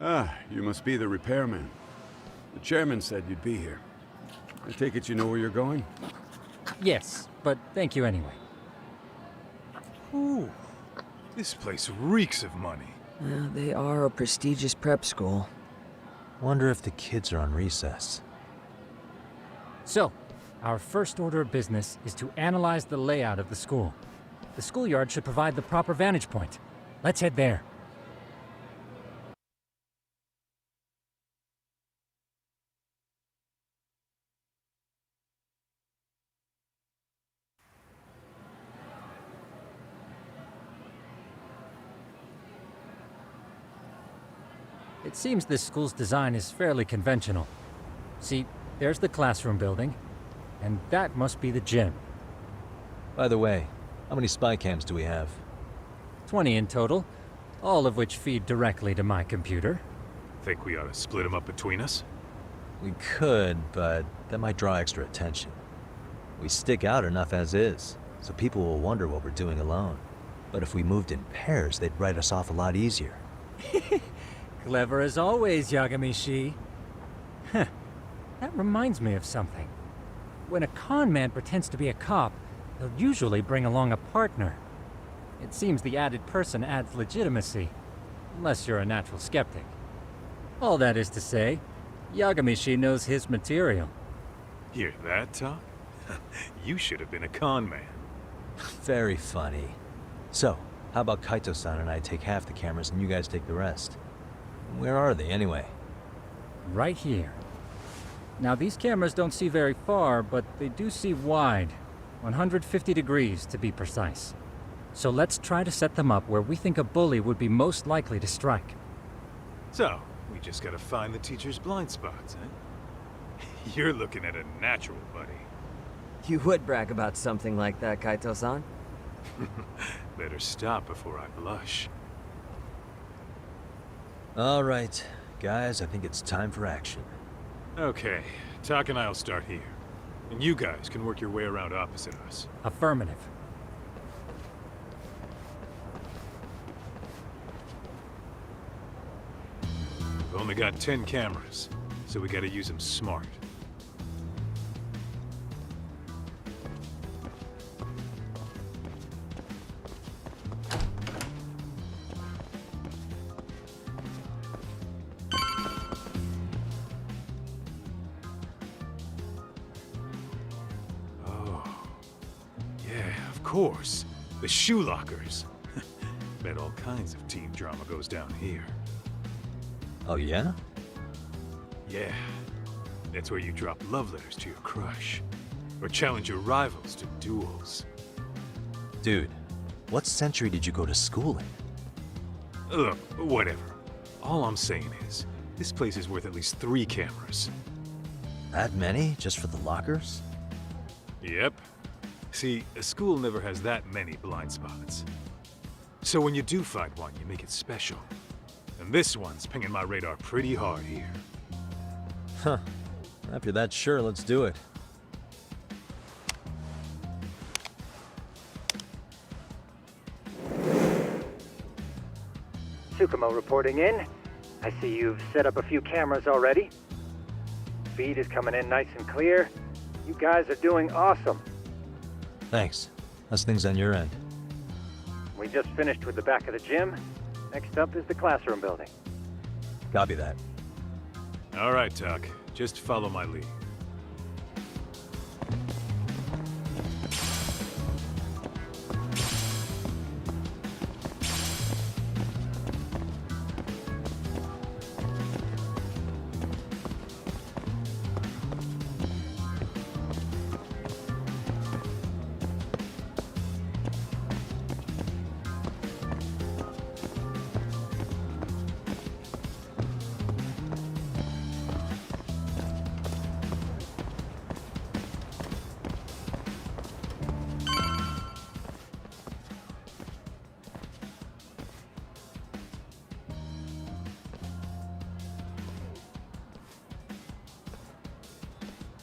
Ah, you must be the repairman. The chairman said you'd be here. I take it you know where you're going? Yes, but thank you anyway. Ooh, This place reeks of money. They are a prestigious prep school. Wonder if the kids are on recess. So, our first order of business is to analyze the layout of the school. The schoolyard should provide the proper vantage point. Let's head there. It seems this school's design is fairly conventional. See, there's the classroom building, and that must be the gym. By the way, how many spy cams do we have? 20 in total, all of which feed directly to my computer. Think we ought to split them up between us? We could, but that might draw extra attention. We stick out enough as is, so people will wonder what we're doing alone. But if we moved in pairs, they'd write us off a lot easier. Clever as always, Yagami-shi. Huh. That reminds me of something. When a con man pretends to be a cop, he'll usually bring along a partner. It seems the added person adds legitimacy, unless you're a natural skeptic. All that is to say, Yagami-shi knows his material. Hear that, Tom? You should have been a con man. Very funny. So, how about Kaito-san and I take half the cameras and you guys take the rest? Where are they, anyway? Right here. Now, these cameras don't see very far, but they do see wide. 150 degrees, to be precise. So let's try to set them up where we think a bully would be most likely to strike. So, we just gotta find the teacher's blind spots, eh? You're looking at a natural, buddy. You would brag about something like that, Kaito-san. Better stop before I blush. All right, guys, I think it's time for action. Okay, Tak and I'll start here. And you guys can work your way around opposite us. Affirmative. We've only got 10 cameras, so we gotta use them smart. Of course, the shoe lockers. Bet all kinds of teen drama goes down here. Oh, yeah? Yeah. That's where you drop love letters to your crush. Or challenge your rivals to duels. Dude, what century did you go to school in? Look, whatever. All I'm saying is, this place is worth at least 3 cameras. That many? Just for the lockers? Yep. See, a school never has that many blind spots. So when you do find one, you make it special. And this one's pinging my radar pretty hard here. Huh. After that, sure, let's do it. Tsukumo reporting in. I see you've set up a few cameras already. Feed is coming in nice and clear. You guys are doing awesome. Thanks. How's things on your end? We just finished with the back of the gym. Next up is the classroom building. Copy that. All right, Tak. Just follow my lead.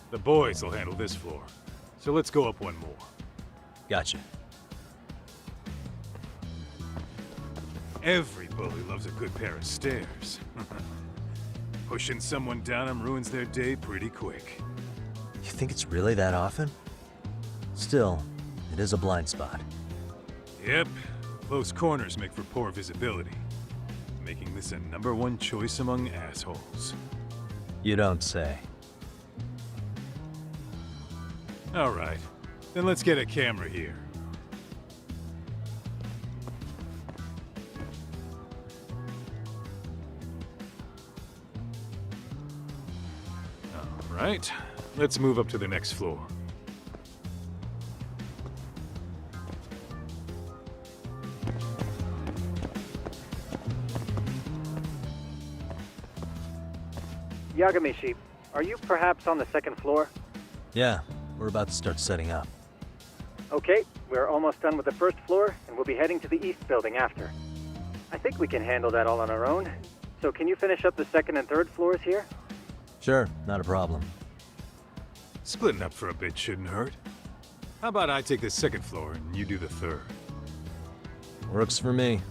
The boys will handle this floor. So let's go up one more. Gotcha. Every bully loves a good pair of stairs. Pushing someone down them ruins their day pretty quick. You think it's really that often? Still, it is a blind spot. Yep, Close corners make for poor visibility, making this a #1 choice among assholes. You don't say. All right, then let's get a camera here. All right, let's move up to the next floor. Yagamishi, are you perhaps on the second floor? Yeah, we're about to start setting up. Okay, we're almost done with the first floor, and we'll be heading to the east building after. I think we can handle that all on our own. So can you finish up the second and third floors here? Sure, not a problem. Splitting up for a bit shouldn't hurt. How about I take the second floor and you do the third? Works for me.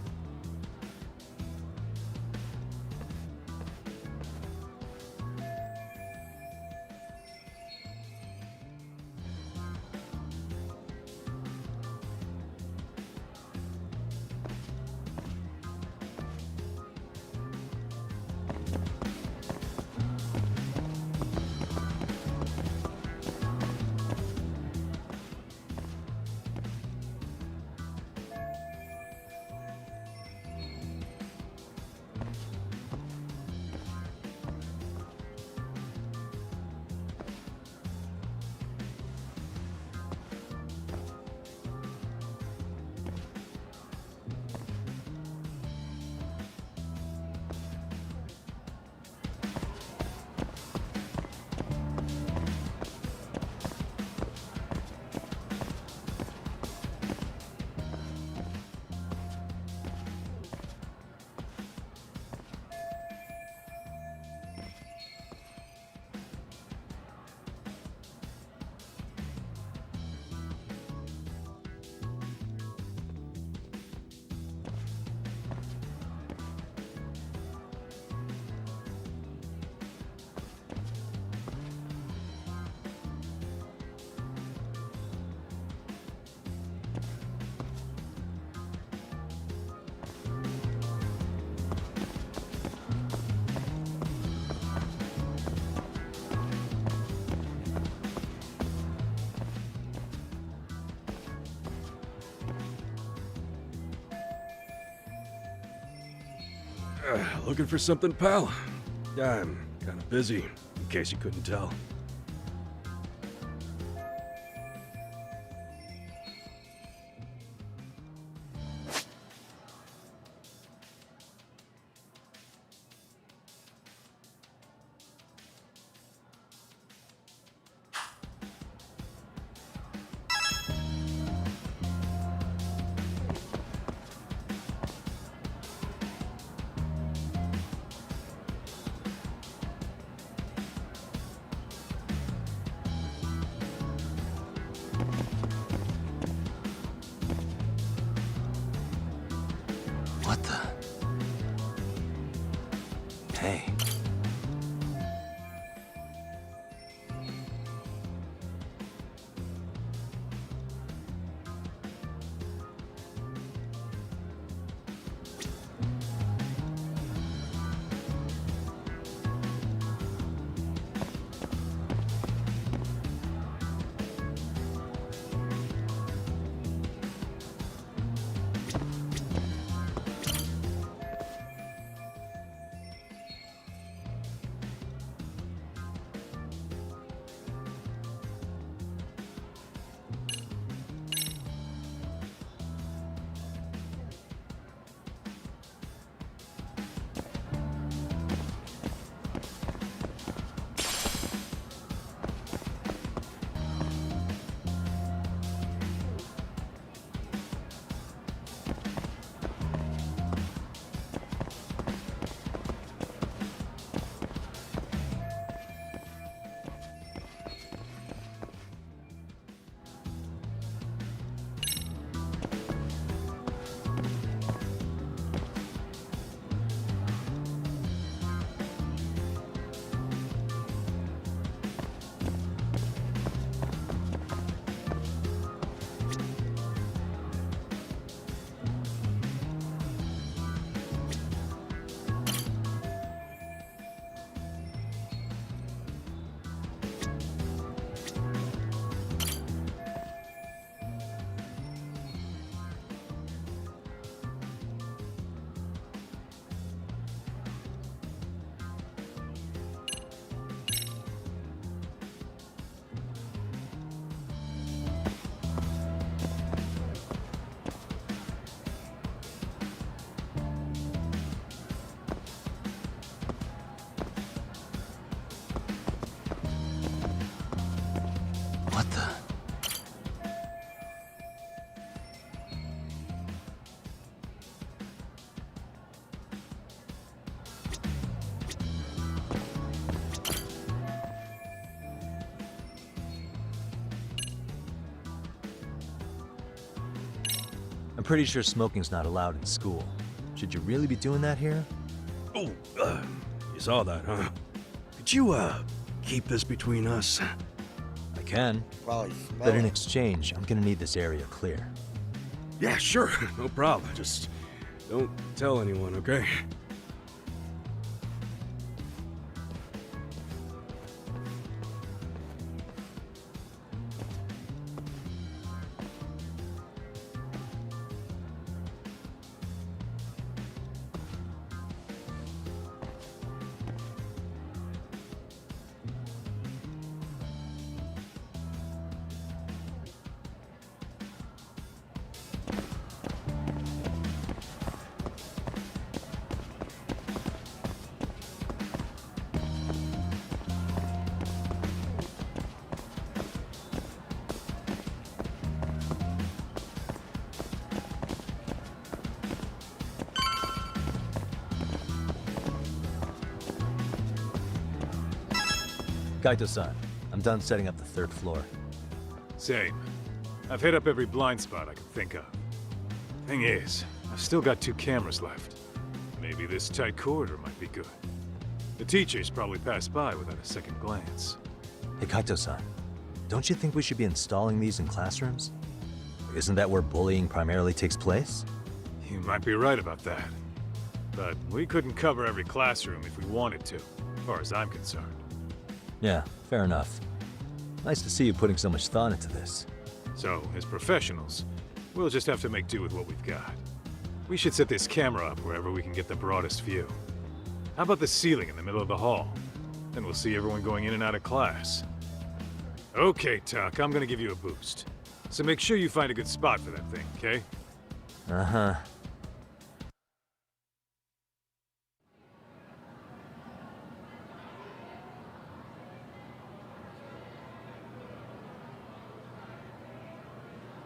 Looking for something, pal? I'm kind of busy, in case you couldn't tell. What the? Hey. I'm pretty sure smoking's not allowed in school. Should you really be doing that here? Oh, you saw that, huh? Could you, keep this between us? I can. Probably But in exchange, I'm gonna need this area clear. Yeah, sure. No problem. Just don't tell anyone, okay? Kaito-san, I'm done setting up the 3rd floor. Same. I've hit up every blind spot I can think of. Thing is, I've still got 2 cameras left. Maybe this tight corridor might be good. The teachers probably passed by without a second glance. Hey Kaito-san, don't you think we should be installing these in classrooms? Isn't that where bullying primarily takes place? You might be right about that. But we couldn't cover every classroom if we wanted to, as far as I'm concerned. Yeah, fair enough. Nice to see you putting so much thought into this. So, as professionals, we'll just have to make do with what we've got. We should set this camera up wherever we can get the broadest view. How about the ceiling in the middle of the hall? Then we'll see everyone going in and out of class. Okay, Tuck, I'm gonna give you a boost. So make sure you find a good spot for that thing, okay? Uh-huh.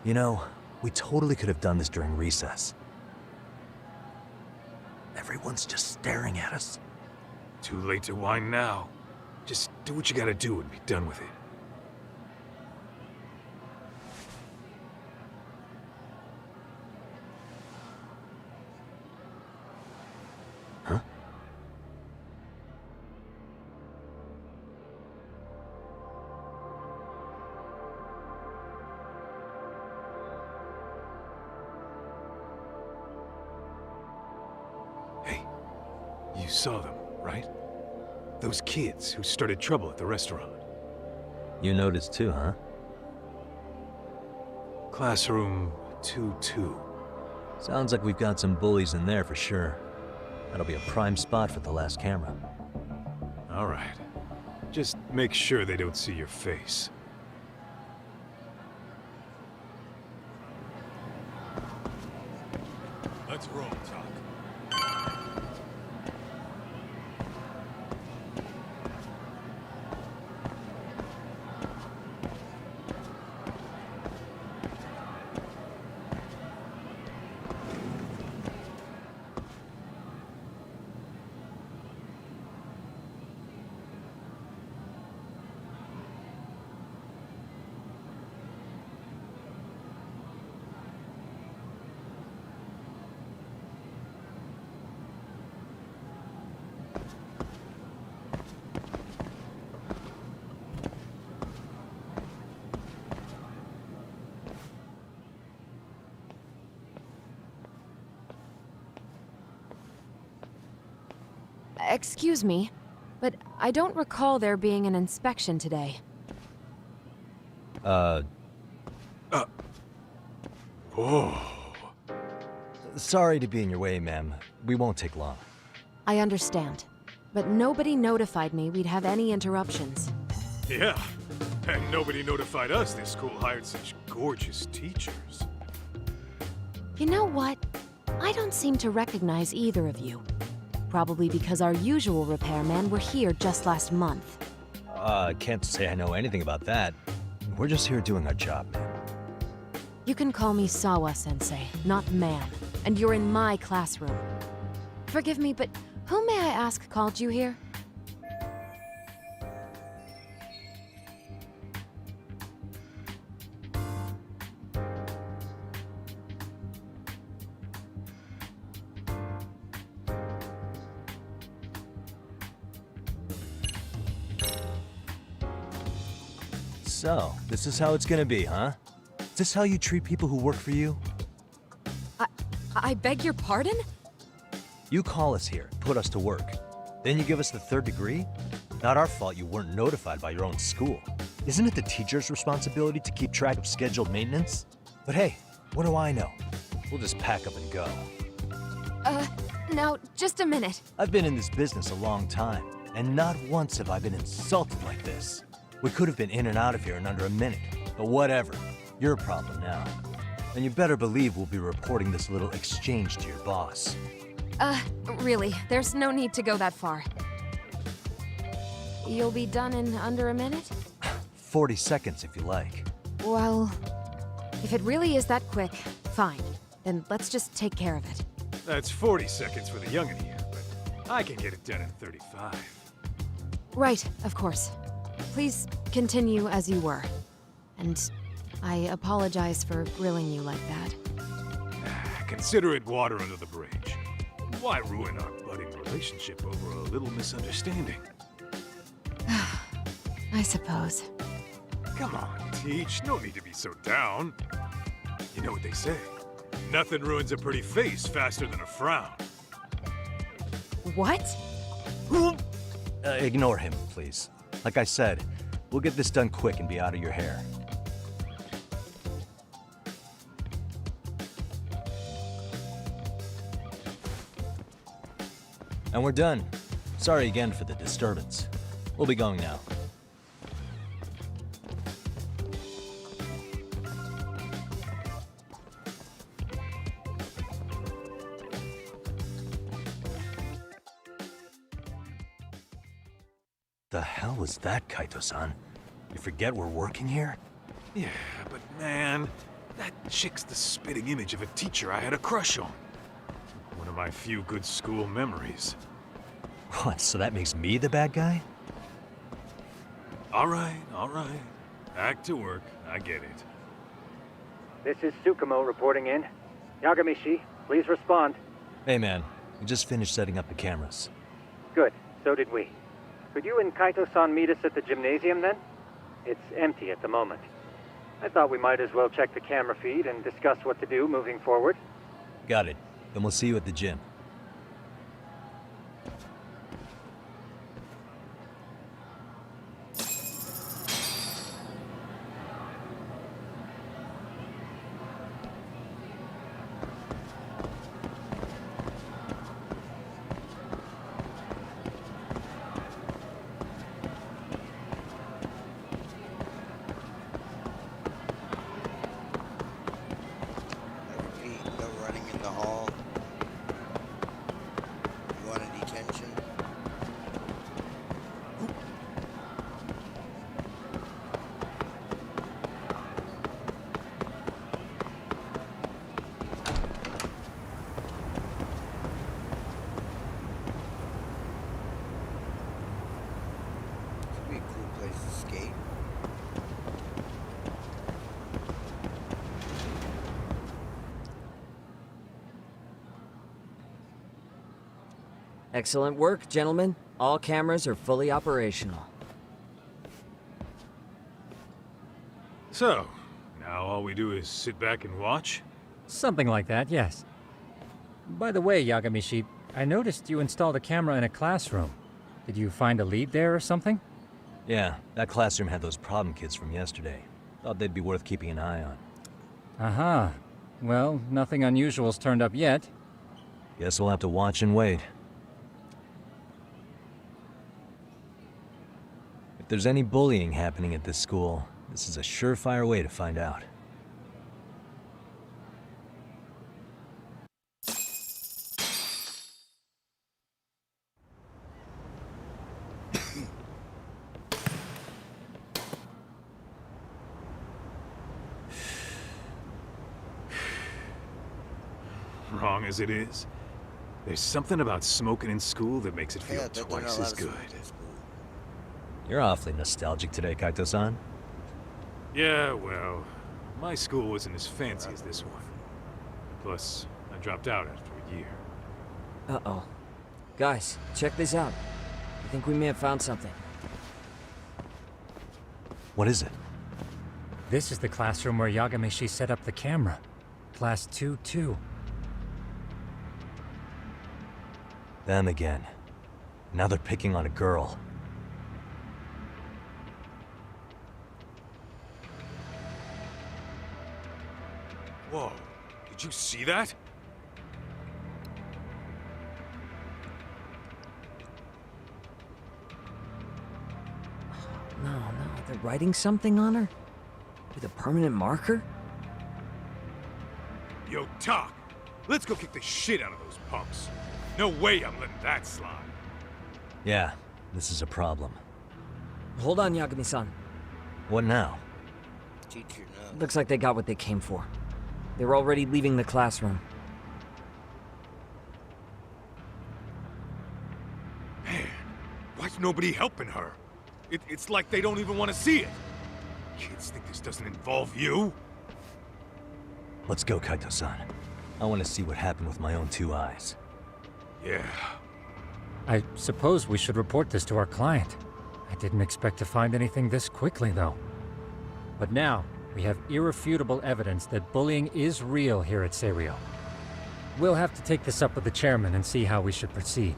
You know, we totally could have done this during recess. Everyone's just staring at us. Too late to whine now. Just do what you gotta do and be done with it. Huh? You saw them, right? Those kids who started trouble at the restaurant. You noticed too, huh? Classroom 2-2. Sounds like we've got some bullies in there for sure. That'll be a prime spot for the last camera. All right. Just make sure they don't see your face. Let's roll, Talk. Excuse me, but I don't recall there being an inspection today. Whoa. Sorry to be in your way, ma'am. We won't take long. I understand, but nobody notified me we'd have any interruptions. Yeah, and nobody notified us this school hired such gorgeous teachers. You know what? I don't seem to recognize either of you. Probably because our usual repairmen were here just last month. Can't say I know anything about that. We're just here doing our job, ma'am. You can call me Sawa-sensei, not ma'am, and you're in my classroom. Forgive me, but who may I ask called you here? So, this is how it's gonna be, huh? Is this how you treat people who work for you? I beg your pardon? You call us here, put us to work. Then you give us the third degree? Not our fault you weren't notified by your own school. Isn't it the teacher's responsibility to keep track of scheduled maintenance? But hey, what do I know? We'll just pack up and go. Now, just a minute. I've been in this business a long time, and not once have I been insulted like this. We could have been in and out of here in under a minute, but whatever. Your problem now. And you better believe we'll be reporting this little exchange to your boss. Really, there's no need to go that far. You'll be done in under a minute? 40 seconds if you like. Well, if it really is that quick, fine. Then let's just take care of it. That's 40 seconds for the youngin' here, but I can get it done in 35. Right, of course. Please continue as you were. And I apologize for grilling you like that. Consider it water under the bridge. Why ruin our budding relationship over a little misunderstanding? I suppose. Come on, Teach. No need to be so down. You know what they say. Nothing ruins a pretty face faster than a frown. What? Ignore him, please. Like I said, we'll get this done quick and be out of your hair. And we're done. Sorry again for the disturbance. We'll be going now. The hell was that, Kaito-san? You forget we're working here? Yeah, but man, that chick's the spitting image of a teacher I had a crush on. One of my few good school memories. What, so that makes me the bad guy? All right. Back to work. I get it. This is Tsukumo reporting in. Yagamishi, please respond. Hey man, we just finished setting up the cameras. Good, so did we. Could you and Kaito-san meet us at the gymnasium then? It's empty at the moment. I thought we might as well check the camera feed and discuss what to do moving forward. Got it. Then we'll see you at the gym. No running in the hall. You want a detention? This would be a cool place to skate. Excellent work, gentlemen. All cameras are fully operational. So, now all we do is sit back and watch? Something like that, yes. By the way, Yagamishi, I noticed you installed a camera in a classroom. Did you find a lead there or something? Yeah, that classroom had those problem kids from yesterday. Thought they'd be worth keeping an eye on. Aha. Well, nothing unusual's turned up yet. Guess we'll have to watch and wait. If there's any bullying happening at this school, this is a surefire way to find out. Wrong as it is, there's something about smoking in school that makes it feel twice as good. You're awfully nostalgic today, Kaito-san. Yeah, well, my school wasn't as fancy as this one. Plus, I dropped out after a year. Uh-oh. Guys, check this out. I think we may have found something. What is it? This is the classroom where Yagamishi set up the camera. Class 2-2. Them again. Now they're picking on a girl. Whoa, did you see that? No, they're writing something on her? With a permanent marker? Yo, Talk, let's go kick the shit out of those punks. No way I'm letting that slide. Yeah, this is a problem. Hold on, Yagami-san. What now? Teacher, no. Looks like they got what they came for. They were already leaving the classroom. Man, why's nobody helping her? It's like they don't even want to see it. Kids think this doesn't involve you? Let's go, Kaito-san. I want to see what happened with my own 2 eyes. Yeah. I suppose we should report this to our client. I didn't expect to find anything this quickly, though. But now, we have irrefutable evidence that bullying is real here at Seiryo. We'll have to take this up with the chairman and see how we should proceed.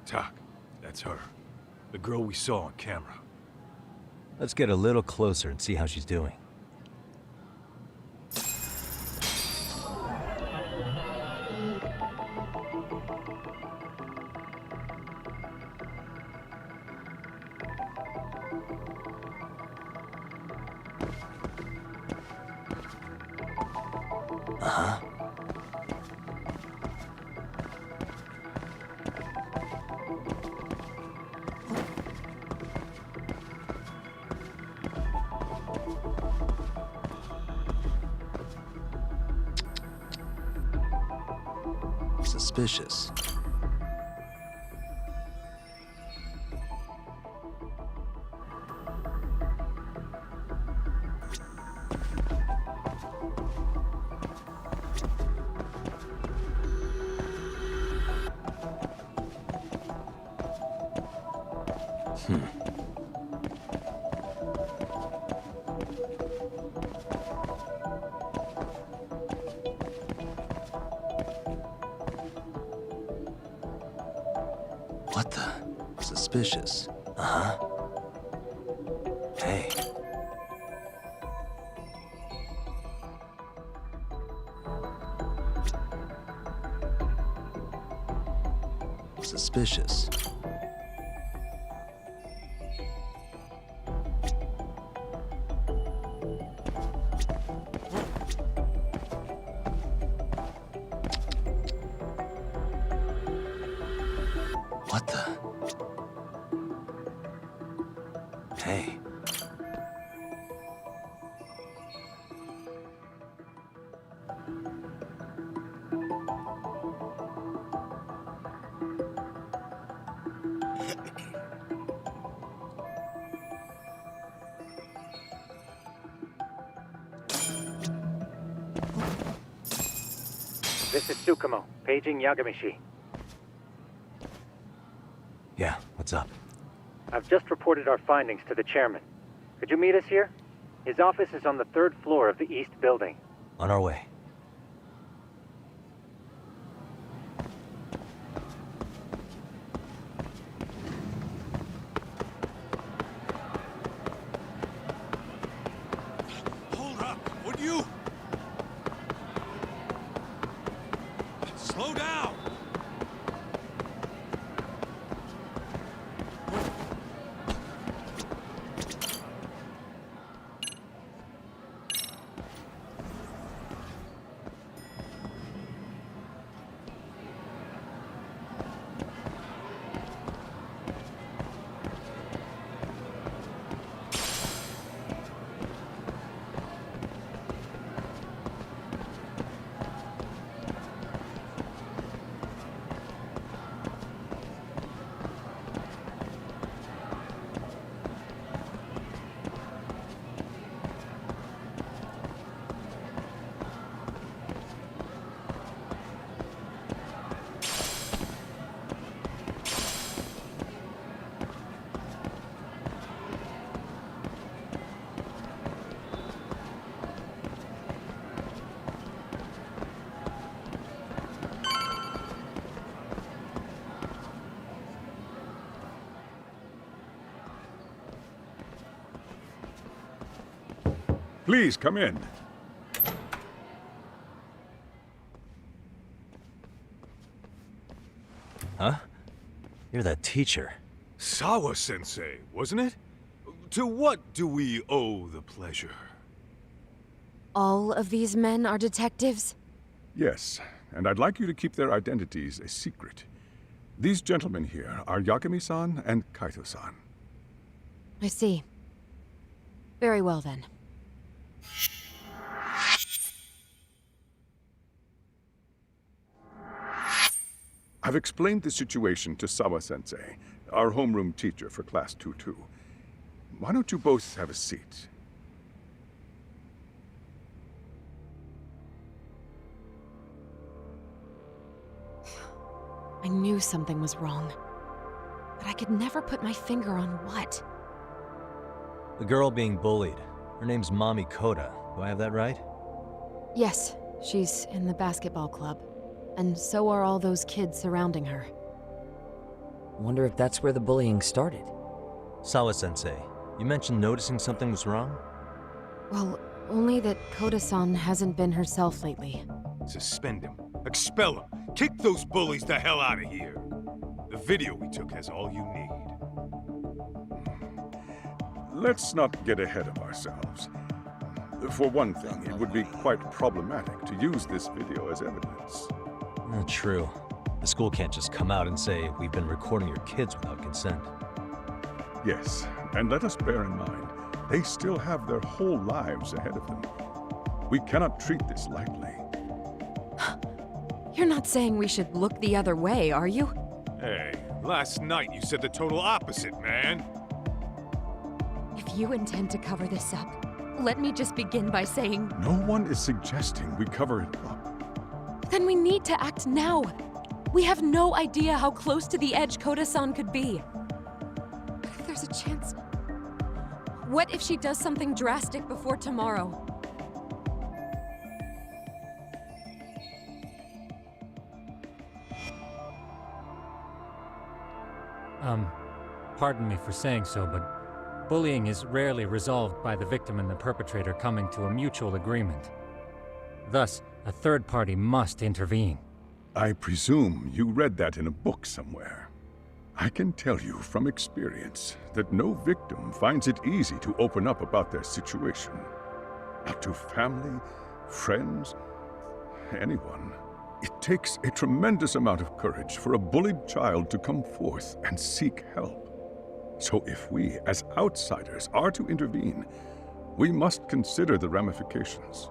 Tak, that's her. The girl we saw on camera. Let's get a little closer and see how she's doing. Uh-huh. Suspicious. What the? Suspicious. Uh-huh. Hey. Suspicious. What the? Hey. This is Tsukumo, paging Yagamishi. Yeah, what's up? I've just reported our findings to the chairman. Could you meet us here? His office is on the 3rd floor of the east building. On our way. Hold up, would you? Slow down! Please, come in. Huh? You're that teacher. Sawa-sensei, wasn't it? To what do we owe the pleasure? All of these men are detectives? Yes, and I'd like you to keep their identities a secret. These gentlemen here are Yagami-san and Kaito-san. I see. Very well then. I've explained the situation to Sawa-sensei, our homeroom teacher for Class 2-2. Why don't you both have a seat? I knew something was wrong, but I could never put my finger on what. The girl being bullied. Her name's Mami Koda. Do I have that right? Yes, she's in the basketball club. And so are all those kids surrounding her. Wonder if that's where the bullying started. Sawa-sensei, you mentioned noticing something was wrong? Well, only that Koda-san hasn't been herself lately. Suspend him. Expel him. Kick those bullies the hell out of here. The video we took has all you need. Let's not get ahead of ourselves. For one thing, it would be quite problematic to use this video as evidence. True. The school can't just come out and say, we've been recording your kids without consent. Yes, and let us bear in mind, they still have their whole lives ahead of them. We cannot treat this lightly. You're not saying we should look the other way, are you? Hey, last night you said the total opposite, man. If you intend to cover this up, let me just begin by saying... No one is suggesting we cover it up. Then we need to act now. We have no idea how close to the edge Koda-san could be. What if there's a chance? What if she does something drastic before tomorrow? Pardon me for saying so, but bullying is rarely resolved by the victim and the perpetrator coming to a mutual agreement. Thus, a third party must intervene. I presume you read that in a book somewhere. I can tell you from experience that no victim finds it easy to open up about their situation. Not to family, friends, anyone. It takes a tremendous amount of courage for a bullied child to come forth and seek help. So if we, as outsiders, are to intervene, we must consider the ramifications.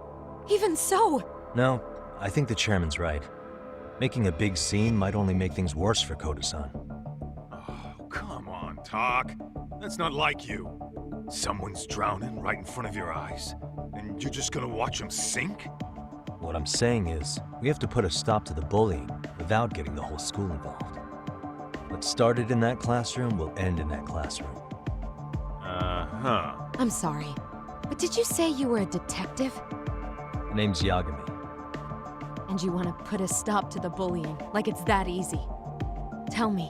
Even so! No, I think the chairman's right. Making a big scene might only make things worse for Koda-san. Oh, come on, Talk. That's not like you. Someone's drowning right in front of your eyes, and you're just gonna watch him sink? What I'm saying is, we have to put a stop to the bullying without getting the whole school involved. What started in that classroom will end in that classroom. Uh-huh. I'm sorry, but did you say you were a detective? The name's Yagami. And you want to put a stop to the bullying, like it's that easy. Tell me,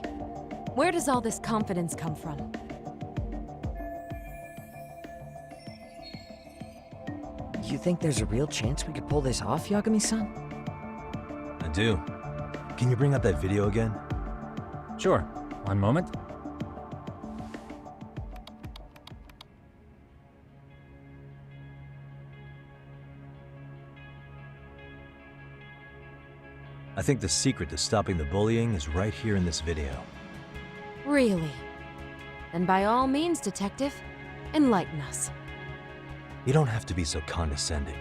where does all this confidence come from? You think there's a real chance we could pull this off, Yagami-san? I do. Can you bring up that video again? Sure. One moment. I think the secret to stopping the bullying is right here in this video. Really? Then by all means, Detective, enlighten us. You don't have to be so condescending.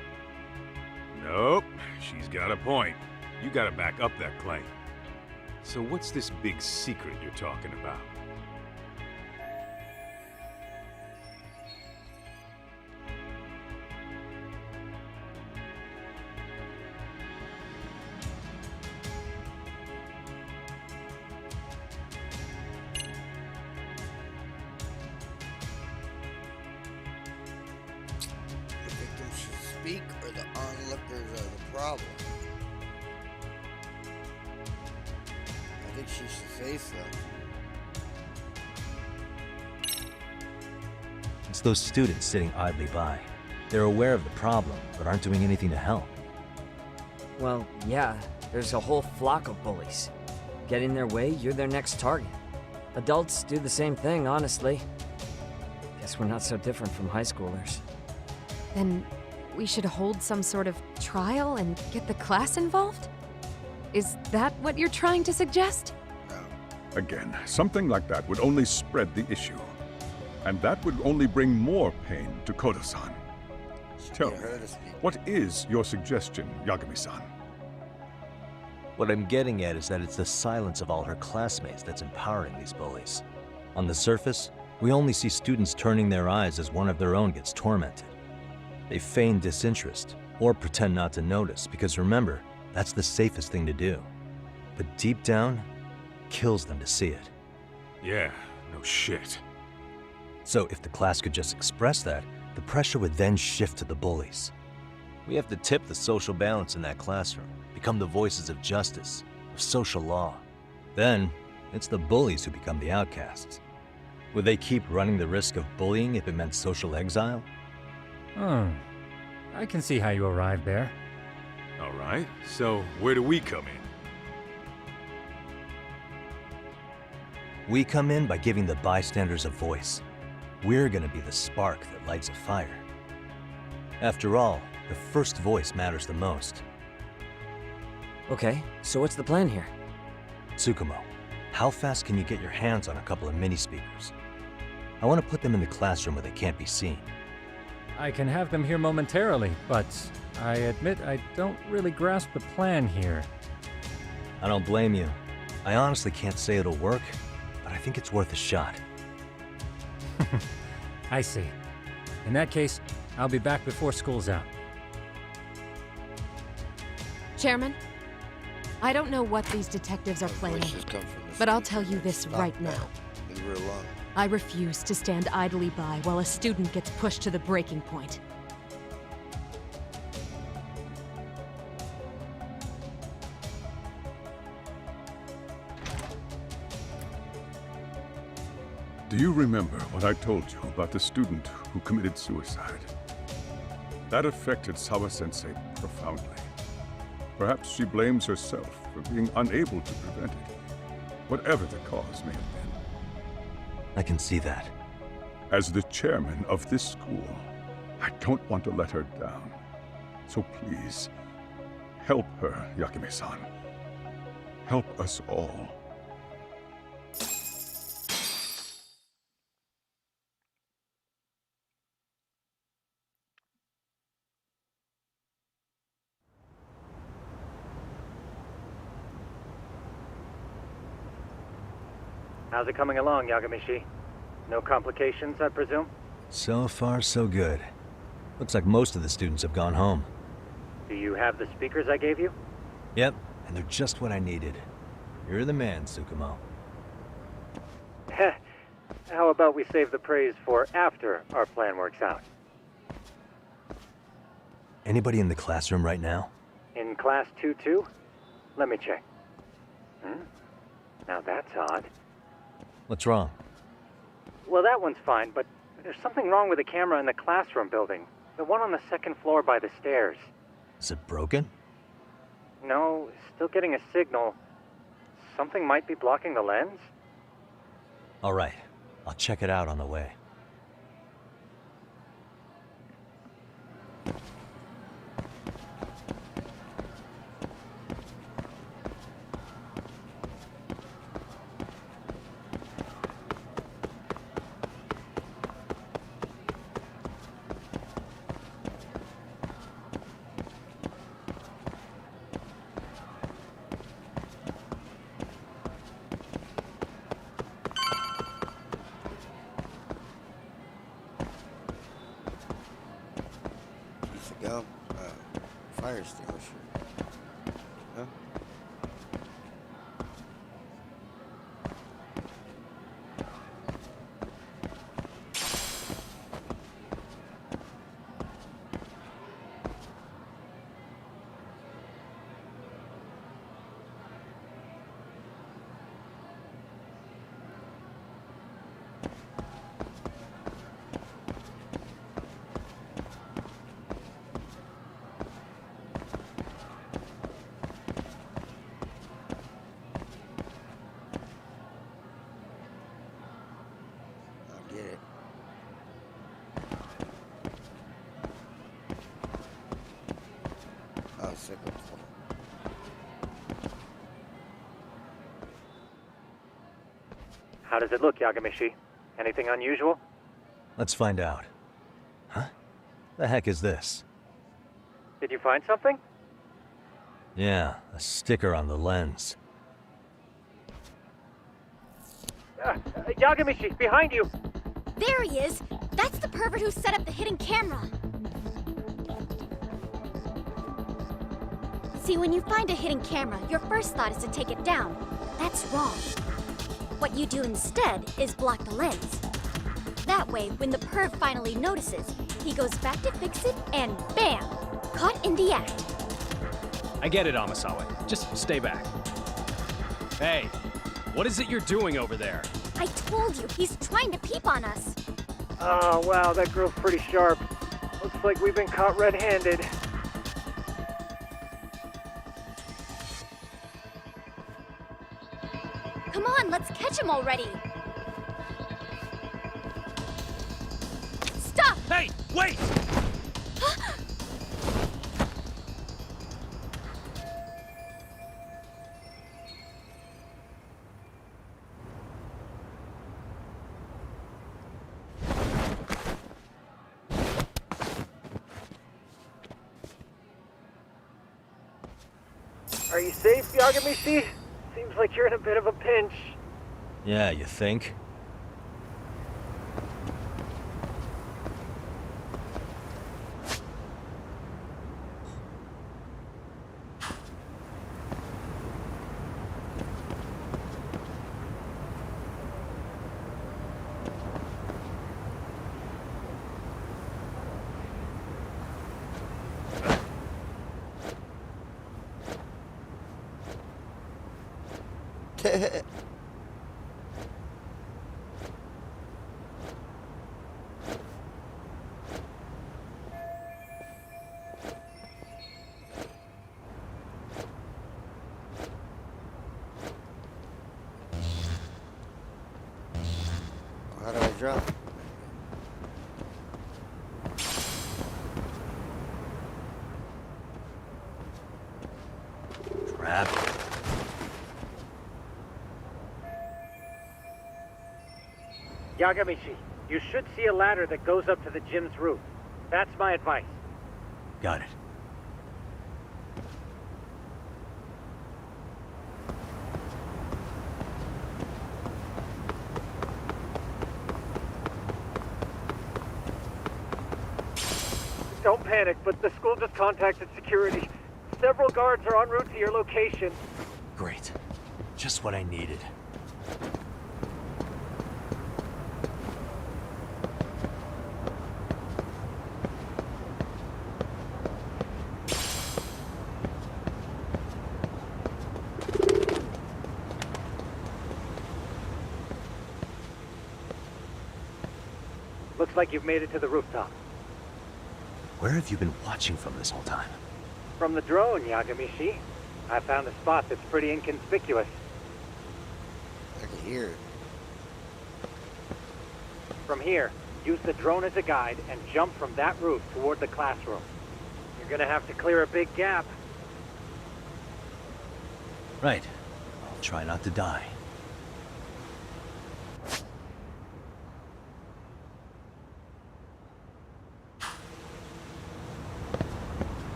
Nope, she's got a point. You gotta back up that claim. So what's this big secret you're talking about? The victim should speak, or the onlookers are the problem? I think she should say so. It's those students sitting idly by. They're aware of the problem, but aren't doing anything to help. Well, yeah, there's a whole flock of bullies. Get in their way, you're their next target. Adults do the same thing, honestly. Guess we're not so different from high schoolers. Then we should hold some sort of trial and get the class involved? Is that what you're trying to suggest? Again, something like that would only spread the issue. And that would only bring more pain to Koda-san. Tell me, what is your suggestion, Yagami-san? What I'm getting at is that it's the silence of all her classmates that's empowering these bullies. On the surface, we only see students turning their eyes as one of their own gets tormented. They feign disinterest, or pretend not to notice, because remember, that's the safest thing to do. But deep down, kills them to see it. Yeah, no shit. So if the class could just express that, the pressure would then shift to the bullies. We have to tip the social balance in that classroom, become the voices of justice, of social law. Then, it's the bullies who become the outcasts. Would they keep running the risk of bullying if it meant social exile? I can see how you arrived there. All right, so where do we come in? We come in by giving the bystanders a voice. We're gonna be the spark that lights a fire. After all, the first voice matters the most. Okay, so what's the plan here? Tsukumo, how fast can you get your hands on a couple of mini speakers? I want to put them in the classroom where they can't be seen. I can have them here momentarily, but I admit I don't really grasp the plan here. I don't blame you. I honestly can't say it'll work, but I think it's worth a shot. I see. In that case, I'll be back before school's out. Chairman, I don't know what these detectives are planning, but I'll tell you this right now. Leave her alone. I refuse to stand idly by while a student gets pushed to the breaking point. Do you remember what I told you about the student who committed suicide? That affected Sawa-sensei profoundly. Perhaps she blames herself for being unable to prevent it, whatever the cause may have been. I can see that. As the chairman of this school, I don't want to let her down. So please, help her, Yagami-san. Help us all. How's it coming along, Yagami-shi? No complications, I presume? So far, so good. Looks like most of the students have gone home. Do you have the speakers I gave you? Yep, and they're just what I needed. You're the man, Tsukumo. Heh. How about we save the praise for after our plan works out? Anybody in the classroom right now? In class 2-2? Let me check. Now that's odd. What's wrong? Well, that one's fine, but there's something wrong with the camera in the classroom building. The one on the second floor by the stairs. Is it broken? No, still getting a signal. Something might be blocking the lens? All right. I'll check it out on the way. Go. Fire extinguisher. Huh? Get it. Oh, second floor. How does it look, Yagamishi? Anything unusual? Let's find out. Huh? The heck is this? Did you find something? Yeah, a sticker on the lens. Yagamishi, behind you! There he is! That's the pervert who set up the hidden camera! See, when you find a hidden camera, your first thought is to take it down. That's wrong. What you do instead is block the lens. That way, when the perv finally notices, he goes back to fix it and bam! Caught in the act. I get it, Amasawa. Just stay back. Hey, what is it you're doing over there? I told you, he's trying to peep on us. Oh, wow, that girl's pretty sharp. Looks like we've been caught red-handed. Come on, let's catch him already. Stop! Hey, wait! Are you safe, Yagamishi? Seems like you're in a bit of a pinch. Yeah, you think? How do I drop? Trap. Yagamishi, you should see a ladder that goes up to the gym's roof. That's my advice. Got it. Don't panic, but the school just contacted security. Several guards are en route to your location. Great. Just what I needed. Looks like you've made it to the rooftop. Where have you been watching from this whole time? From the drone, Yagamishi. I found a spot that's pretty inconspicuous. I can hear it. From here, use the drone as a guide and jump from that roof toward the classroom. You're gonna have to clear a big gap. Right. I'll try not to die.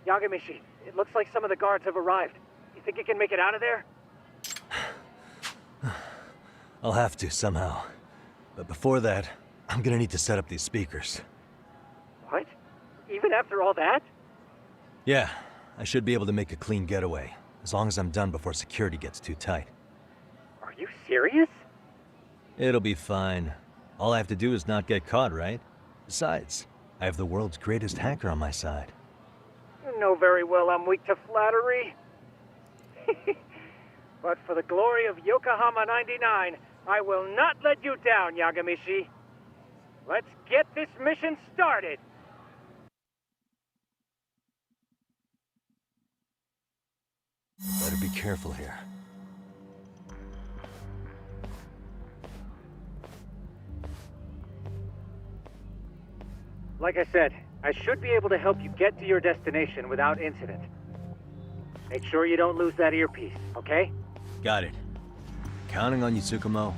Yagamishi, it looks like some of the guards have arrived. You think you can make it out of there? I'll have to, somehow. But before that, I'm gonna need to set up these speakers. What? Even after all that? Yeah, I should be able to make a clean getaway, as long as I'm done before security gets too tight. Are you serious? It'll be fine. All I have to do is not get caught, right? Besides, I have the world's greatest hacker on my side. You know very well I'm weak to flattery. But for the glory of Yokohama 99, I will not let you down, Yagamishi. Let's get this mission started. Better be careful here. Like I said, I should be able to help you get to your destination without incident. Make sure you don't lose that earpiece, okay? Got it. Counting on you, Tsukumo.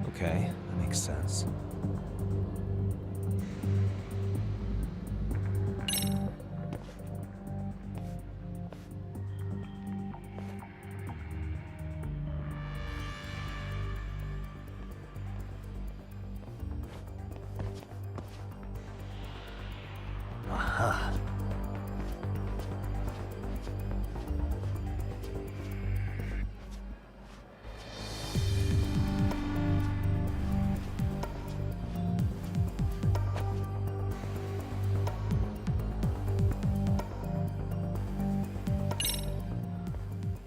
Okay, that makes sense. Aha.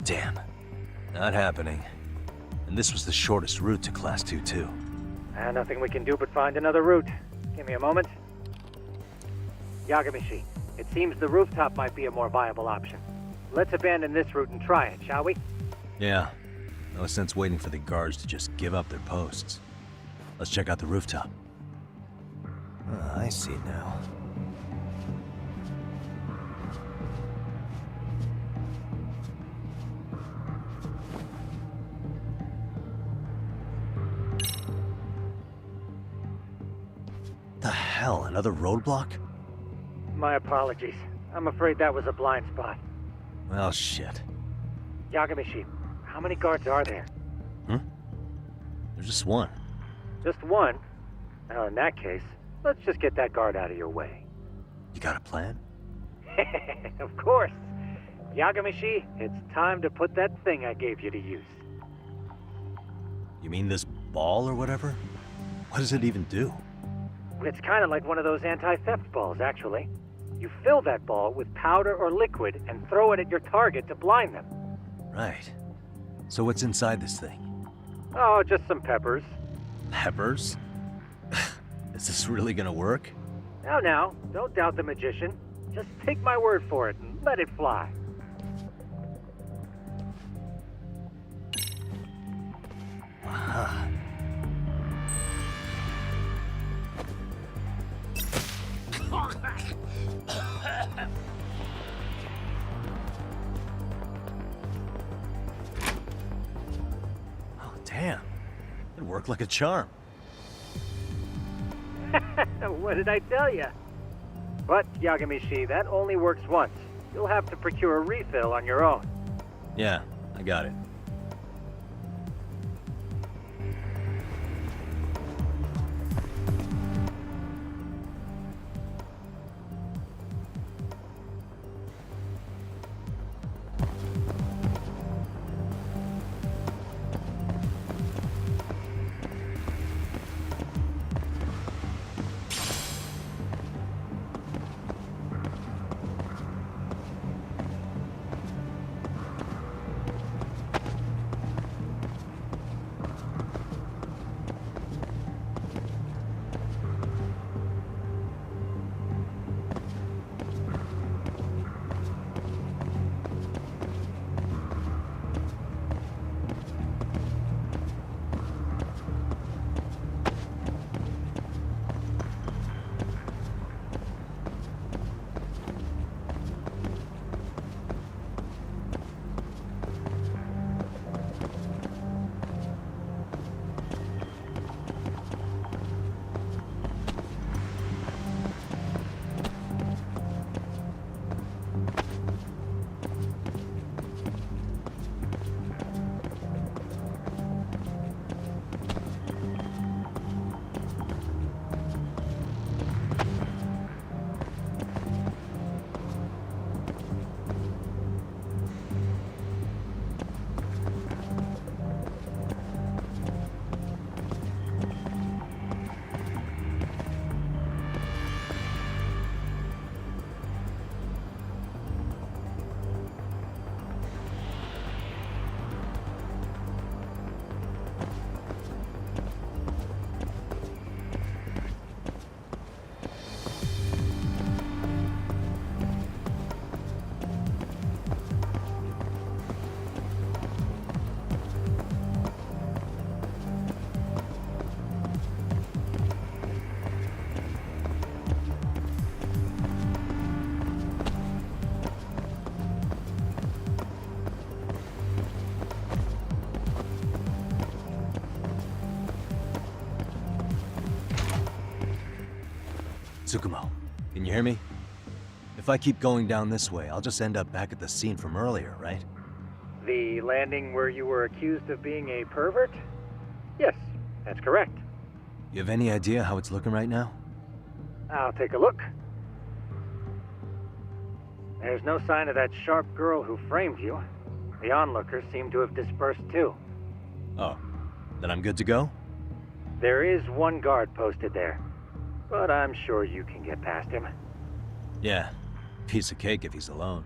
Damn. Not happening. And this was the shortest route to Class 2, too. Nothing we can do but find another route. Give me a moment. Yagamishi, it seems the rooftop might be a more viable option. Let's abandon this route and try it, shall we? Yeah. No sense waiting for the guards to just give up their posts. Let's check out the rooftop. I see now. The hell, another roadblock? My apologies. I'm afraid that was a blind spot. Well, shit. Yagamishi, how many guards are there? There's just one. Just one? Well, in that case, let's just get that guard out of your way. You got a plan? Of course. Yagamishi, it's time to put that thing I gave you to use. You mean this ball or whatever? What does it even do? It's kind of like one of those anti-theft balls, actually. You fill that ball with powder or liquid and throw it at your target to blind them. Right. So what's inside this thing? Oh, just some peppers. Peppers? Is this really gonna work? Now, don't doubt the magician. Just take my word for it and let it fly. Aha. Oh, damn. It worked like a charm. What did I tell you? But, Yagamishi, that only works once. You'll have to procure a refill on your own. Yeah, I got it. Tsukumo, can you hear me? If I keep going down this way, I'll just end up back at the scene from earlier, right? The landing where you were accused of being a pervert? Yes, that's correct. You have any idea how it's looking right now? I'll take a look. There's no sign of that sharp girl who framed you. The onlookers seem to have dispersed too. Oh, then I'm good to go? There is one guard posted there, but I'm sure you can get past him. Yeah, piece of cake if he's alone.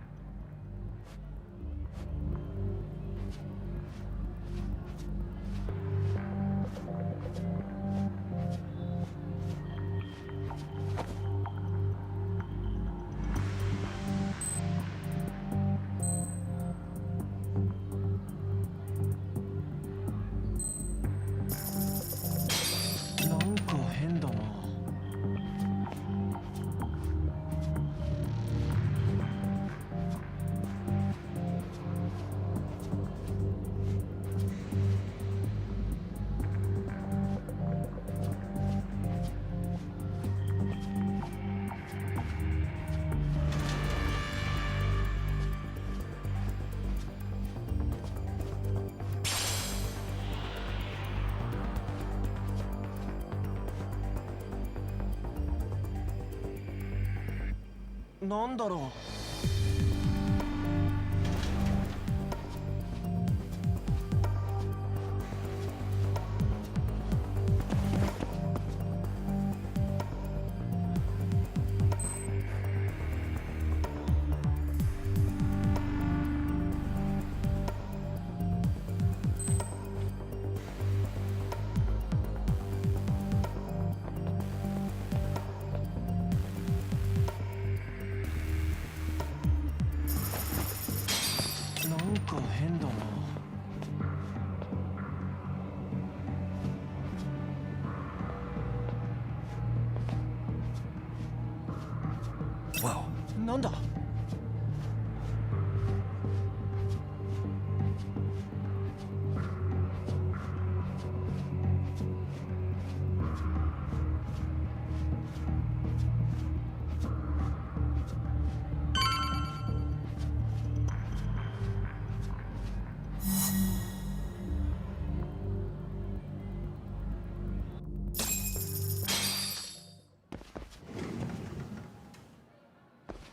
Whoa. なんだ?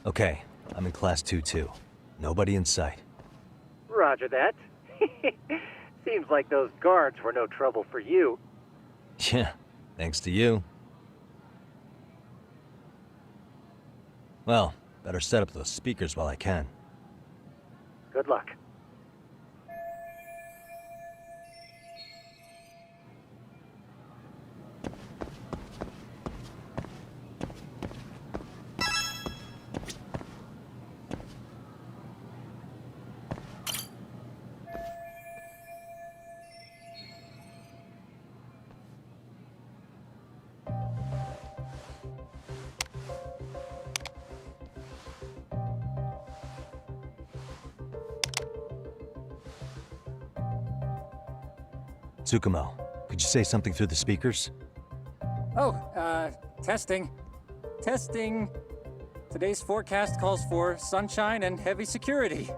Okay, I'm in class 2-2. Nobody in sight. Roger that. Seems like those guards were no trouble for you. Yeah, thanks to you. Well, better set up those speakers while I can. Good luck. Tsukumo, could you say something through the speakers? Oh, testing. Testing. Today's forecast calls for sunshine and heavy security.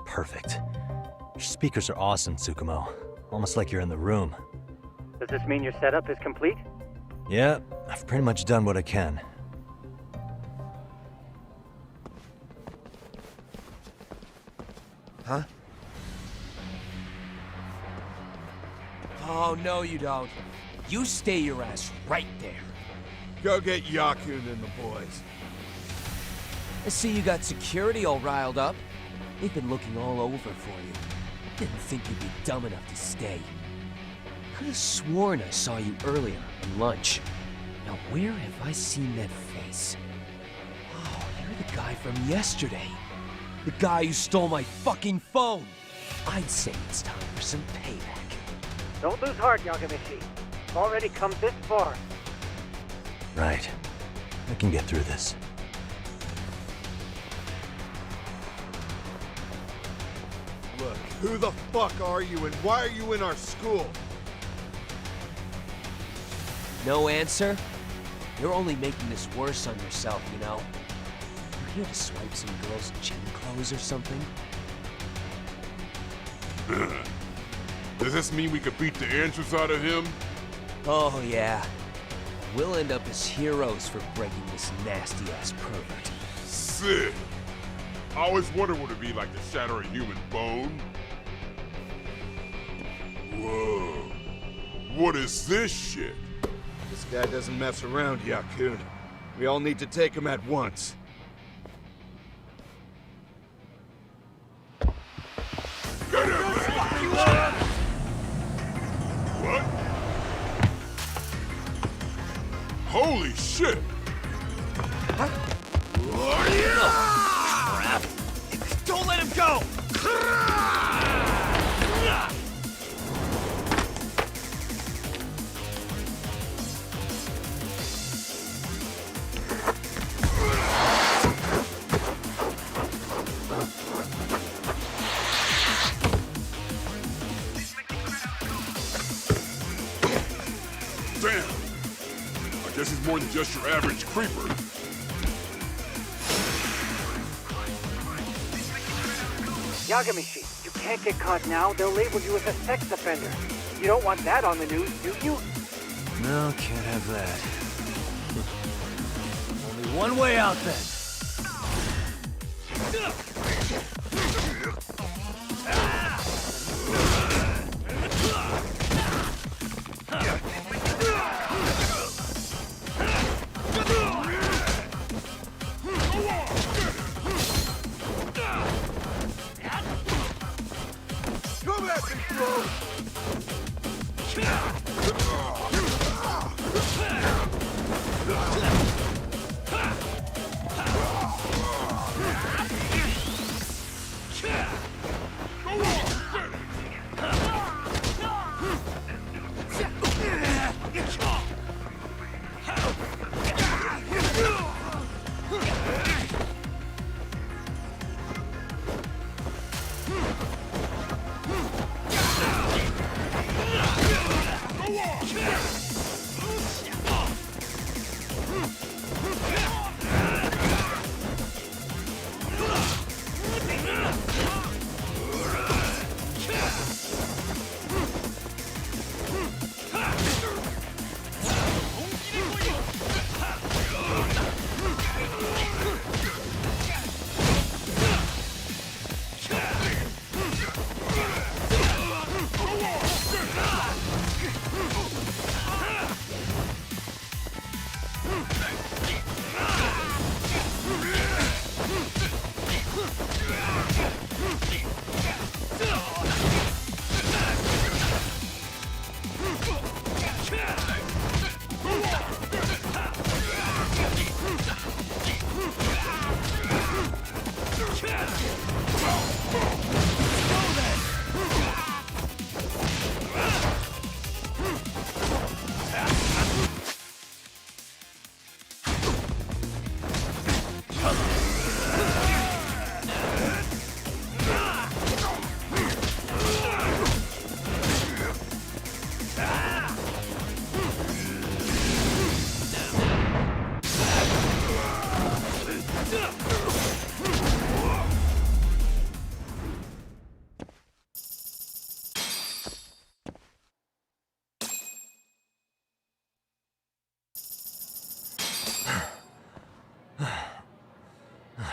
Perfect. Your speakers are awesome, Tsukumo. Almost like you're in the room. Does this mean your setup is complete? Yeah, I've pretty much done what I can. Huh? Oh, no you don't. You stay your ass right there. Go get Yakun and the boys. I see you got security all riled up. They've been looking all over for you. Didn't think you'd be dumb enough to stay. Could have sworn I saw you earlier at lunch. Now where have I seen that face? Oh, you're the guy from yesterday. The guy who stole my fucking phone. I'd say it's time for some payback. Don't lose heart, Yagamishi. You've already come this far. Right. I can get through this. Look, who the fuck are you and why are you in our school? No answer? You're only making this worse on yourself, you know? You're here to swipe some girl's gym clothes or something? Does this mean we could beat the answers out of him? Oh, yeah. We'll end up as heroes for breaking this nasty-ass pervert. Sick! I always wondered what it'd be like to shatter a human bone. Whoa. What is this shit? This guy doesn't mess around, Yakun. We all need to take him at once. Get him, man! What? Holy shit! Crap! Don't let him go! Damn! I guess he's more than just your average creeper. Yagamishi, you can't get caught now. They'll label you as a sex offender. You don't want that on the news, do you? No, can't have that. Only one way out then. Come at me, bro!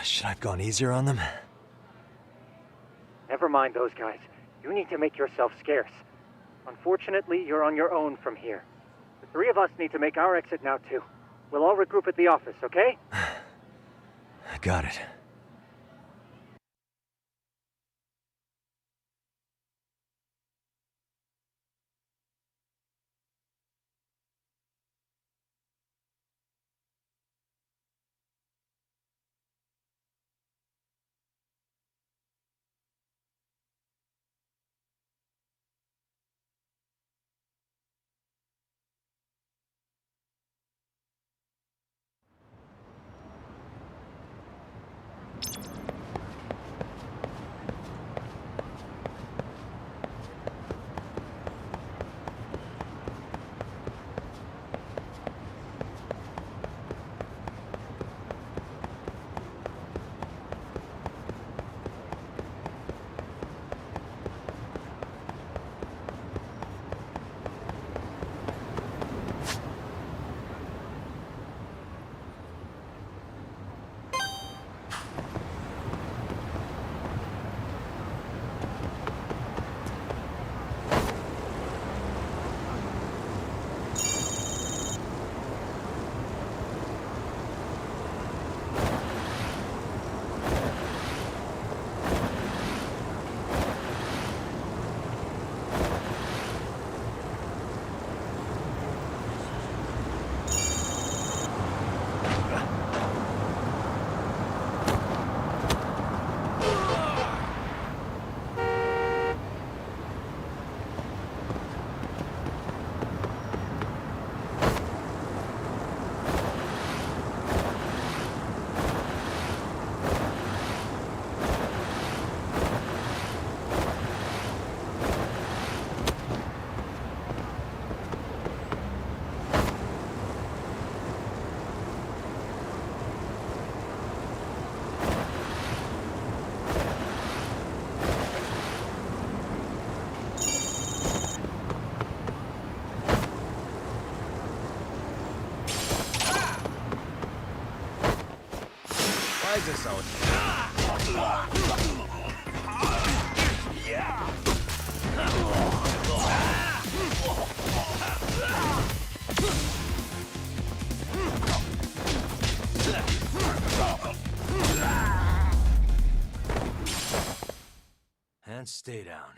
Should I have gone easier on them? Never mind those guys. You need to make yourself scarce. Unfortunately, you're on your own from here. The three of us need to make our exit now, too. We'll all regroup at the office, okay? Got it. Why is this so? And stay down.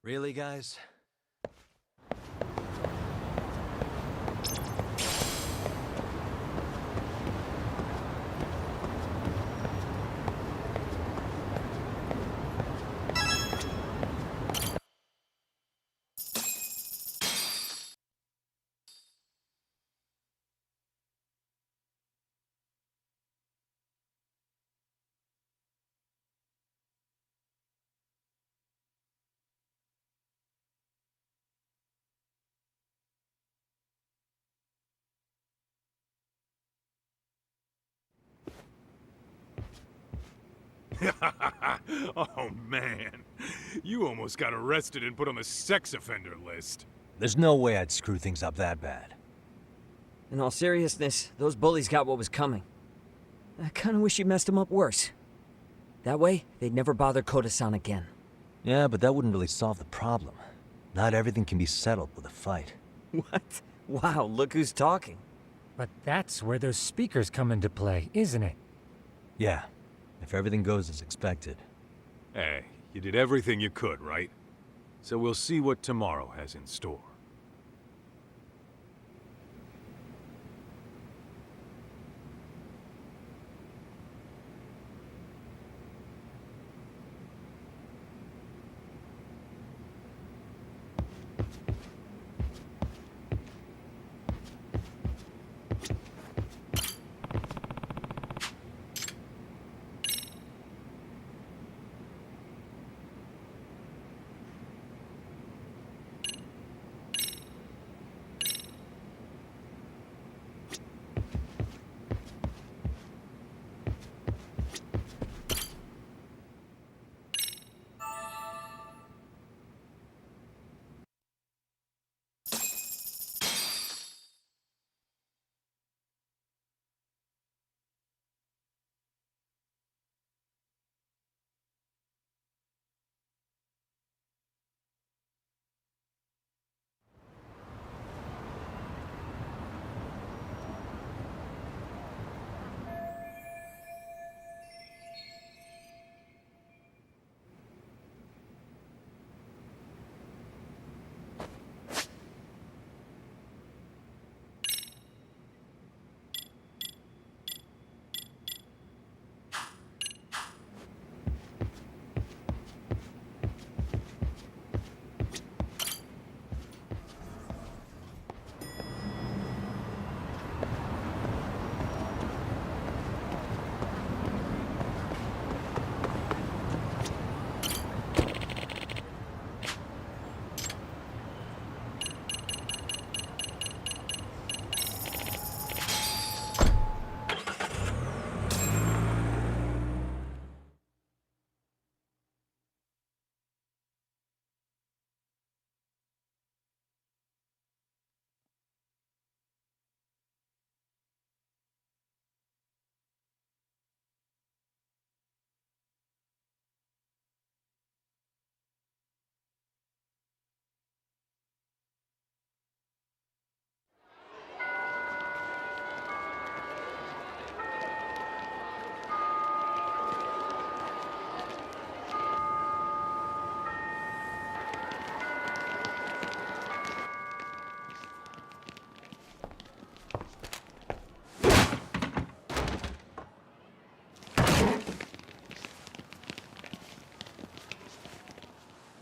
Really, guys? Oh, man. You almost got arrested and put on the sex offender list. There's no way I'd screw things up that bad. In all seriousness, those bullies got what was coming. I kinda wish you messed them up worse. That way, they'd never bother Koda-san again. Yeah, but that wouldn't really solve the problem. Not everything can be settled with a fight. What? Wow, look who's talking. But that's where those speakers come into play, isn't it? Yeah, if everything goes as expected. Hey, you did everything you could, right? So we'll see what tomorrow has in store.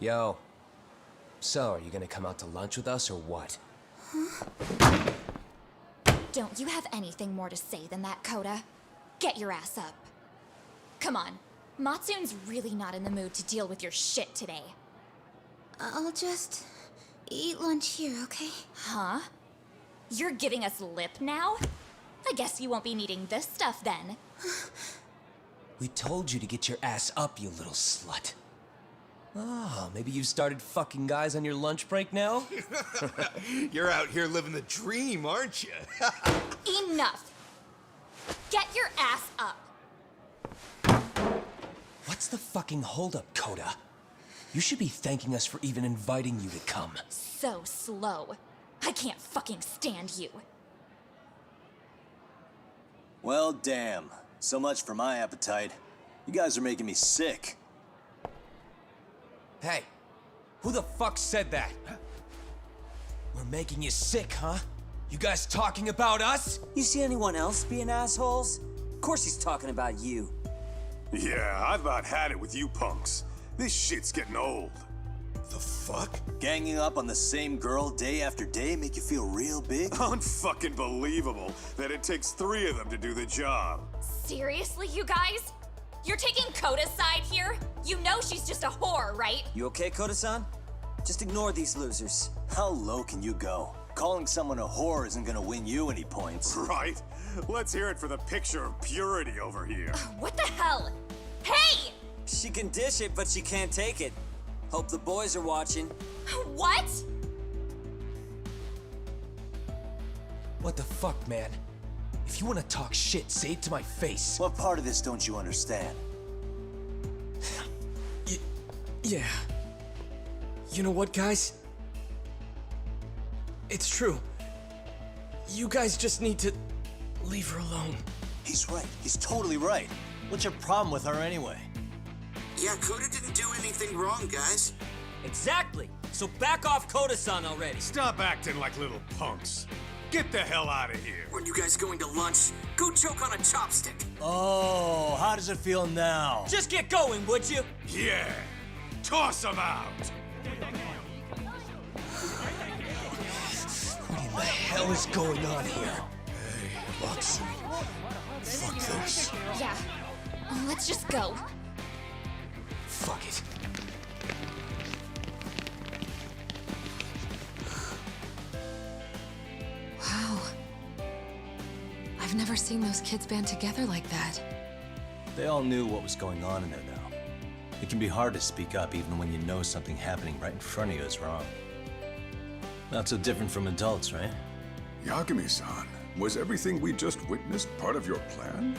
Yo. So, are you gonna come out to lunch with us or what? Don't you have anything more to say than that, Koda? Get your ass up. Come on. Matsune's really not in the mood to deal with your shit today. I'll just eat lunch here, okay? Huh? You're giving us lip now? I guess you won't be needing this stuff then. We told you to get your ass up, you little slut. Oh, maybe you've started fucking guys on your lunch break now? You're out here living the dream, aren't you? Enough! Get your ass up! What's the fucking holdup, Koda? You should be thanking us for even inviting you to come. So slow. I can't fucking stand you. Well, damn. So much for my appetite. You guys are making me sick. Hey, who the fuck said that? We're making you sick, huh? You guys talking about us? You see anyone else being assholes? Of course he's talking about you. Yeah, I've about had it with you punks. This shit's getting old. The fuck? Ganging up on the same girl day after day make you feel real big? Unfucking believable that it takes 3 of them to do the job. Seriously, you guys? You're taking Koda's side here? You know she's just a whore, right? You okay, Koda-san? Just ignore these losers. How low can you go? Calling someone a whore isn't gonna win you any points. Right? Let's hear it for the picture of purity over here. What the hell? Hey! She can dish it, but she can't take it. Hope the boys are watching. What? What the fuck, man? If you want to talk shit, say it to my face. What part of this don't you understand? Yeah. You know what, guys? It's true. You guys just need to leave her alone. He's right. He's totally right. What's your problem with her anyway? Yeah, Coda didn't do anything wrong, guys. Exactly. So back off Koda-san already. Stop acting like little punks. Get the hell out of here. Weren't you guys going to lunch? Go choke on a chopstick. Oh, how does it feel now? Just get going, would you? Yeah. Toss him out. What in the hell is going on here? Hey, Watson. Fuck this. Yeah. Let's just go. Fuck it. Wow. I've never seen those kids band together like that. They all knew what was going on in there now. It can be hard to speak up even when you know something happening right in front of you is wrong. Not so different from adults, right? Yagami-san, was everything we just witnessed part of your plan?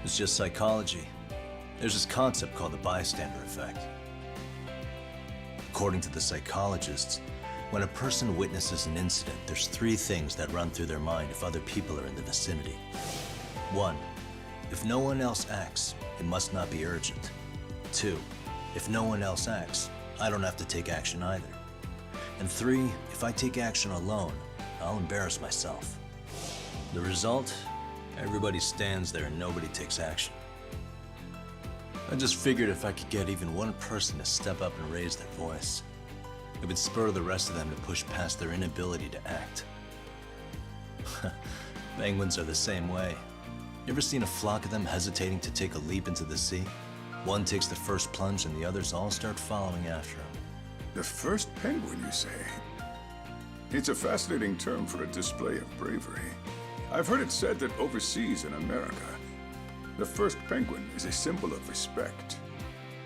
It's just psychology. There's this concept called the bystander effect. According to the psychologists, when a person witnesses an incident, there's 3 things that run through their mind if other people are in the vicinity. 1, if no one else acts, it must not be urgent. 2, if no one else acts, I don't have to take action either. And 3, if I take action alone, I'll embarrass myself. The result? Everybody stands there and nobody takes action. I just figured if I could get even one person to step up and raise their voice, it would spur the rest of them to push past their inability to act. Penguins are the same way. You ever seen a flock of them hesitating to take a leap into the sea? One takes the first plunge and the others all start following after him. The first penguin, you say? It's a fascinating term for a display of bravery. I've heard it said that overseas in America, the first penguin is a symbol of respect.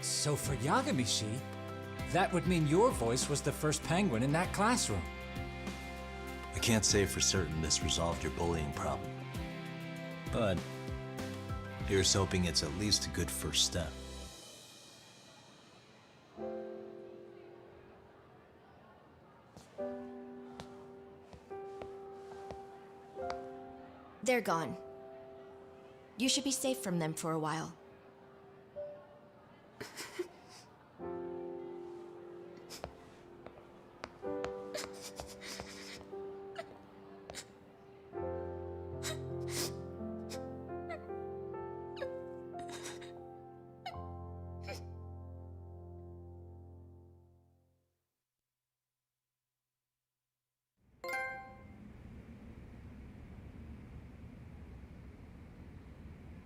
So for Yagami-shi, that would mean your voice was the first penguin in that classroom. I can't say for certain this resolved your bullying problem. But here's hoping it's at least a good first step. They're gone. You should be safe from them for a while.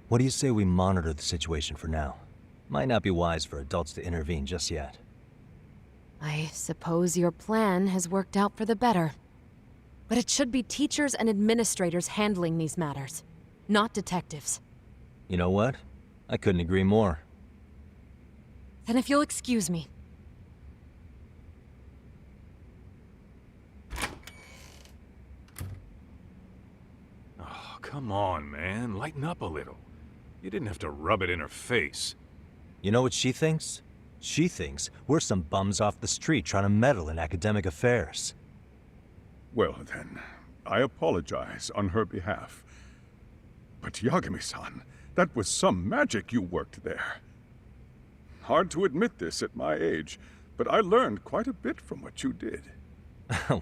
What do you say we monitor the situation for now? Might not be wise for adults to intervene just yet. I suppose your plan has worked out for the better. But it should be teachers and administrators handling these matters, not detectives. You know what? I couldn't agree more. Then if you'll excuse me. Oh, come on, man. Lighten up a little. You didn't have to rub it in her face. You know what she thinks? She thinks we're some bums off the street trying to meddle in academic affairs. Well then, I apologize on her behalf. But Yagami-san, that was some magic you worked there. Hard to admit this at my age, but I learned quite a bit from what you did. I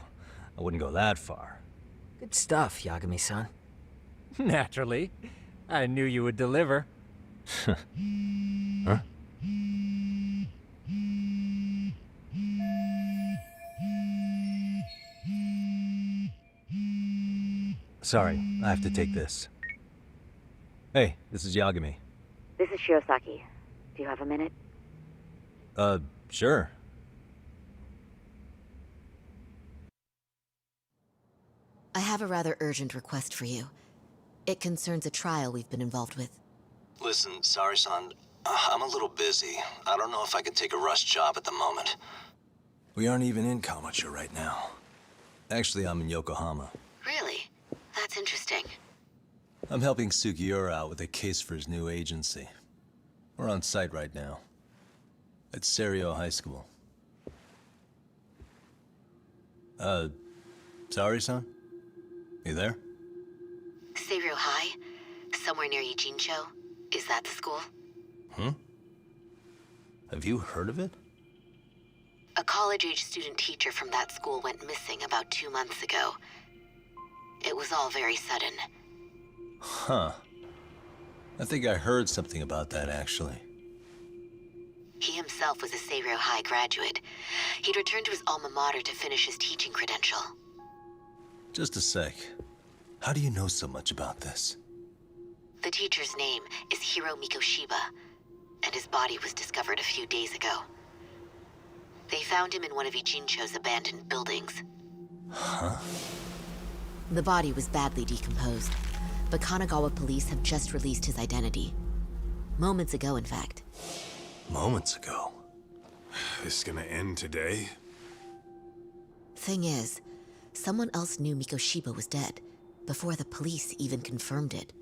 wouldn't go that far. Good stuff, Yagami-san. Naturally. I knew you would deliver. Huh? Sorry, I have to take this. Hey, this is Yagami. This is Shirosaki. Do you have a minute? Sure. I have a rather urgent request for you. It concerns a trial we've been involved with. Listen, Sari-san, I'm a little busy. I don't know if I can take a rush job at the moment. We aren't even in Kamucha right now. Actually, I'm in Yokohama. Really? That's interesting. I'm helping Sugiura out with a case for his new agency. We're on site right now. At Serio High School. Sorry, son? You there? Serio High? Somewhere near Ijincho? Is that the school? Hmm? Have you heard of it? A college-age student teacher from that school went missing about 2 months ago. It was all very sudden. Huh. I think I heard something about that, actually. He himself was a Serio High graduate. He'd returned to his alma mater to finish his teaching credential. Just a sec. How do you know so much about this? The teacher's name is Hiro Mikoshiba, and his body was discovered a few days ago. They found him in one of Ijincho's abandoned buildings. Huh? The body was badly decomposed, but Kanagawa police have just released his identity. Moments ago, in fact. Moments ago? This gonna end today? Thing is, someone else knew Mikoshiba was dead, before the police even confirmed it.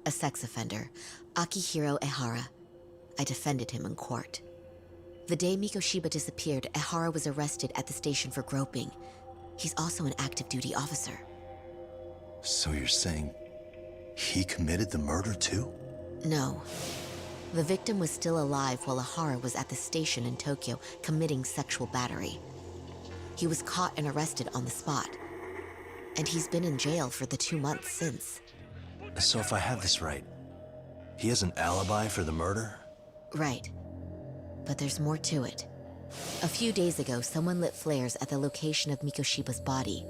A sex offender, Akihiro Ehara. I defended him in court. The day Mikoshiba disappeared, Ehara was arrested at the station for groping. He's also an active duty officer. So you're saying he committed the murder too? No. The victim was still alive while Ehara was at the station in Tokyo committing sexual battery. He was caught and arrested on the spot. And he's been in jail for the 2 months since. So if I have this right, he has an alibi for the murder? Right. But there's more to it. A few days ago, someone lit flares at the location of Mikoshiba's body.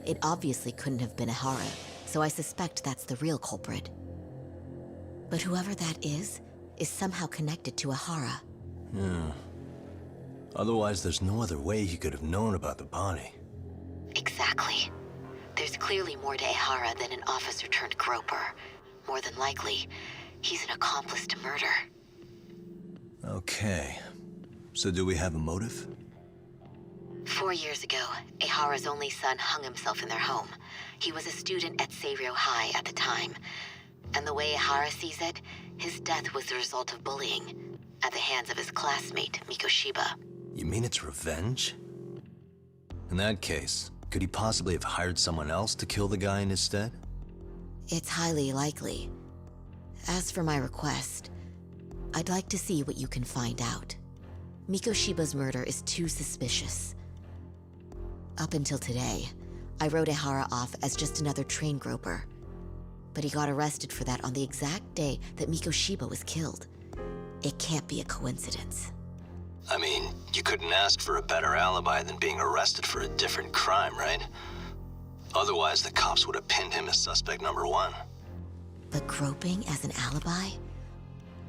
It obviously couldn't have been Ehara, so I suspect that's the real culprit. But whoever that is somehow connected to Ehara. Yeah. Otherwise, there's no other way he could have known about the body. Exactly. There's clearly more to Ehara than an officer turned groper. More than likely, he's an accomplice to murder. Okay. So do we have a motive? 4 years ago, Ehara's only son hung himself in their home. He was a student at Seiryo High at the time. And the way Ehara sees it, his death was the result of bullying at the hands of his classmate, Mikoshiba. You mean it's revenge? In that case, could he possibly have hired someone else to kill the guy in his stead? It's highly likely. As for my request, I'd like to see what you can find out. Mikoshiba's murder is too suspicious. Up until today, I wrote Ehara off as just another train groper. But he got arrested for that on the exact day that Mikoshiba was killed. It can't be a coincidence. I mean, you couldn't ask for a better alibi than being arrested for a different crime, right? Otherwise, the cops would have pinned him as suspect number 1. But groping as an alibi?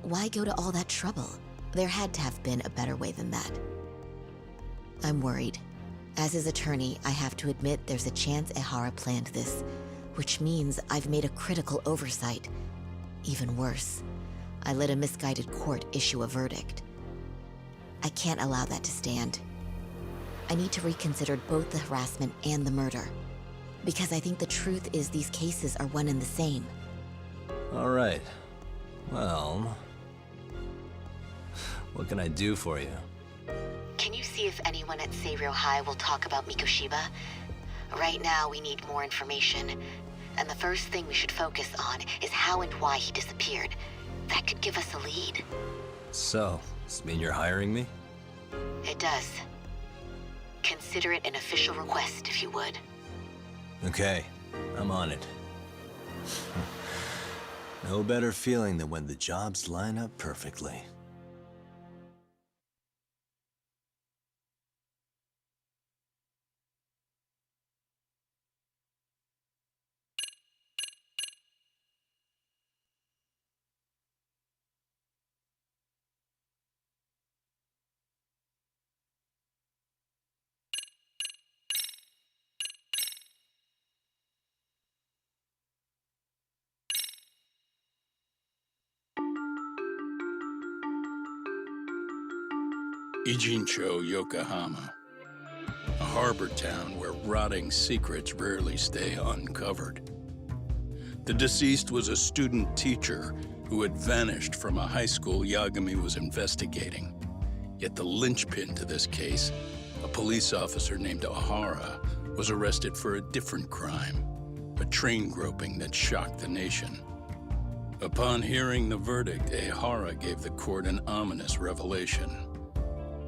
Why go to all that trouble? There had to have been a better way than that. I'm worried. As his attorney, I have to admit there's a chance Ehara planned this, which means I've made a critical oversight. Even worse, I let a misguided court issue a verdict. I can't allow that to stand. I need to reconsider both the harassment and the murder, because I think the truth is these cases are one and the same. All right. Well, what can I do for you? Can you see if anyone at Seiryo High will talk about Mikoshiba? Right now, we need more information. And the first thing we should focus on is how and why he disappeared. That could give us a lead. So, does this mean you're hiring me? It does. Consider it an official request, if you would. Okay, I'm on it. No better feeling than when the jobs line up perfectly. Ijincho, Yokohama. A harbor town where rotting secrets rarely stay uncovered. The deceased was a student teacher who had vanished from a high school Yagami was investigating. Yet the linchpin to this case, a police officer named Ahara, was arrested for a different crime, a train groping that shocked the nation. Upon hearing the verdict, Ahara gave the court an ominous revelation,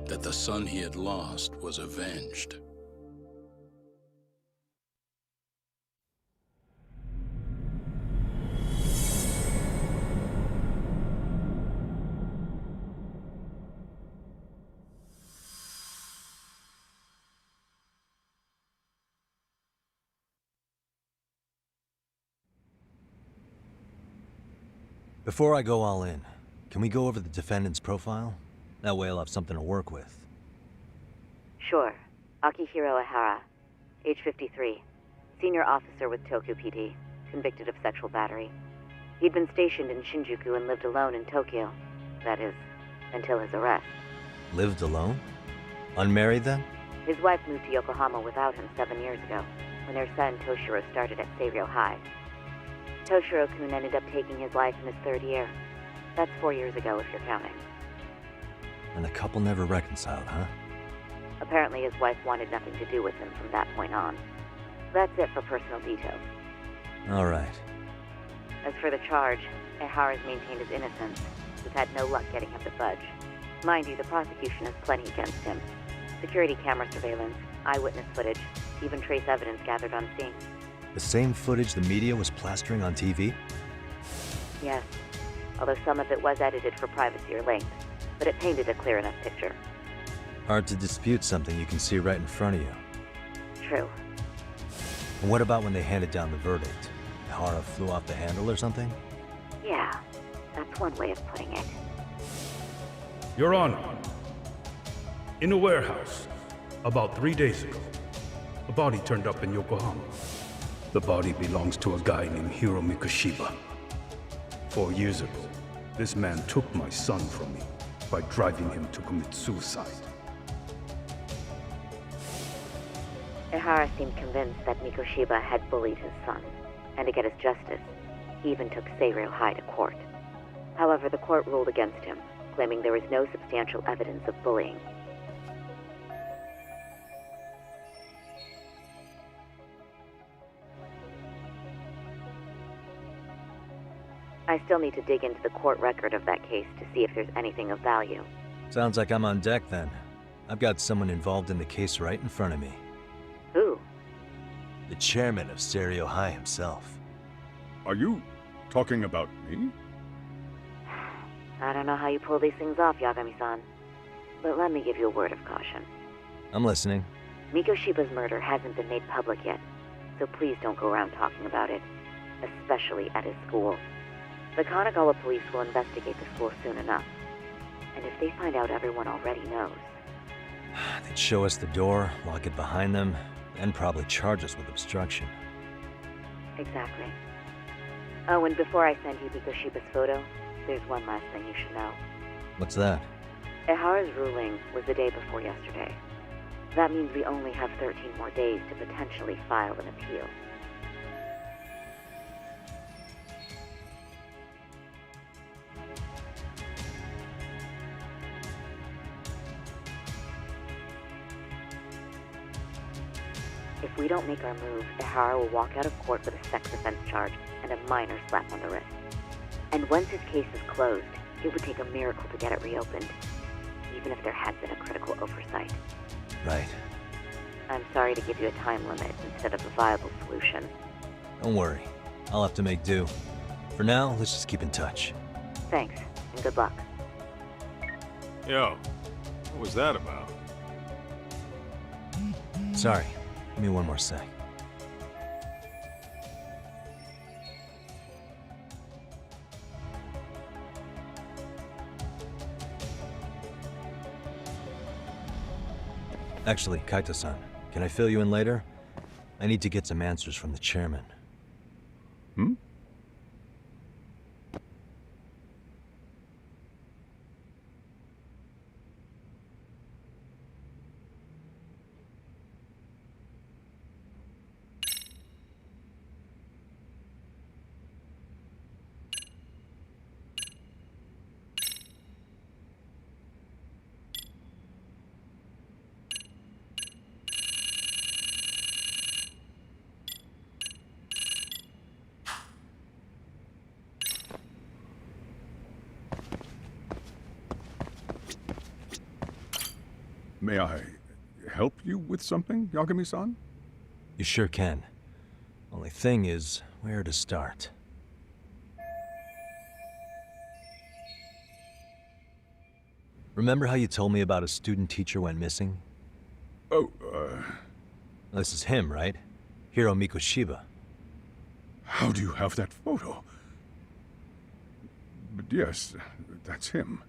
that the son he had lost was avenged. Before I go all in, can we go over the defendant's profile? That way I'll have something to work with. Sure. Akihiro Ihara, age 53, senior officer with Tokyo PD, convicted of sexual battery. He'd been stationed in Shinjuku and lived alone in Tokyo. That is, until his arrest. Lived alone? Unmarried then? His wife moved to Yokohama without him 7 years ago, when their son Toshiro started at Seiryo High. Toshiro-kun ended up taking his life in his 3rd year. That's 4 years ago, if you're counting. And the couple never reconciled, huh? Apparently his wife wanted nothing to do with him from that point on. That's it for personal details. All right. As for the charge, Ihara's maintained his innocence. We've had no luck getting him to budge. Mind you, the prosecution has plenty against him. Security camera surveillance, eyewitness footage, even trace evidence gathered on scene. The same footage the media was plastering on TV? Yes, although some of it was edited for privacy or length, but it painted a clear enough picture. Hard to dispute something you can see right in front of you. True. And what about when they handed down the verdict? Ihara flew off the handle or something? Yeah, that's one way of putting it. Your Honor, in a warehouse, about 3 days ago, a body turned up in Yokohama. The body belongs to a guy named Hiro Mikoshiba. 4 years ago, this man took my son from me by driving him to commit suicide. Ihara seemed convinced that Mikoshiba had bullied his son, and to get his justice, he even took Seiryo High to court. However, the court ruled against him, claiming there was no substantial evidence of bullying. I still need to dig into the court record of that case to see if there's anything of value. Sounds like I'm on deck then. I've got someone involved in the case right in front of me. Who? The chairman of Seiryo High himself. Are you talking about me? I don't know how you pull these things off, Yagami-san. But let me give you a word of caution. I'm listening. Mikoshiba's murder hasn't been made public yet, so please don't go around talking about it, especially at his school. The Kanagawa police will investigate the school soon enough. And if they find out everyone already knows... They'd show us the door, lock it behind them, and probably charge us with obstruction. Exactly. Oh, and before I send you Mikoshiba's photo, there's one last thing you should know. What's that? Ihara's ruling was the day before yesterday. That means we only have 13 more days to potentially file an appeal. If we don't make our move, Ihara will walk out of court with a sex offense charge and a minor slap on the wrist. And once his case is closed, it would take a miracle to get it reopened, even if there had been a critical oversight. Right. I'm sorry to give you a time limit instead of a viable solution. Don't worry. I'll have to make do. For now, let's just keep in touch. Thanks, and good luck. Yo, what was that about? Sorry. Give me one more sec. Actually, Kaito-san, can I fill you in later? I need to get some answers from the chairman. Hmm? May I help you with something, Yagami-san? You sure can. Only thing is, where to start? Remember how you told me about a student teacher went missing? Oh, This is him, right? Hiro Mikoshiba. How do you have that photo? But yes, that's him.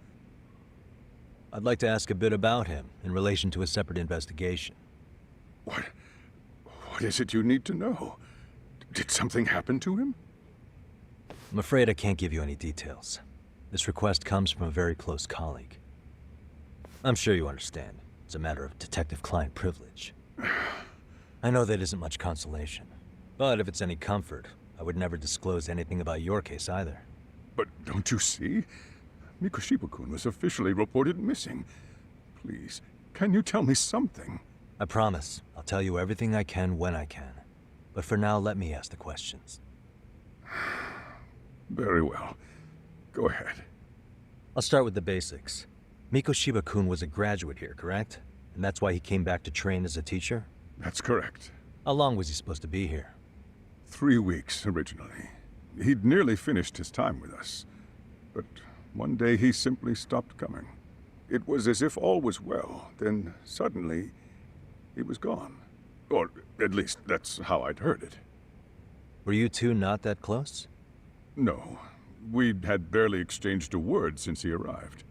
I'd like to ask a bit about him in relation to a separate investigation. What is it you need to know? Did something happen to him? I'm afraid I can't give you any details. This request comes from a very close colleague. I'm sure you understand. It's a matter of detective-client privilege. I know that isn't much consolation. But if it's any comfort, I would never disclose anything about your case either. But don't you see? Mikoshiba-kun was officially reported missing. Please, can you tell me something? I promise. I'll tell you everything I can when I can. But for now, let me ask the questions. Very well. Go ahead. I'll start with the basics. Mikoshiba-kun was a graduate here, correct? And that's why he came back to train as a teacher? That's correct. How long was he supposed to be here? 3 weeks, originally. He'd nearly finished his time with us. But one day he simply stopped coming. It was as if all was well, then suddenly he was gone. Or at least that's how I'd heard it. Were you two not that close? No. We'd had barely exchanged a word since he arrived.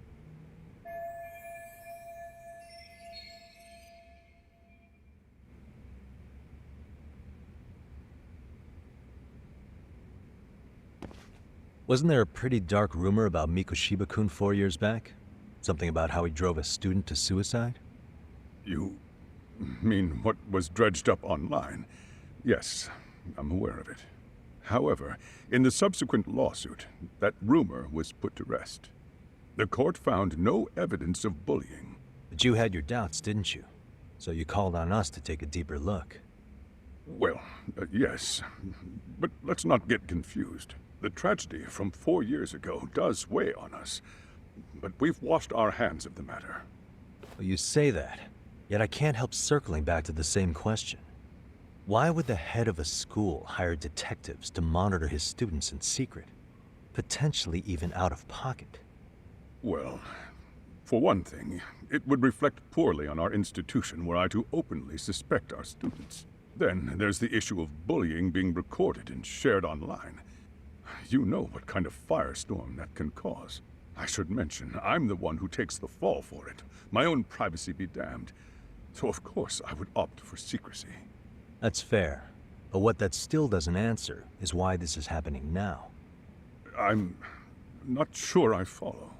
Wasn't there a pretty dark rumor about Mikoshiba-kun 4 years back? Something about how he drove a student to suicide? You mean what was dredged up online? Yes, I'm aware of it. However, in the subsequent lawsuit, that rumor was put to rest. The court found no evidence of bullying. But you had your doubts, didn't you? So you called on us to take a deeper look. Well, yes. But let's not get confused. The tragedy from 4 years ago does weigh on us. But we've washed our hands of the matter. Well, you say that, yet I can't help circling back to the same question. Why would the head of a school hire detectives to monitor his students in secret? Potentially even out of pocket. Well, for one thing, it would reflect poorly on our institution were I to openly suspect our students. Then there's the issue of bullying being recorded and shared online. You know what kind of firestorm that can cause. I should mention, I'm the one who takes the fall for it. My own privacy be damned. So of course I would opt for secrecy. That's fair. But what that still doesn't answer is why this is happening now. I'm not sure I follow.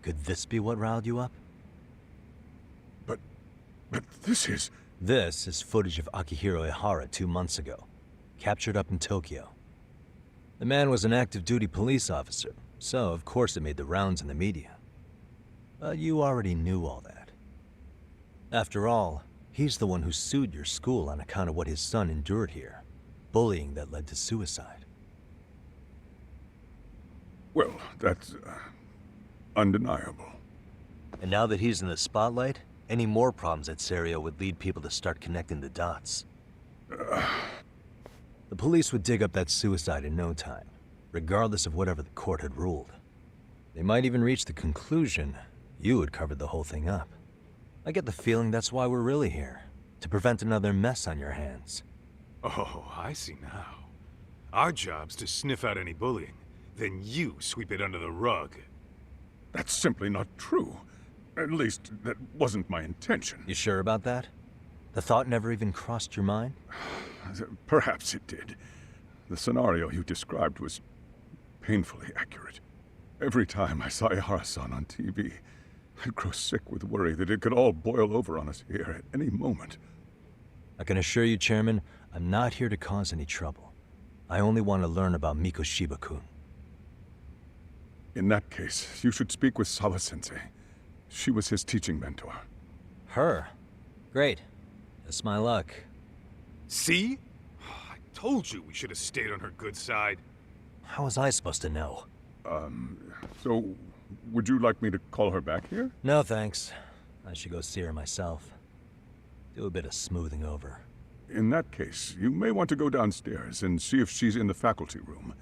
Could this be what riled you up? But this is... This is footage of Akihiro Ihara 2 months ago, captured up in Tokyo. The man was an active-duty police officer, so of course it made the rounds in the media. But you already knew all that. After all, he's the one who sued your school on account of what his son endured here. Bullying that led to suicide. Well, that's... undeniable. And now that he's in the spotlight, any more problems at Serio would lead people to start connecting the dots. The police would dig up that suicide in no time, regardless of whatever the court had ruled. They might even reach the conclusion you had covered the whole thing up. I get the feeling that's why we're really here, to prevent another mess on your hands. Oh, I see now. Our job's to sniff out any bullying, then you sweep it under the rug. That's simply not true. At least, that wasn't my intention. You sure about that? The thought never even crossed your mind? Perhaps it did. The scenario you described was painfully accurate. Every time I saw Ihara-san on TV, I'd grow sick with worry that it could all boil over on us here at any moment. I can assure you, Chairman, I'm not here to cause any trouble. I only want to learn about Mikoshiba-kun. In that case, you should speak with Sawa-sensei. She was his teaching mentor. Her? Great. That's my luck. See? I told you we should have stayed on her good side. How was I supposed to know? So, would you like me to call her back here? No, thanks. I should go see her myself. Do a bit of smoothing over. In that case, you may want to go downstairs and see if she's in the faculty room.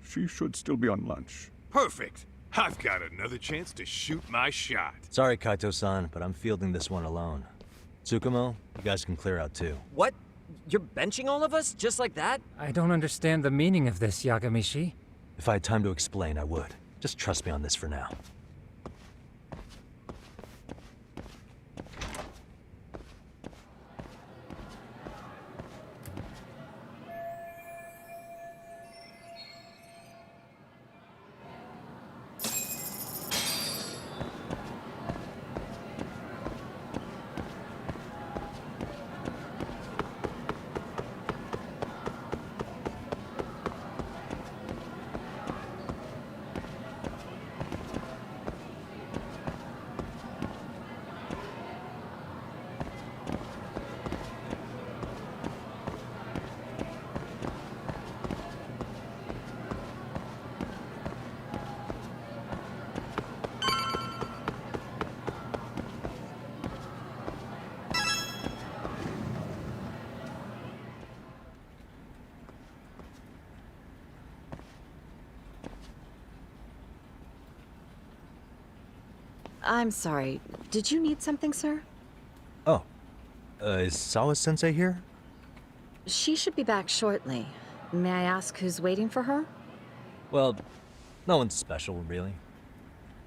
She should still be on lunch. Perfect. I've got another chance to shoot my shot. Sorry, Kaito-san, but I'm fielding this one alone. Tsukumo, you guys can clear out too. What? You're benching all of us? Just like that? I don't understand the meaning of this, Yagamishi. If I had time to explain, I would. Just trust me on this for now. I'm sorry. Did you need something, sir? Oh. Is Sawa-sensei here? She should be back shortly. May I ask who's waiting for her? Well, no one's special, really.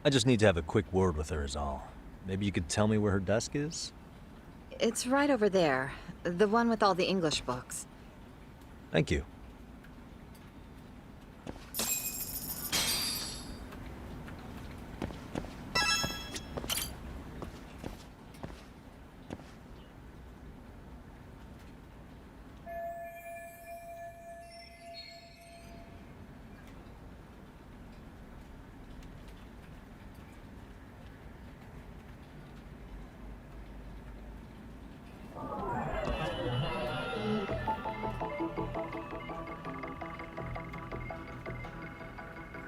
I just need to have a quick word with her is all. Maybe you could tell me where her desk is? It's right over there. The one with all the English books. Thank you.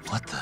What the?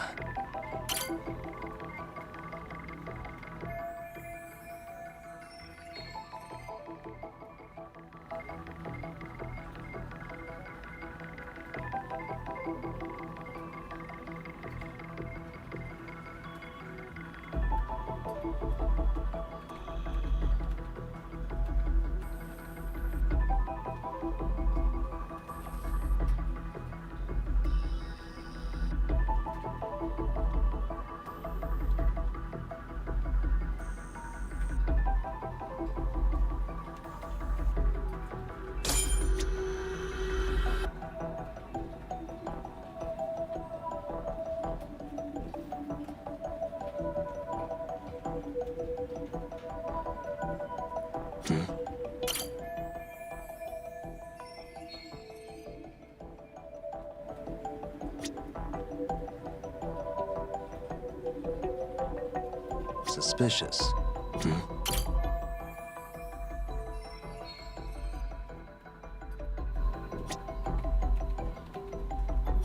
suspicious.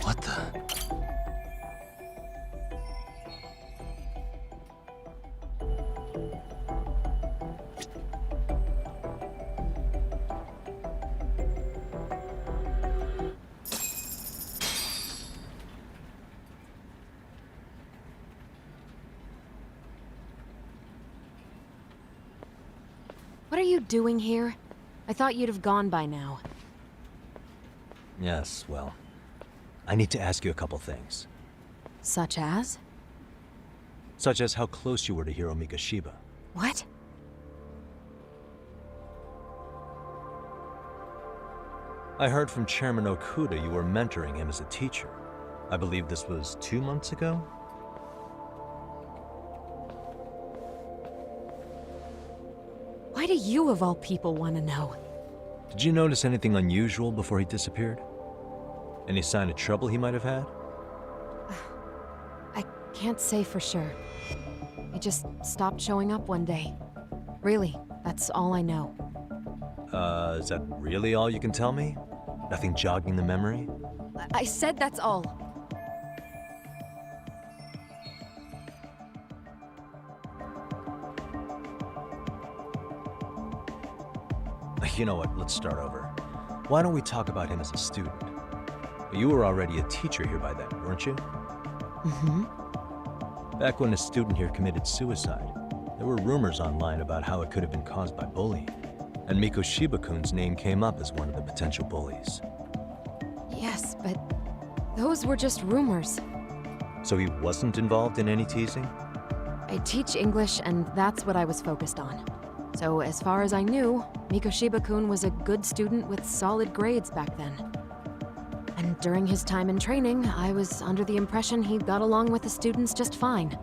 What the? What are you doing here? I thought you'd have gone by now. Yes, well, I need to ask you a couple things. Such as? Such as how close you were to Hiro Mikoshiba. What? I heard from Chairman Okuda you were mentoring him as a teacher. I believe this was 2 months ago? Why do you, of all people, want to know? Did you notice anything unusual before he disappeared? Any sign of trouble he might have had? I can't say for sure. He just stopped showing up one day. Really, that's all I know. Is that really all you can tell me? Nothing jogging the memory? I said that's all. You know what, let's start over. Why don't we talk about him as a student? You were already a teacher here by then, weren't you? Mm-hmm. Back when a student here committed suicide, there were rumors online about how it could have been caused by bullying, and Mikoshiba-kun's name came up as one of the potential bullies. Yes, but those were just rumors. So he wasn't involved in any teasing? I teach English, and that's what I was focused on. So as far as I knew, Mikoshiba-kun was a good student with solid grades back then. And during his time in training, I was under the impression he got along with the students just fine.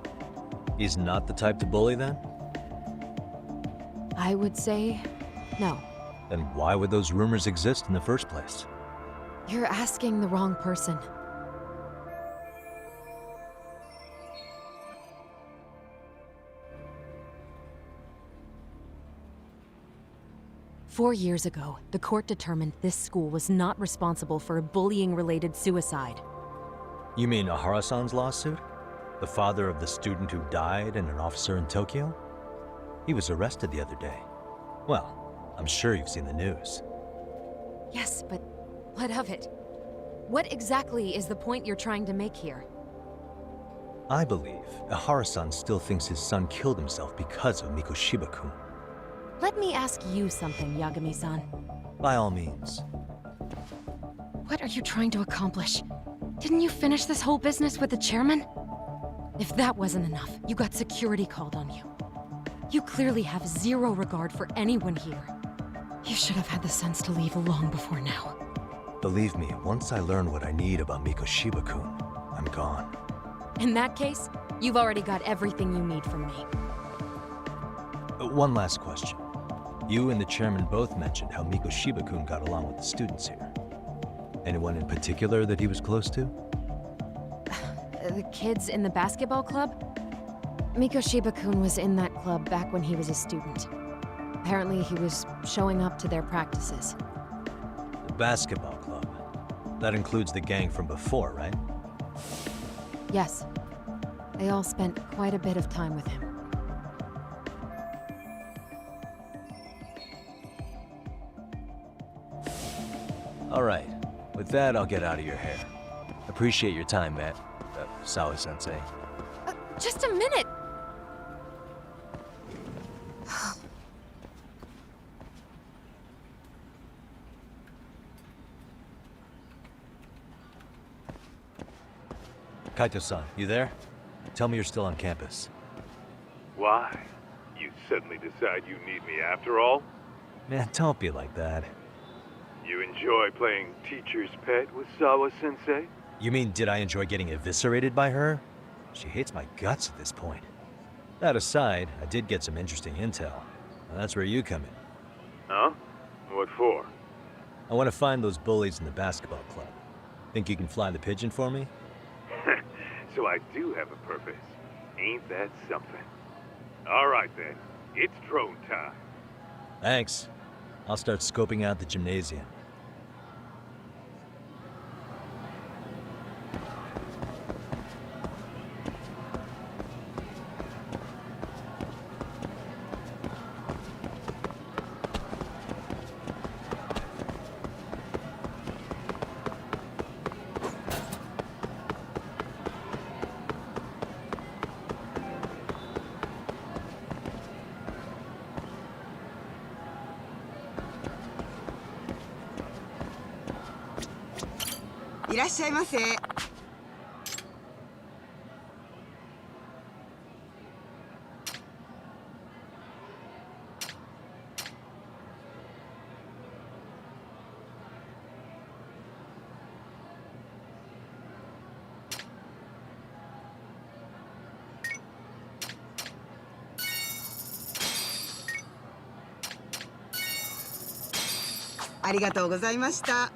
He's not the type to bully then? I would say no. Then why would those rumors exist in the first place? You're asking the wrong person. Four years ago, the court determined this school was not responsible for a bullying-related suicide. You mean Ahara-san's lawsuit? The father of the student who died and an officer in Tokyo? He was arrested the other day. Well, I'm sure you've seen the news. Yes, but what of it? What exactly is the point you're trying to make here? I believe Ahara-san still thinks his son killed himself because of Mikoshiba-kun. Let me ask you something, Yagami-san. By all means. What are you trying to accomplish? Didn't you finish this whole business with the chairman? If that wasn't enough, you got security called on you. You clearly have zero regard for anyone here. You should have had the sense to leave long before now. Believe me, once I learn what I need about Mikoshiba-kun, I'm gone. In that case, you've already got everything you need from me. One last question. You and the chairman both mentioned how Mikoshiba-kun got along with the students here. Anyone in particular that he was close to? The kids in the basketball club? Mikoshiba-kun was in that club back when he was a student. Apparently he was showing up to their practices. The basketball club. That includes the gang from before, right? Yes. They all spent quite a bit of time with him. All right. With that, I'll get out of your hair. Appreciate your time, Matt. Sawa-sensei. Just a minute! Kaito-san, you there? Tell me you're still on campus. Why? You suddenly decide you need me after all? Man, don't be like that. You enjoy playing teacher's pet with Sawa-sensei? You mean, did I enjoy getting eviscerated by her? She hates my guts at this point. That aside, I did get some interesting intel. And that's where you come in. Huh? What for? I want to find those bullies in the basketball club. Think you can fly the pigeon for me? So I do have a purpose. Ain't that something? All right, then. It's drone time. Thanks. I'll start scoping out the gymnasium.いらっしゃいませ。ありがとうございました。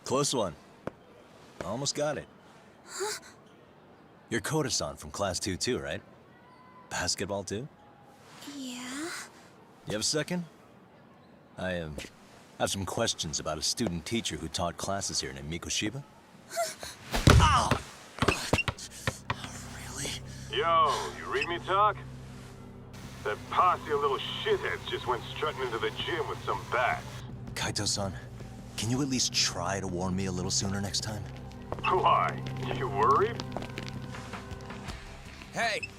Close one. Almost got it. Huh? You're Koda-san from Class 2 too, right? Basketball too? Yeah? You have a second? I have some questions about a student teacher who taught classes here named Mikoshiba. Ow! Really? Yo, you read me talk? That posse of little shitheads just went strutting into the gym with some bats. Kaito-san, can you at least try to warn me a little sooner next time? Why? You worried? Hey!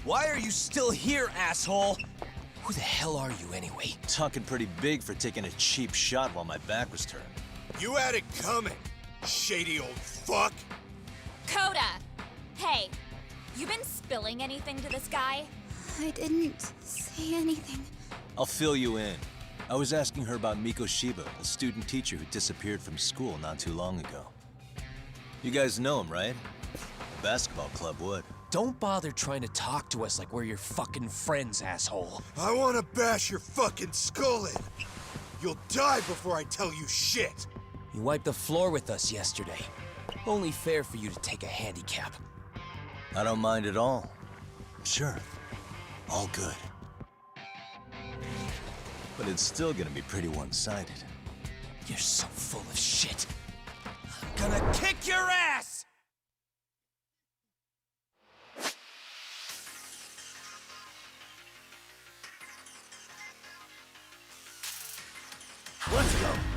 Why are you still here, asshole? Who the hell are you anyway? Talking pretty big for taking a cheap shot while my back was turned. You had it coming, shady old fuck! Coda! Hey, you been spilling anything to this guy? I didn't say anything. I'll fill you in. I was asking her about Mikoshiba, a student teacher who disappeared from school not too long ago. You guys know him, right? The basketball club would. Don't bother trying to talk to us like we're your fucking friends, asshole. I want to bash your fucking skull in. You'll die before I tell you shit. You wiped the floor with us yesterday. Only fair for you to take a handicap. I don't mind at all. Sure. All good. But it's still gonna be pretty one-sided. You're so full of shit. I'm gonna kick your ass! Let's go. Let's go.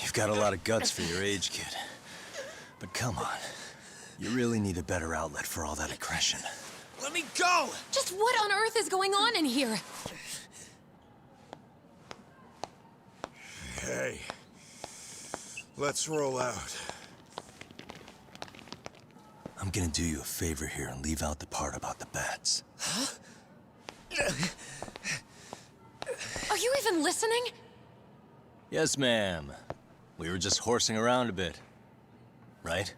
You've got a lot of guts for your age, kid. But come on. You really need a better outlet for all that aggression. Let me go! Just what on earth is going on in here? Hey. Let's roll out. I'm gonna do you a favor here and leave out the part about the bats. Huh? Are you even listening? Yes, ma'am. We were just horsing around a bit. Right?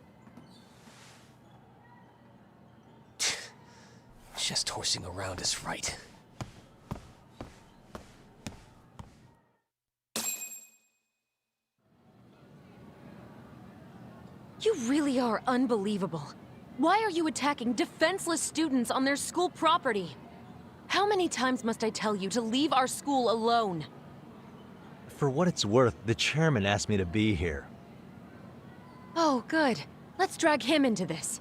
Just horsing around is right. You really are unbelievable. Why are you attacking defenseless students on their school property? How many times must I tell you to leave our school alone? For what it's worth, the chairman asked me to be here. Oh, good. Let's drag him into this.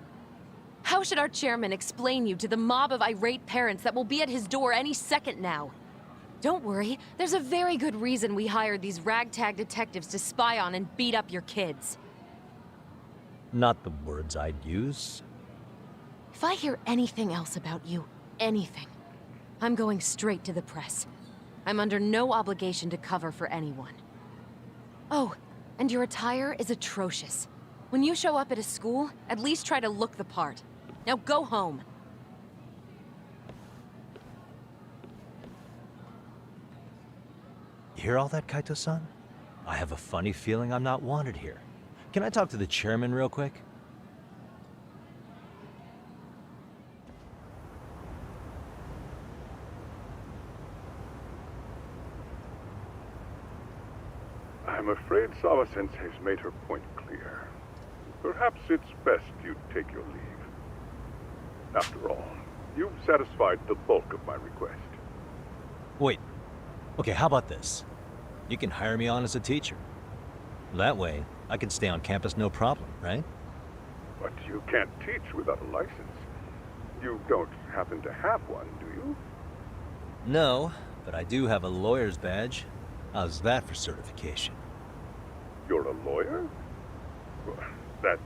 How should our chairman explain you to the mob of irate parents that will be at his door any second now? Don't worry, there's a very good reason we hired these ragtag detectives to spy on and beat up your kids. Not the words I'd use. If I hear anything else about you, anything, I'm going straight to the press. I'm under no obligation to cover for anyone. Oh, and your attire is atrocious. When you show up at a school, at least try to look the part. Now go home. You hear all that, Kaito-san? I have a funny feeling I'm not wanted here. Can I talk to the chairman real quick? I'm afraid Sawa-sensei's made her point clear. Perhaps it's best you take your leave. After all, You've satisfied the bulk of my request. Wait. Okay, how about this? You can hire me on as a teacher. That way, I can stay on campus no problem, right? But you can't teach without a license. You don't happen to have one, do you? No, but I do have a lawyer's badge. How's that for certification? You're a lawyer? Well, that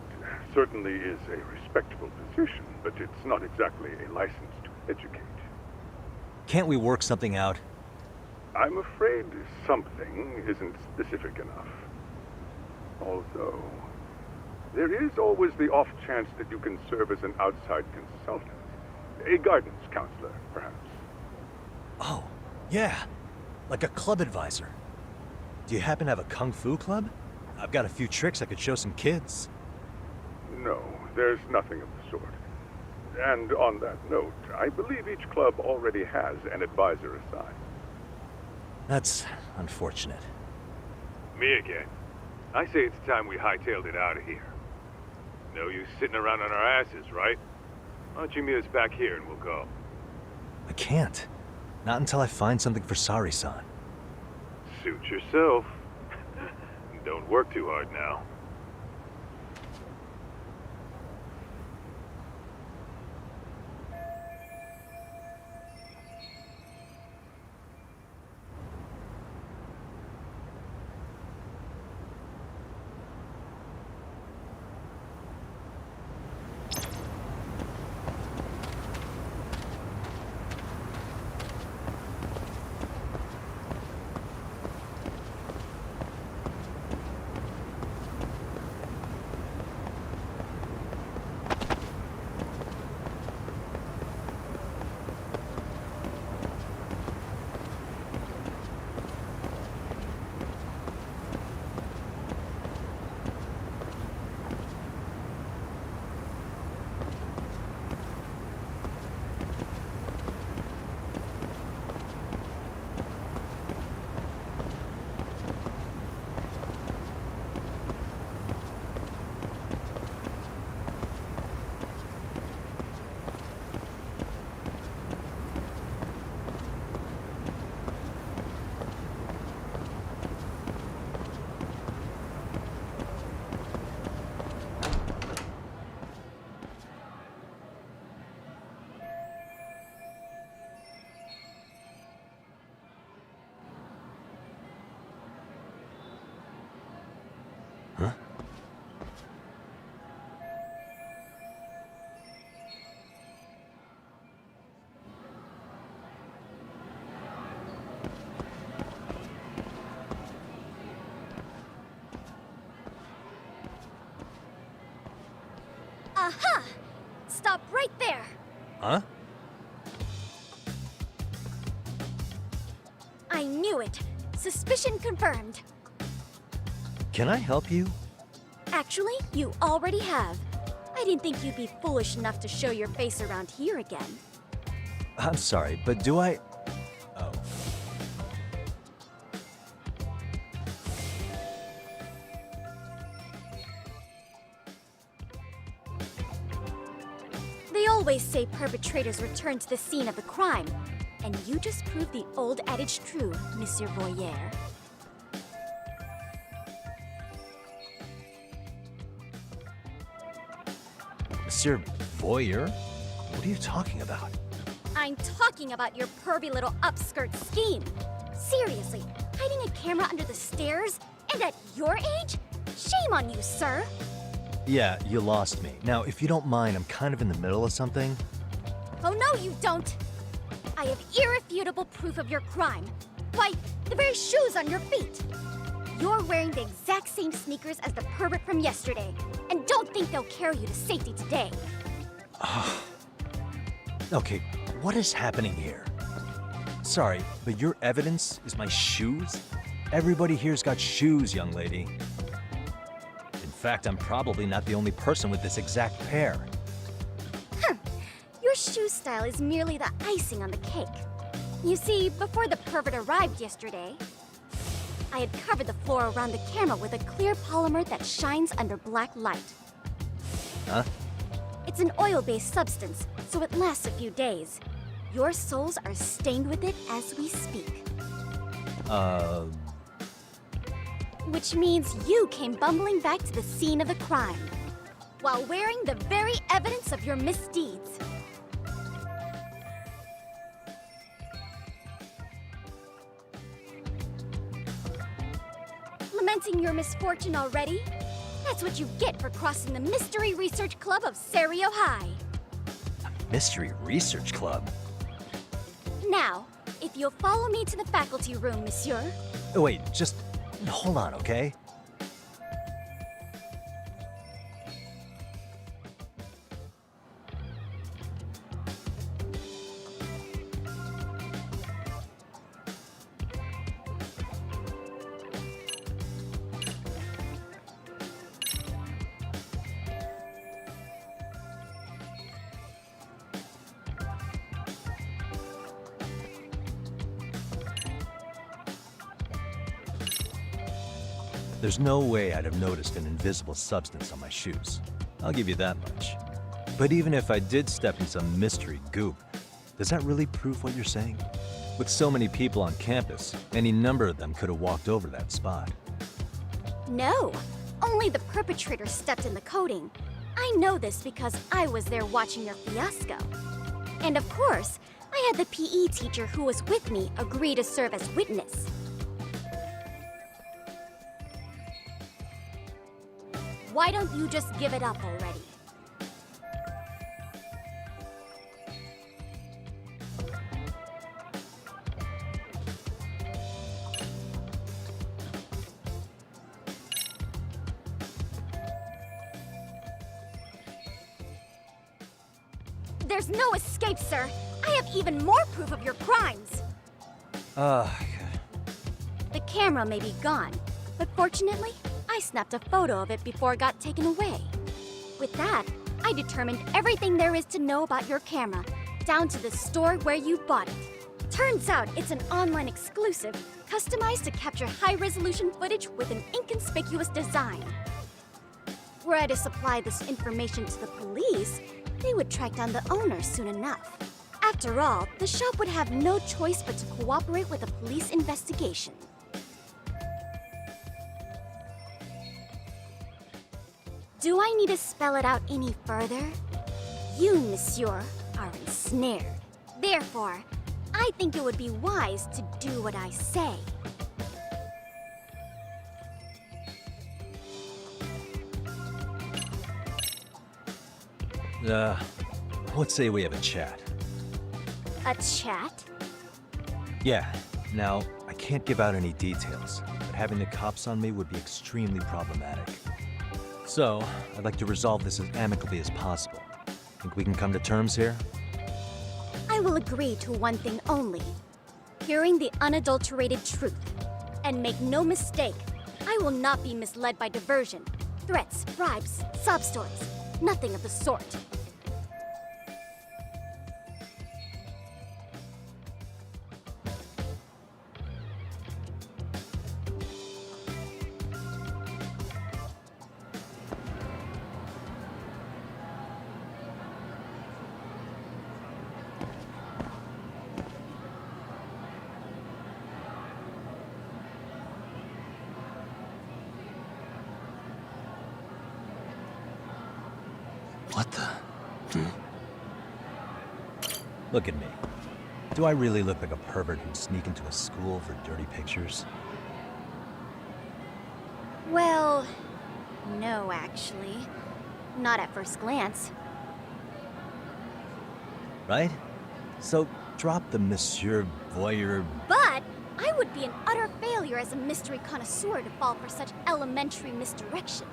certainly is a respectable position, but it's not exactly a license to educate. Can't we work something out? I'm afraid something isn't specific enough. Although, there is always the off chance that you can serve as an outside consultant. A guidance counselor, perhaps. Oh, yeah. Like a club advisor. Do you happen to have a kung fu club? I've got a few tricks I could show some kids. No, there's nothing of the sort. And on that note, I believe each club already has an advisor assigned. That's unfortunate. Me again. I say it's time we hightailed it out of here. No use sitting around on our asses, right? Why don't you meet us back here and we'll go? I can't. Not until I find something for Sari-san. Suit yourself. Don't work too hard now. Huh? Aha! Stop right there! Huh? I knew it! Suspicion confirmed. Can I help you? Actually, you already have. I didn't think you'd be foolish enough to show your face around here again. I'm sorry, but do I... Oh. They always say perpetrators return to the scene of the crime. And you just proved the old adage true, Monsieur Voyeur. Monsieur Voyeur? What are you talking about? I'm talking about your pervy little upskirt scheme. Seriously, hiding a camera under the stairs? And at your age? Shame on you, sir! Yeah, you lost me. Now, if you don't mind, I'm kind of in the middle of something. Oh no, you don't! I have irrefutable proof of your crime. Why, the very shoes on your feet! You're wearing the exact same sneakers as the pervert from yesterday, and don't think they'll carry you to safety today. Okay, what is happening here? Sorry, but your evidence is my shoes? Everybody here's got shoes, young lady. In fact, I'm probably not the only person with this exact pair. Your shoe style is merely the icing on the cake. You see, before the pervert arrived yesterday, I had covered the floor around the camera with a clear polymer that shines under black light. Huh? It's an oil-based substance, so it lasts a few days. Your souls are stained with it as we speak. Which means you came bumbling back to the scene of the crime, while wearing the very evidence of your misdeeds. Lamenting your misfortune already? That's what you get for crossing the Mystery Research Club of Serio High. Mystery Research Club? Now, if you'll follow me to the faculty room, monsieur. Wait, just hold on, okay? There's no way I'd have noticed an invisible substance on my shoes. I'll give you that much. But even if I did step in some mystery goop, does that really prove what you're saying? With so many people on campus, any number of them could have walked over that spot. No, only the perpetrator stepped in the coating. I know this because I was there watching your fiasco. And of course, I had the PE teacher who was with me agree to serve as witness. Why don't you just give it up already? There's no escape, sir. I have even more proof of your crimes. The camera may be gone, but fortunately, I snapped a photo of it before it got taken away. With that, I determined everything there is to know about your camera, down to the store where you bought it. Turns out it's an online exclusive, customized to capture high-resolution footage with an inconspicuous design. Were I to supply this information to the police, they would track down the owner soon enough. After all, the shop would have no choice but to cooperate with a police investigation. Do I need to spell it out any further? You, monsieur, are ensnared. Therefore, I think it would be wise to do what I say. Let's say we have a chat. A chat? Yeah. Now, I can't give out any details, but having the cops on me would be extremely problematic. So, I'd like to resolve this as amicably as possible. Think we can come to terms here? I will agree to one thing only. Hearing the unadulterated truth. And make no mistake, I will not be misled by diversion, threats, bribes, sob stories. Nothing of the sort. What the? Look at me. Do I really look like a pervert who'd sneak into a school for dirty pictures? Well, no, actually. Not at first glance. Right? So, drop the Monsieur Voyeur. But I would be an utter failure as a mystery connoisseur to fall for such elementary misdirection.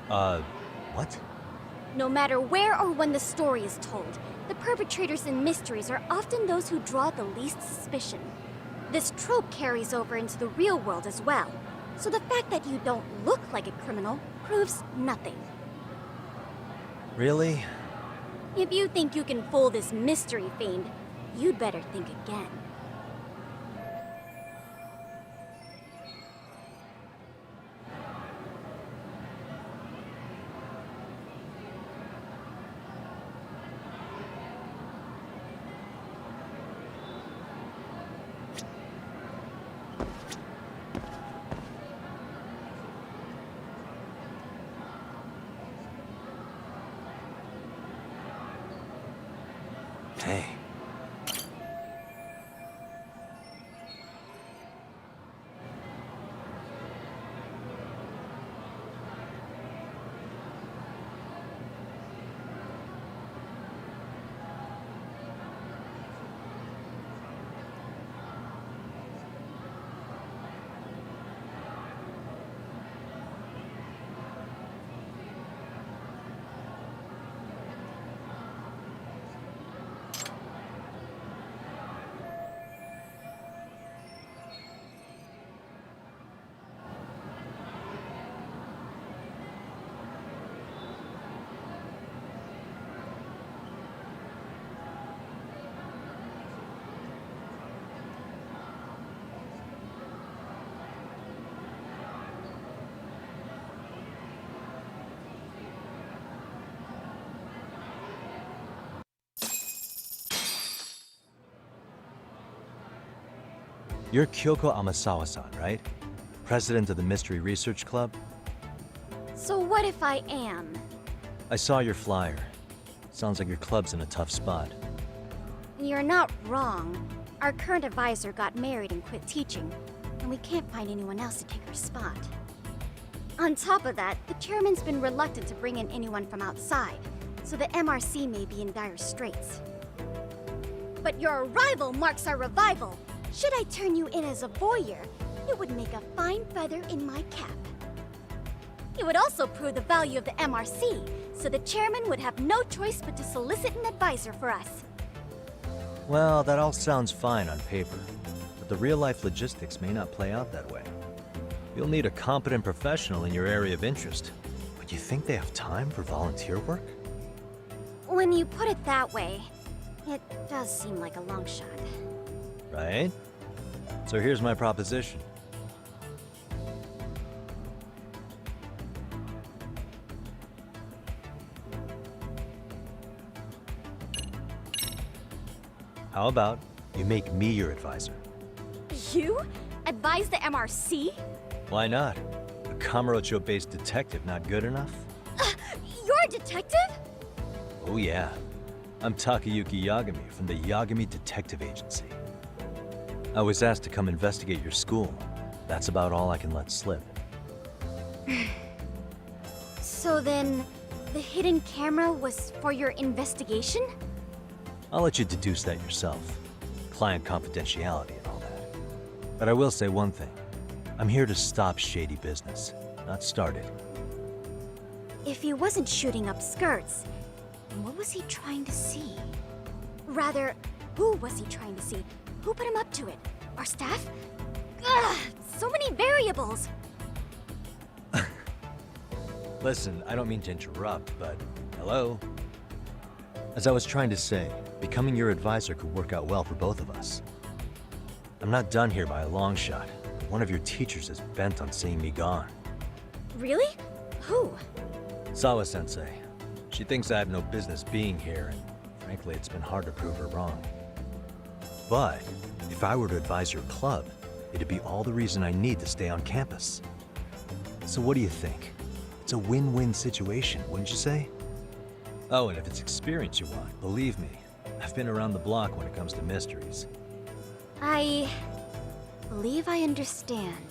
What? No matter where or when the story is told, the perpetrators in mysteries are often those who draw the least suspicion. This trope carries over into the real world as well, so the fact that you don't look like a criminal proves nothing. Really? If you think you can fool this mystery fiend, you'd better think again. Hey. You're Kyoko Amasawa-san, right? President of the Mystery Research Club? So what if I am? I saw your flyer. Sounds like your club's in a tough spot. You're not wrong. Our current advisor got married and quit teaching, and we can't find anyone else to take her spot. On top of that, the chairman's been reluctant to bring in anyone from outside, so the MRC may be in dire straits. But your arrival marks our revival. Should I turn you in as a voyeur, it would make a fine feather in my cap. It would also prove the value of the MRC, so the chairman would have no choice but to solicit an advisor for us. Well, that all sounds fine on paper, but the real-life logistics may not play out that way. You'll need a competent professional in your area of interest, but you think they have time for volunteer work? When you put it that way, it does seem like a long shot. Right? So here's my proposition. How about you make me your advisor? You? Advise the MRC? Why not? A Kamurocho-based detective not good enough? You're a detective? Oh yeah. I'm Takayuki Yagami from the Yagami Detective Agency. I was asked to come investigate your school. That's about all I can let slip. So then, the hidden camera was for your investigation? I'll let you deduce that yourself. Client confidentiality and all that. But I will say one thing. I'm here to stop shady business, not start it. If he wasn't shooting up skirts, then what was he trying to see? Rather, who was he trying to see? Who put him up to it? Our staff? Ugh, so many variables! Listen, I don't mean to interrupt, but hello? As I was trying to say, becoming your advisor could work out well for both of us. I'm not done here by a long shot. One of your teachers is bent on seeing me gone. Really? Who? Sawa-sensei. She thinks I have no business being here, and frankly, it's been hard to prove her wrong. But if I were to advise your club, it'd be all the reason I need to stay on campus. So what do you think? It's a win-win situation, wouldn't you say? Oh, and if it's experience you want, believe me, I've been around the block when it comes to mysteries. I believe I understand.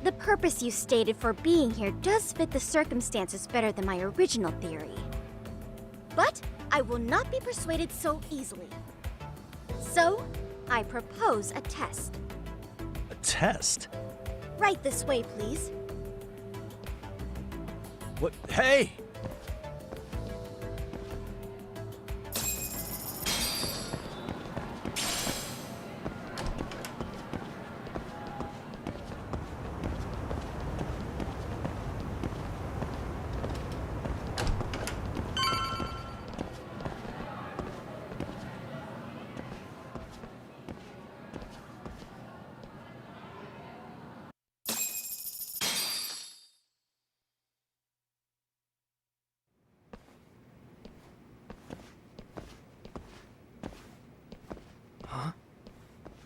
The purpose you stated for being here does fit the circumstances better than my original theory. But I will not be persuaded so easily. So, I propose a test. A test? Right this way, please. What? Hey!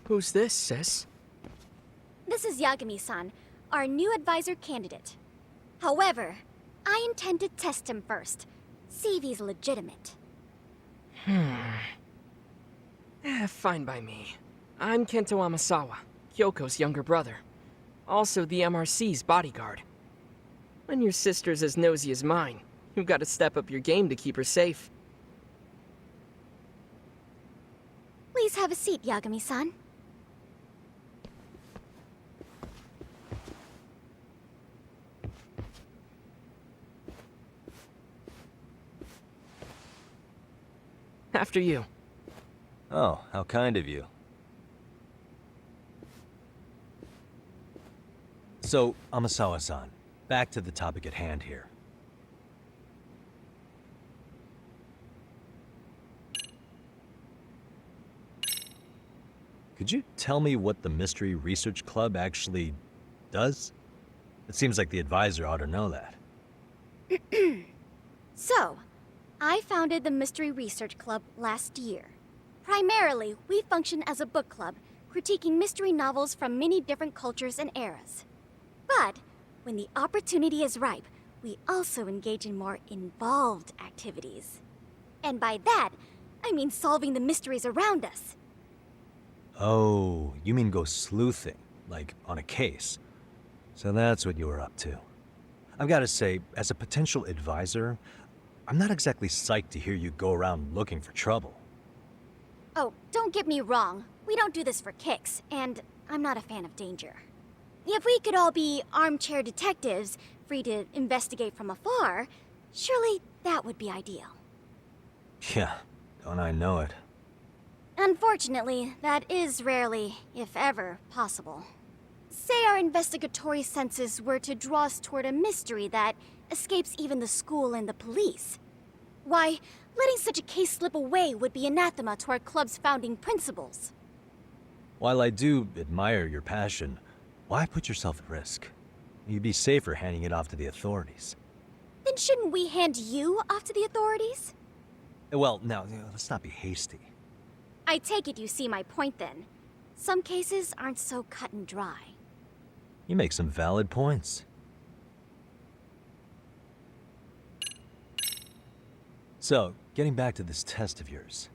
Who's this, sis? This is Yagami-san, our new advisor candidate. However, I intend to test him first. See if he's legitimate. Fine by me. I'm Kento Amasawa, Kyoko's younger brother. Also the MRC's bodyguard. When your sister's as nosy as mine, you've got to step up your game to keep her safe. Please have a seat, Yagami-san. After you. Oh, how kind of you. So, Amasawa-san, back to the topic at hand here. Could you tell me what the Mystery Research Club actually does? It seems like the advisor ought to know that. So, I founded the Mystery Research Club last year. Primarily, we function as a book club, critiquing mystery novels from many different cultures and eras. But, when the opportunity is ripe, we also engage in more involved activities. And by that, I mean solving the mysteries around us. Oh, you mean go sleuthing, like on a case. So that's what you were up to. I've got to say, as a potential advisor, I'm not exactly psyched to hear you go around looking for trouble. Oh, don't get me wrong. We don't do this for kicks, and I'm not a fan of danger. If we could all be armchair detectives, free to investigate from afar, surely that would be ideal. Yeah, don't I know it. Unfortunately, that is rarely, if ever, possible. Say our investigatory senses were to draw us toward a mystery that escapes even the school and the police. Why, letting such a case slip away would be anathema to our club's founding principles. While I do admire your passion, why put yourself at risk? You'd be safer handing it off to the authorities. Then shouldn't we hand you off to the authorities? Well, now, let's not be hasty. I take it you see my point then. Some cases aren't so cut and dry. You make some valid points. So, getting back to this test of yours.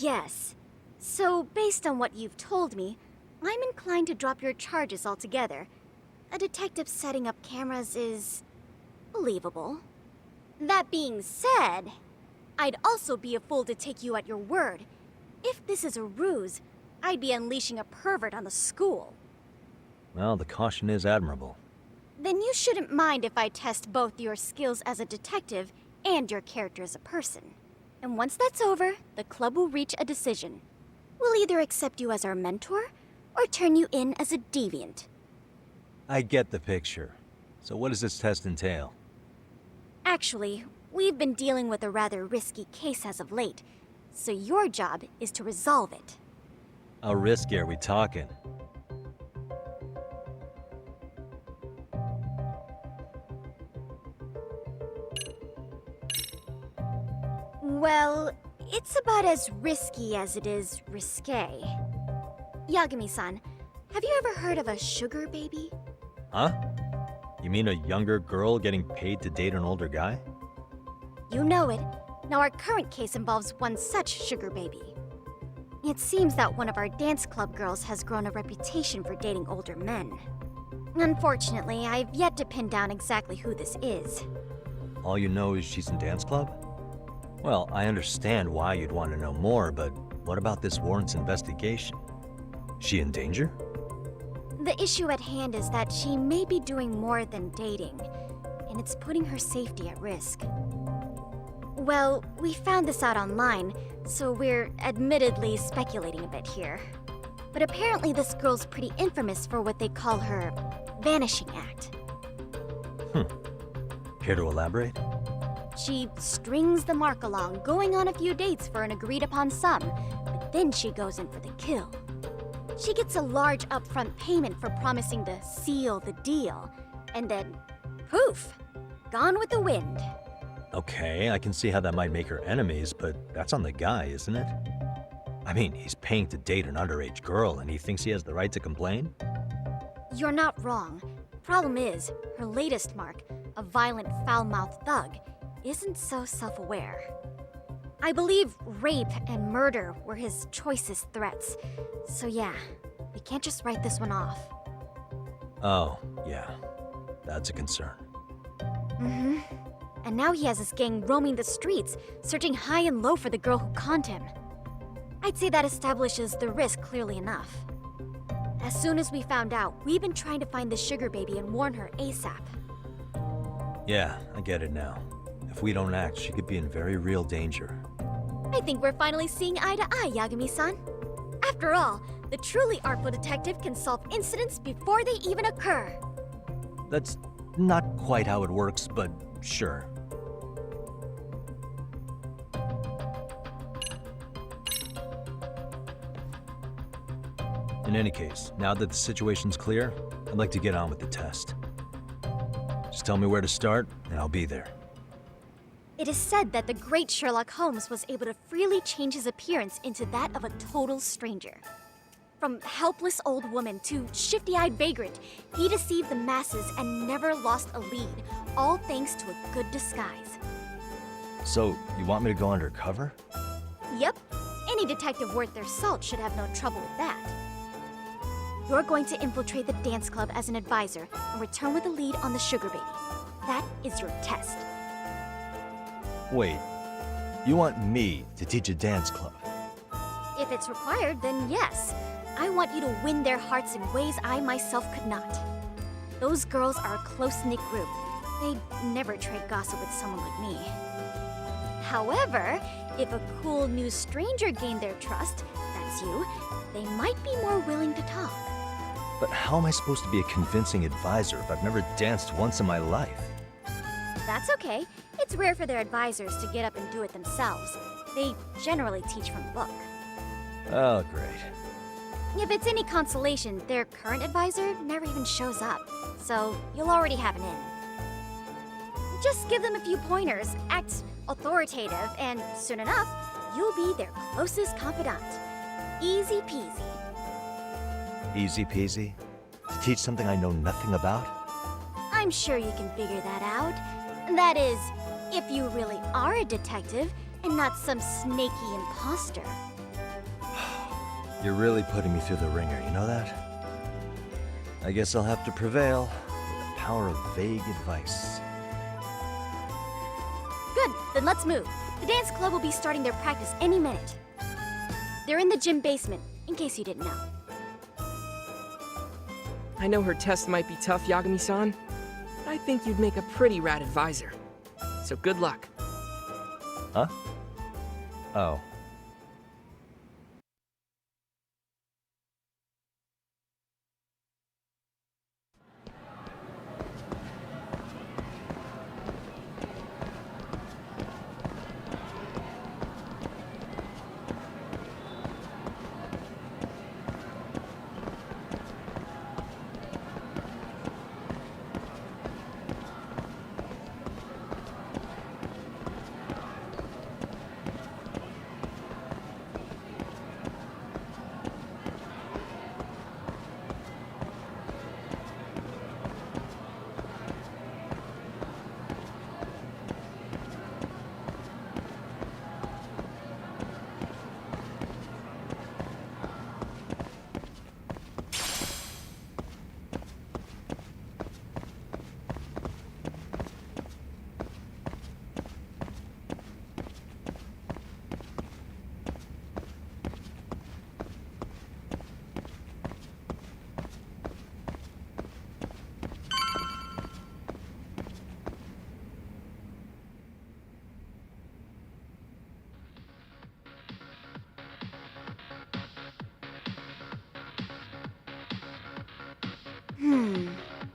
Yes. So, based on what you've told me, I'm inclined to drop your charges altogether. A detective setting up cameras is believable. That being said, I'd also be a fool to take you at your word. If this is a ruse, I'd be unleashing a pervert on the school. Well, the caution is admirable. Then you shouldn't mind if I test both your skills as a detective and your character as a person. And once that's over, the club will reach a decision. We'll either accept you as our mentor, or turn you in as a deviant. I get the picture. So what does this test entail? Actually, we've been dealing with a rather risky case as of late, so your job is to resolve it. How risky are we talking? Well, it's about as risky as it is risque. Yagami-san, have you ever heard of a sugar baby? Huh? You mean a younger girl getting paid to date an older guy? You know it. Now our current case involves one such sugar baby. It seems that one of our dance club girls has grown a reputation for dating older men. Unfortunately, I've yet to pin down exactly who this is. All you know is she's in dance club? Well, I understand why you'd want to know more, but what about this warrants investigation? She in danger? The issue at hand is that she may be doing more than dating, and it's putting her safety at risk. Well, we found this out online, so we're admittedly speculating a bit here. But apparently this girl's pretty infamous for what they call her vanishing act. Care to elaborate? She strings the mark along, going on a few dates for an agreed-upon sum, but then she goes in for the kill. She gets a large upfront payment for promising to seal the deal, and then, poof, gone with the wind. Okay, I can see how that might make her enemies, but that's on the guy, isn't it? I mean, he's paying to date an underage girl, and he thinks he has the right to complain? You're not wrong. Problem is, her latest mark, a violent, foul-mouthed thug, isn't so self-aware. I believe rape and murder were his choicest threats. So yeah, we can't just write this one off. Oh, yeah. That's a concern. Mm-hmm. And now he has his gang roaming the streets, searching high and low for the girl who conned him. I'd say that establishes the risk clearly enough. As soon as we found out, we've been trying to find the sugar baby and warn her ASAP. Yeah, I get it now. If we don't act, she could be in very real danger. I think we're finally seeing eye to eye, Yagami-san. After all, the truly artful detective can solve incidents before they even occur. That's not quite how it works, but sure. In any case, now that the situation's clear, I'd like to get on with the test. Just tell me where to start, and I'll be there. It is said that the great Sherlock Holmes was able to freely change his appearance into that of a total stranger. From helpless old woman to shifty-eyed vagrant, he deceived the masses and never lost a lead, all thanks to a good disguise. So, you want me to go undercover? Yep, any detective worth their salt should have no trouble with that. You're going to infiltrate the dance club as an advisor and return with a lead on the sugar baby. That is your test. Wait, you want me to teach a dance club? If it's required, then yes. I want you to win their hearts in ways I myself could not. Those girls are a close-knit group. They'd never trade gossip with someone like me. However, if a cool new stranger gained their trust, that's you, they might be more willing to talk. But how am I supposed to be a convincing advisor if I've never danced once in my life? That's okay. It's rare for their advisors to get up and do it themselves. They generally teach from a book. Oh, great. If it's any consolation, their current advisor never even shows up, so you'll already have an in. Just give them a few pointers, act authoritative, and soon enough, you'll be their closest confidant. Easy peasy. Easy peasy? To teach something I know nothing about? I'm sure you can figure that out. That is, if you really are a detective and not some snaky imposter. You're really putting me through the ringer, you know that? I guess I'll have to prevail with the power of vague advice. Good, then let's move. The dance club will be starting their practice any minute. They're in the gym basement, in case you didn't know. I know her test might be tough, Yagami-san, but I think you'd make a pretty rad advisor. So good luck. Huh? Oh.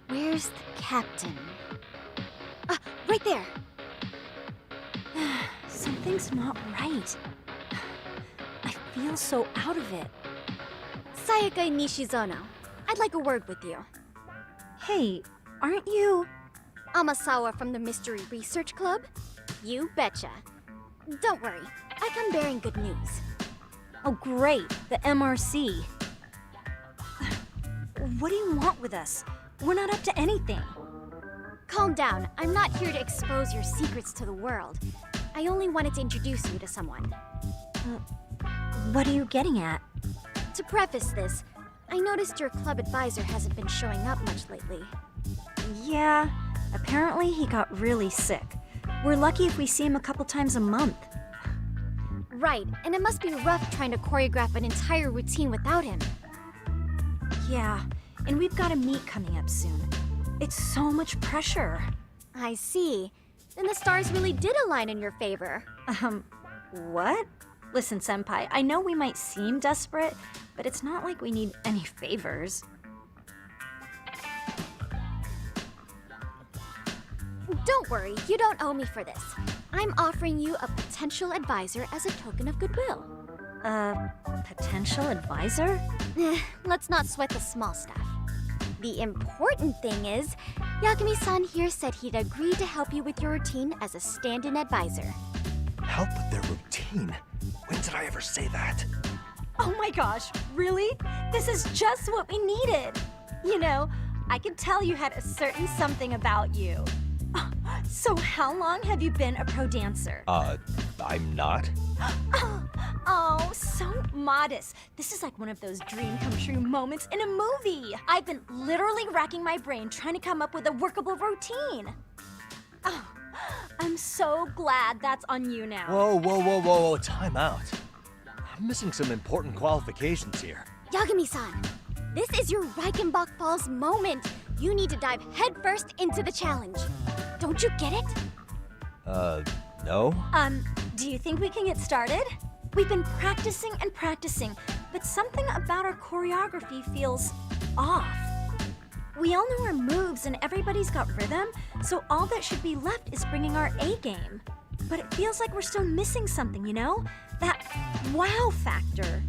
Where's the captain? Ah, right there! Something's not right. I feel so out of it. Sayaka Nishizono, I'd like a word with you. Hey, aren't you... Amasawa from the Mystery Research Club? You betcha. Don't worry, I come bearing good news. Oh great, the MRC. What do you want with us? We're not up to anything. Calm down, I'm not here to expose your secrets to the world. I only wanted to introduce you to someone. What are you getting at? To preface this, I noticed your club advisor hasn't been showing up much lately. Yeah, apparently he got really sick. We're lucky if we see him a couple times a month. Right, and it must be rough trying to choreograph an entire routine without him. Yeah, and we've got a meet coming up soon. It's so much pressure. I see. Then the stars really did align in your favor. What? Listen, Senpai, I know we might seem desperate, but it's not like we need any favors. Don't worry, you don't owe me for this. I'm offering you a potential advisor as a token of goodwill. Potential advisor? Let's not sweat the small stuff. The important thing is, Yagami-san here said he'd agree to help you with your routine as a stand-in advisor. Help with their routine? When did I ever say that? Oh my gosh, really? This is just what we needed. You know, I could tell you had a certain something about you. So how long have you been a pro dancer? I'm not. Oh, so modest. This is like one of those dream come true moments in a movie. I've been literally racking my brain trying to come up with a workable routine. Oh, I'm so glad that's on you now. Whoa, time out. I'm missing some important qualifications here. Yagami-san, this is your Reichenbach Falls moment. You need to dive headfirst into the challenge. Don't you get it? No? Do you think we can get started? We've been practicing and practicing, but something about our choreography feels off. We all know our moves and everybody's got rhythm, so all that should be left is bringing our A game. But it feels like we're still missing something, you know? That wow factor.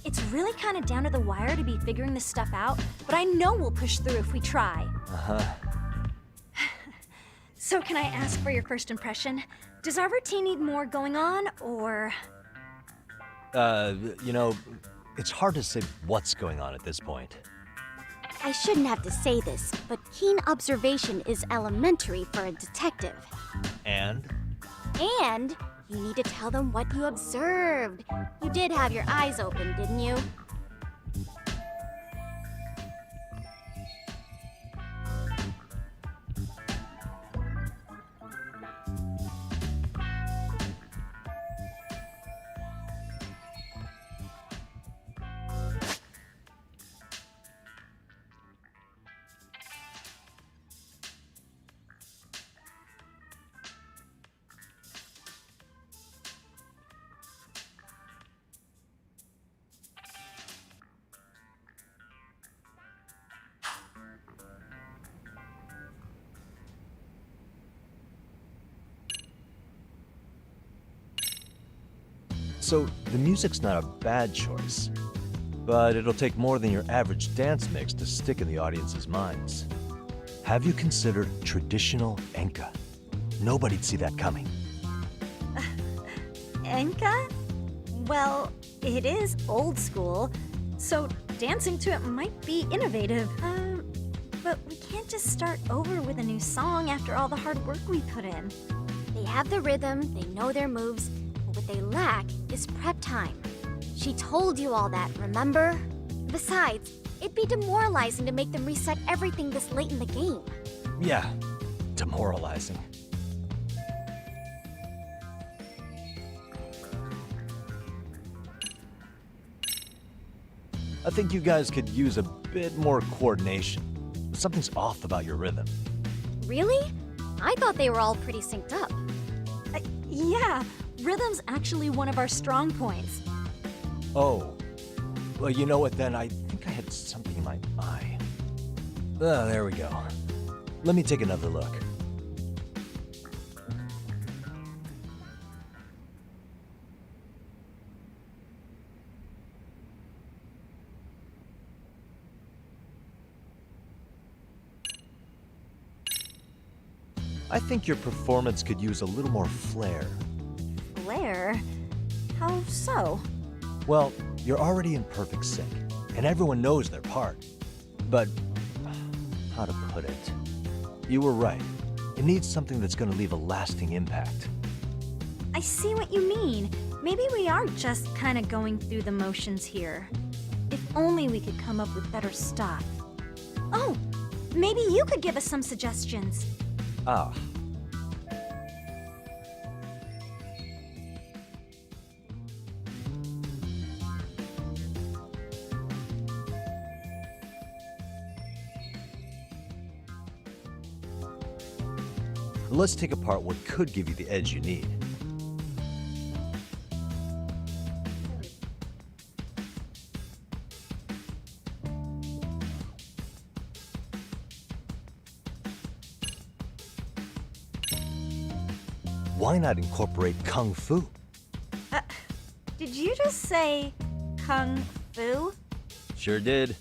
It's really kind of down to the wire to be figuring this stuff out, but I know we'll push through if we try. So can I ask for your first impression? Does our routine need more going on, or...? You know, it's hard to say what's going on at this point. I shouldn't have to say this, but keen observation is elementary for a detective. And? And you need to tell them what you observed. You did have your eyes open, didn't you? So, the music's not a bad choice, but it'll take more than your average dance mix to stick in the audience's minds. Have you considered traditional enka? Nobody'd see that coming. Enka? Well, it is old school, so dancing to it might be innovative. But we can't just start over with a new song after all the hard work we put in. They have the rhythm, they know their moves, but what they lack is prep time. She told you all that, remember? Besides, it'd be demoralizing to make them reset everything this late in the game. Yeah, demoralizing. I think you guys could use a bit more coordination. Something's off about your rhythm. Really? I thought they were all pretty synced up. Yeah, rhythm's actually one of our strong points. Oh. Well, you know what then? I think I had something in my eye. Ah, there we go. Let me take another look. I think your performance could use a little more flair. Flair? How so? Well, you're already in perfect sync, and everyone knows their part. But, how to put it? You were right. It needs something that's going to leave a lasting impact. I see what you mean. Maybe we are just kind of going through the motions here. If only we could come up with better stuff. Oh, maybe you could give us some suggestions. Ah. Let's take apart what could give you the edge you need. Why not incorporate Kung Fu? Did you just say Kung Fu? Sure did.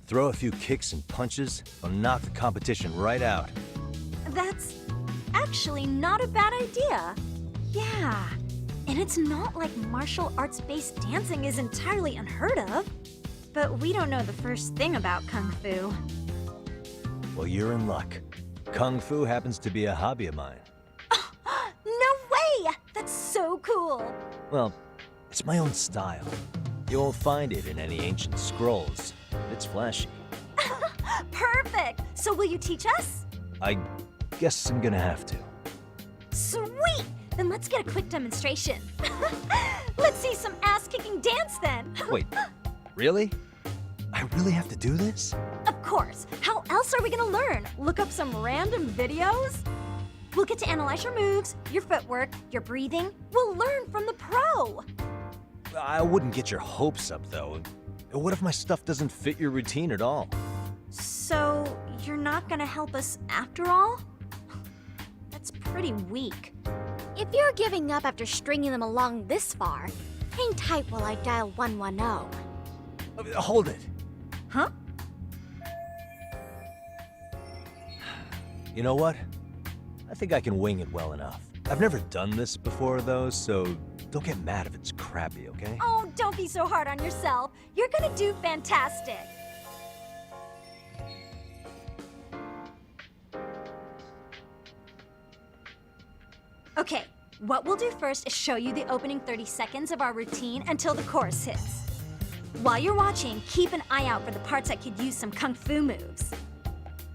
Throw a few kicks and punches, will knock the competition right out. That's actually not a bad idea. Yeah, and it's not like martial arts-based dancing is entirely unheard of. But we don't know the first thing about Kung Fu. Well, you're in luck. Kung Fu happens to be a hobby of mine. No way! That's so cool! Well, it's my own style. You won't find it in any ancient scrolls. It's flashy. Perfect! So will you teach us? I guess I'm gonna have to. Sweet! Then let's get a quick demonstration. Let's see some ass-kicking dance then. Wait, really? I really have to do this? Of course. How else are we gonna learn? Look up some random videos? We'll get to analyze your moves, your footwork, your breathing. We'll learn from the pro. I wouldn't get your hopes up, though. What if my stuff doesn't fit your routine at all? So, you're not gonna help us after all? That's pretty weak. If you're giving up after stringing them along this far, hang tight while I dial 110. Hold it. Huh? You know what? I think I can wing it well enough. I've never done this before, though, so don't get mad if it's crappy, okay? Oh, don't be so hard on yourself. You're gonna do fantastic. Okay, what we'll do first is show you the opening 30 seconds of our routine until the chorus hits. While you're watching, keep an eye out for the parts that could use some Kung Fu moves.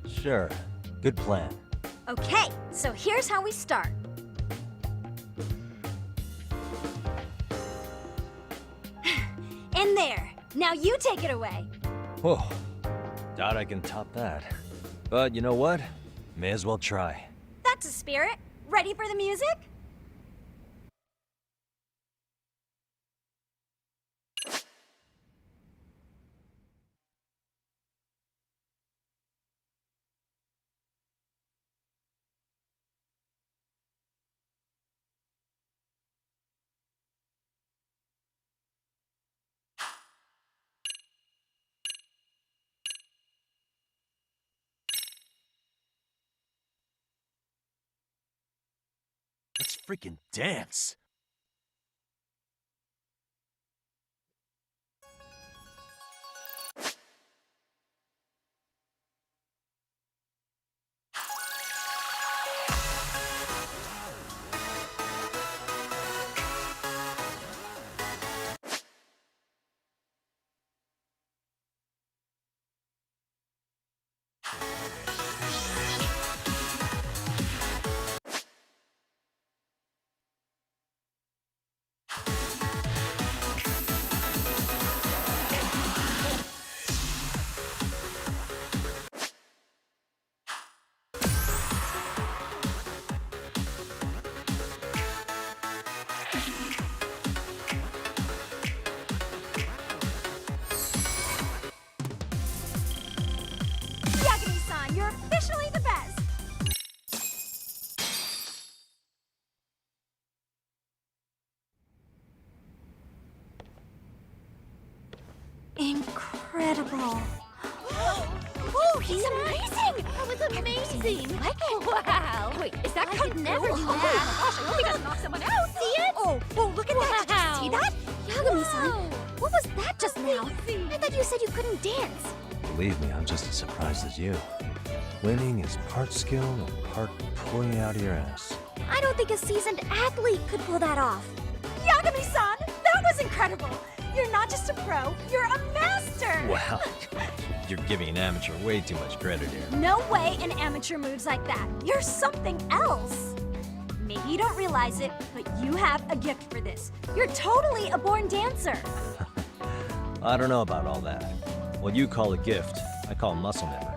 Sure. Good plan. Okay, so here's how we start. And there. Now you take it away. Whoa. Doubt I can top that. But you know what? May as well try. That's a spirit. Ready for the music? Let's freaking dance. Yagami-san, you're officially the best! Incredible. Oh, he's amazing! That was amazing! Wow! Wait, is that Kung Fu? Never do that. Oh my gosh, I hope he doesn't knock someone out. See it? Oh, look at that! Did you see that? Yagami-san, what was that just now? I thought you said you couldn't dance. Believe me, I'm just as surprised as you. Winning is part skill and part pulling you out of your ass. I don't think a seasoned athlete could pull that off. Yagami-san, that was incredible! You're not just a pro, you're a master! Wow. You're giving an amateur way too much credit here. No way an amateur moves like that. You're something else. Maybe you don't realize it, but you have a gift for this. You're totally a born dancer. I don't know about all that. What you call a gift, I call muscle memory.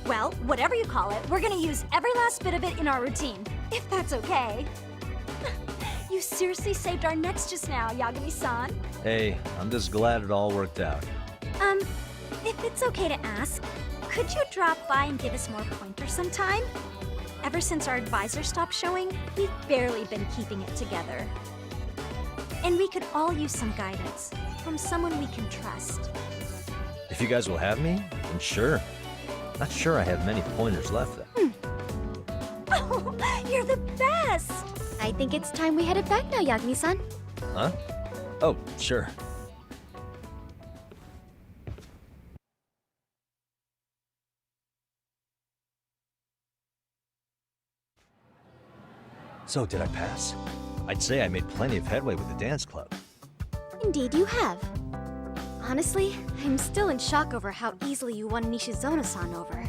Well, whatever you call it, we're gonna use every last bit of it in our routine, if that's okay. You seriously saved our necks just now, Yagami-san. Hey, I'm just glad it all worked out. If it's okay to ask, could you drop by and give us more pointers sometime? Ever since our advisor stopped showing, we've barely been keeping it together. And we could all use some guidance from someone we can trust. If you guys will have me, then sure. Not sure I have many pointers left, though. Oh, you're the best! I think it's time we headed back now, Yagami-san. Huh? Oh, sure. So, did I pass? I'd say I made plenty of headway with the dance club. Indeed you have. Honestly, I'm still in shock over how easily you won Nishizono-san over.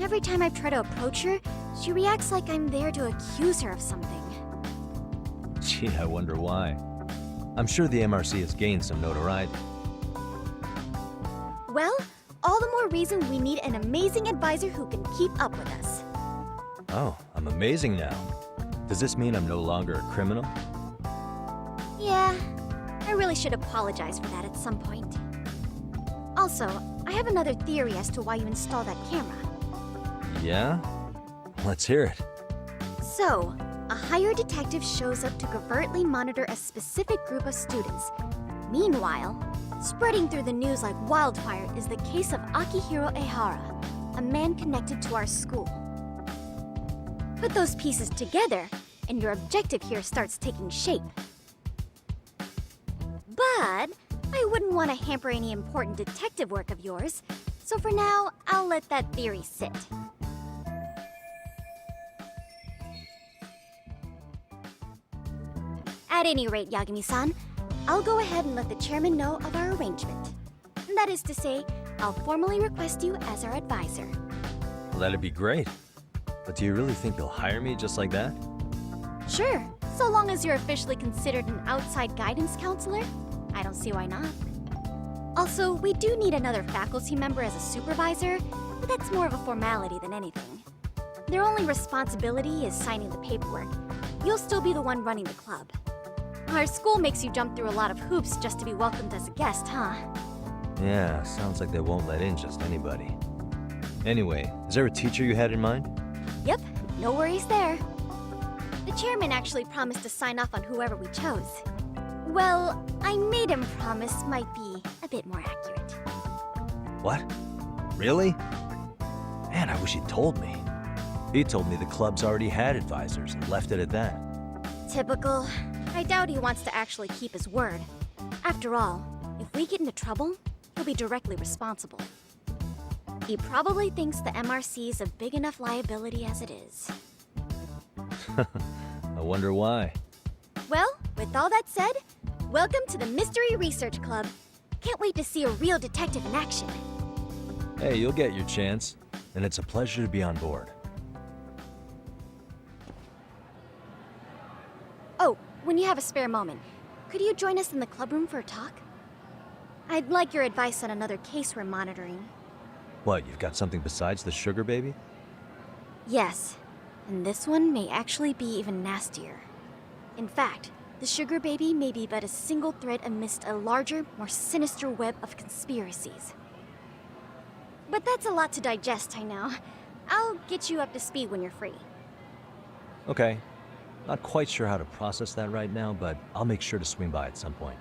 Every time I try to approach her, she reacts like I'm there to accuse her of something. Gee, I wonder why. I'm sure the MRC has gained some notoriety. Well, all the more reason we need an amazing advisor who can keep up with us. Oh, I'm amazing now. Does this mean I'm no longer a criminal? Yeah, I really should apologize for that at some point. Also, I have another theory as to why you installed that camera. Yeah? Let's hear it. So, a hired detective shows up to covertly monitor a specific group of students. Meanwhile, spreading through the news like wildfire is the case of Akihiro Ehara, a man connected to our school. Put those pieces together, and your objective here starts taking shape. But I wouldn't want to hamper any important detective work of yours, so for now, I'll let that theory sit. At any rate, Yagami-san, I'll go ahead and let the chairman know of our arrangement. That is to say, I'll formally request you as our advisor. Well, that'd be great. But do you really think they'll hire me just like that? Sure, so long as you're officially considered an outside guidance counselor. I don't see why not. Also, we do need another faculty member as a supervisor, but that's more of a formality than anything. Their only responsibility is signing the paperwork. You'll still be the one running the club. Our school makes you jump through a lot of hoops just to be welcomed as a guest, huh? Yeah, sounds like they won't let in just anybody. Anyway, is there a teacher you had in mind? Yep, no worries there. The chairman actually promised to sign off on whoever we chose. Well, I made him promise might be a bit more accurate. What? Really? Man, I wish he'd told me. He told me the club's already had advisors and left it at that. Typical. I doubt he wants to actually keep his word. After all, if we get into trouble, he'll be directly responsible. He probably thinks the MRC is a big enough liability as it is. I wonder why. Well, with all that said, welcome to the Mystery Research Club. Can't wait to see a real detective in action. Hey, you'll get your chance, and it's a pleasure to be on board. Oh, when you have a spare moment, could you join us in the clubroom for a talk? I'd like your advice on another case we're monitoring. What, you've got something besides the sugar baby? Yes, and this one may actually be even nastier. In fact, the sugar baby may be but a single thread amidst a larger, more sinister web of conspiracies. But that's a lot to digest, I know. I'll get you up to speed when you're free. Okay. Not quite sure how to process that right now, but I'll make sure to swing by at some point.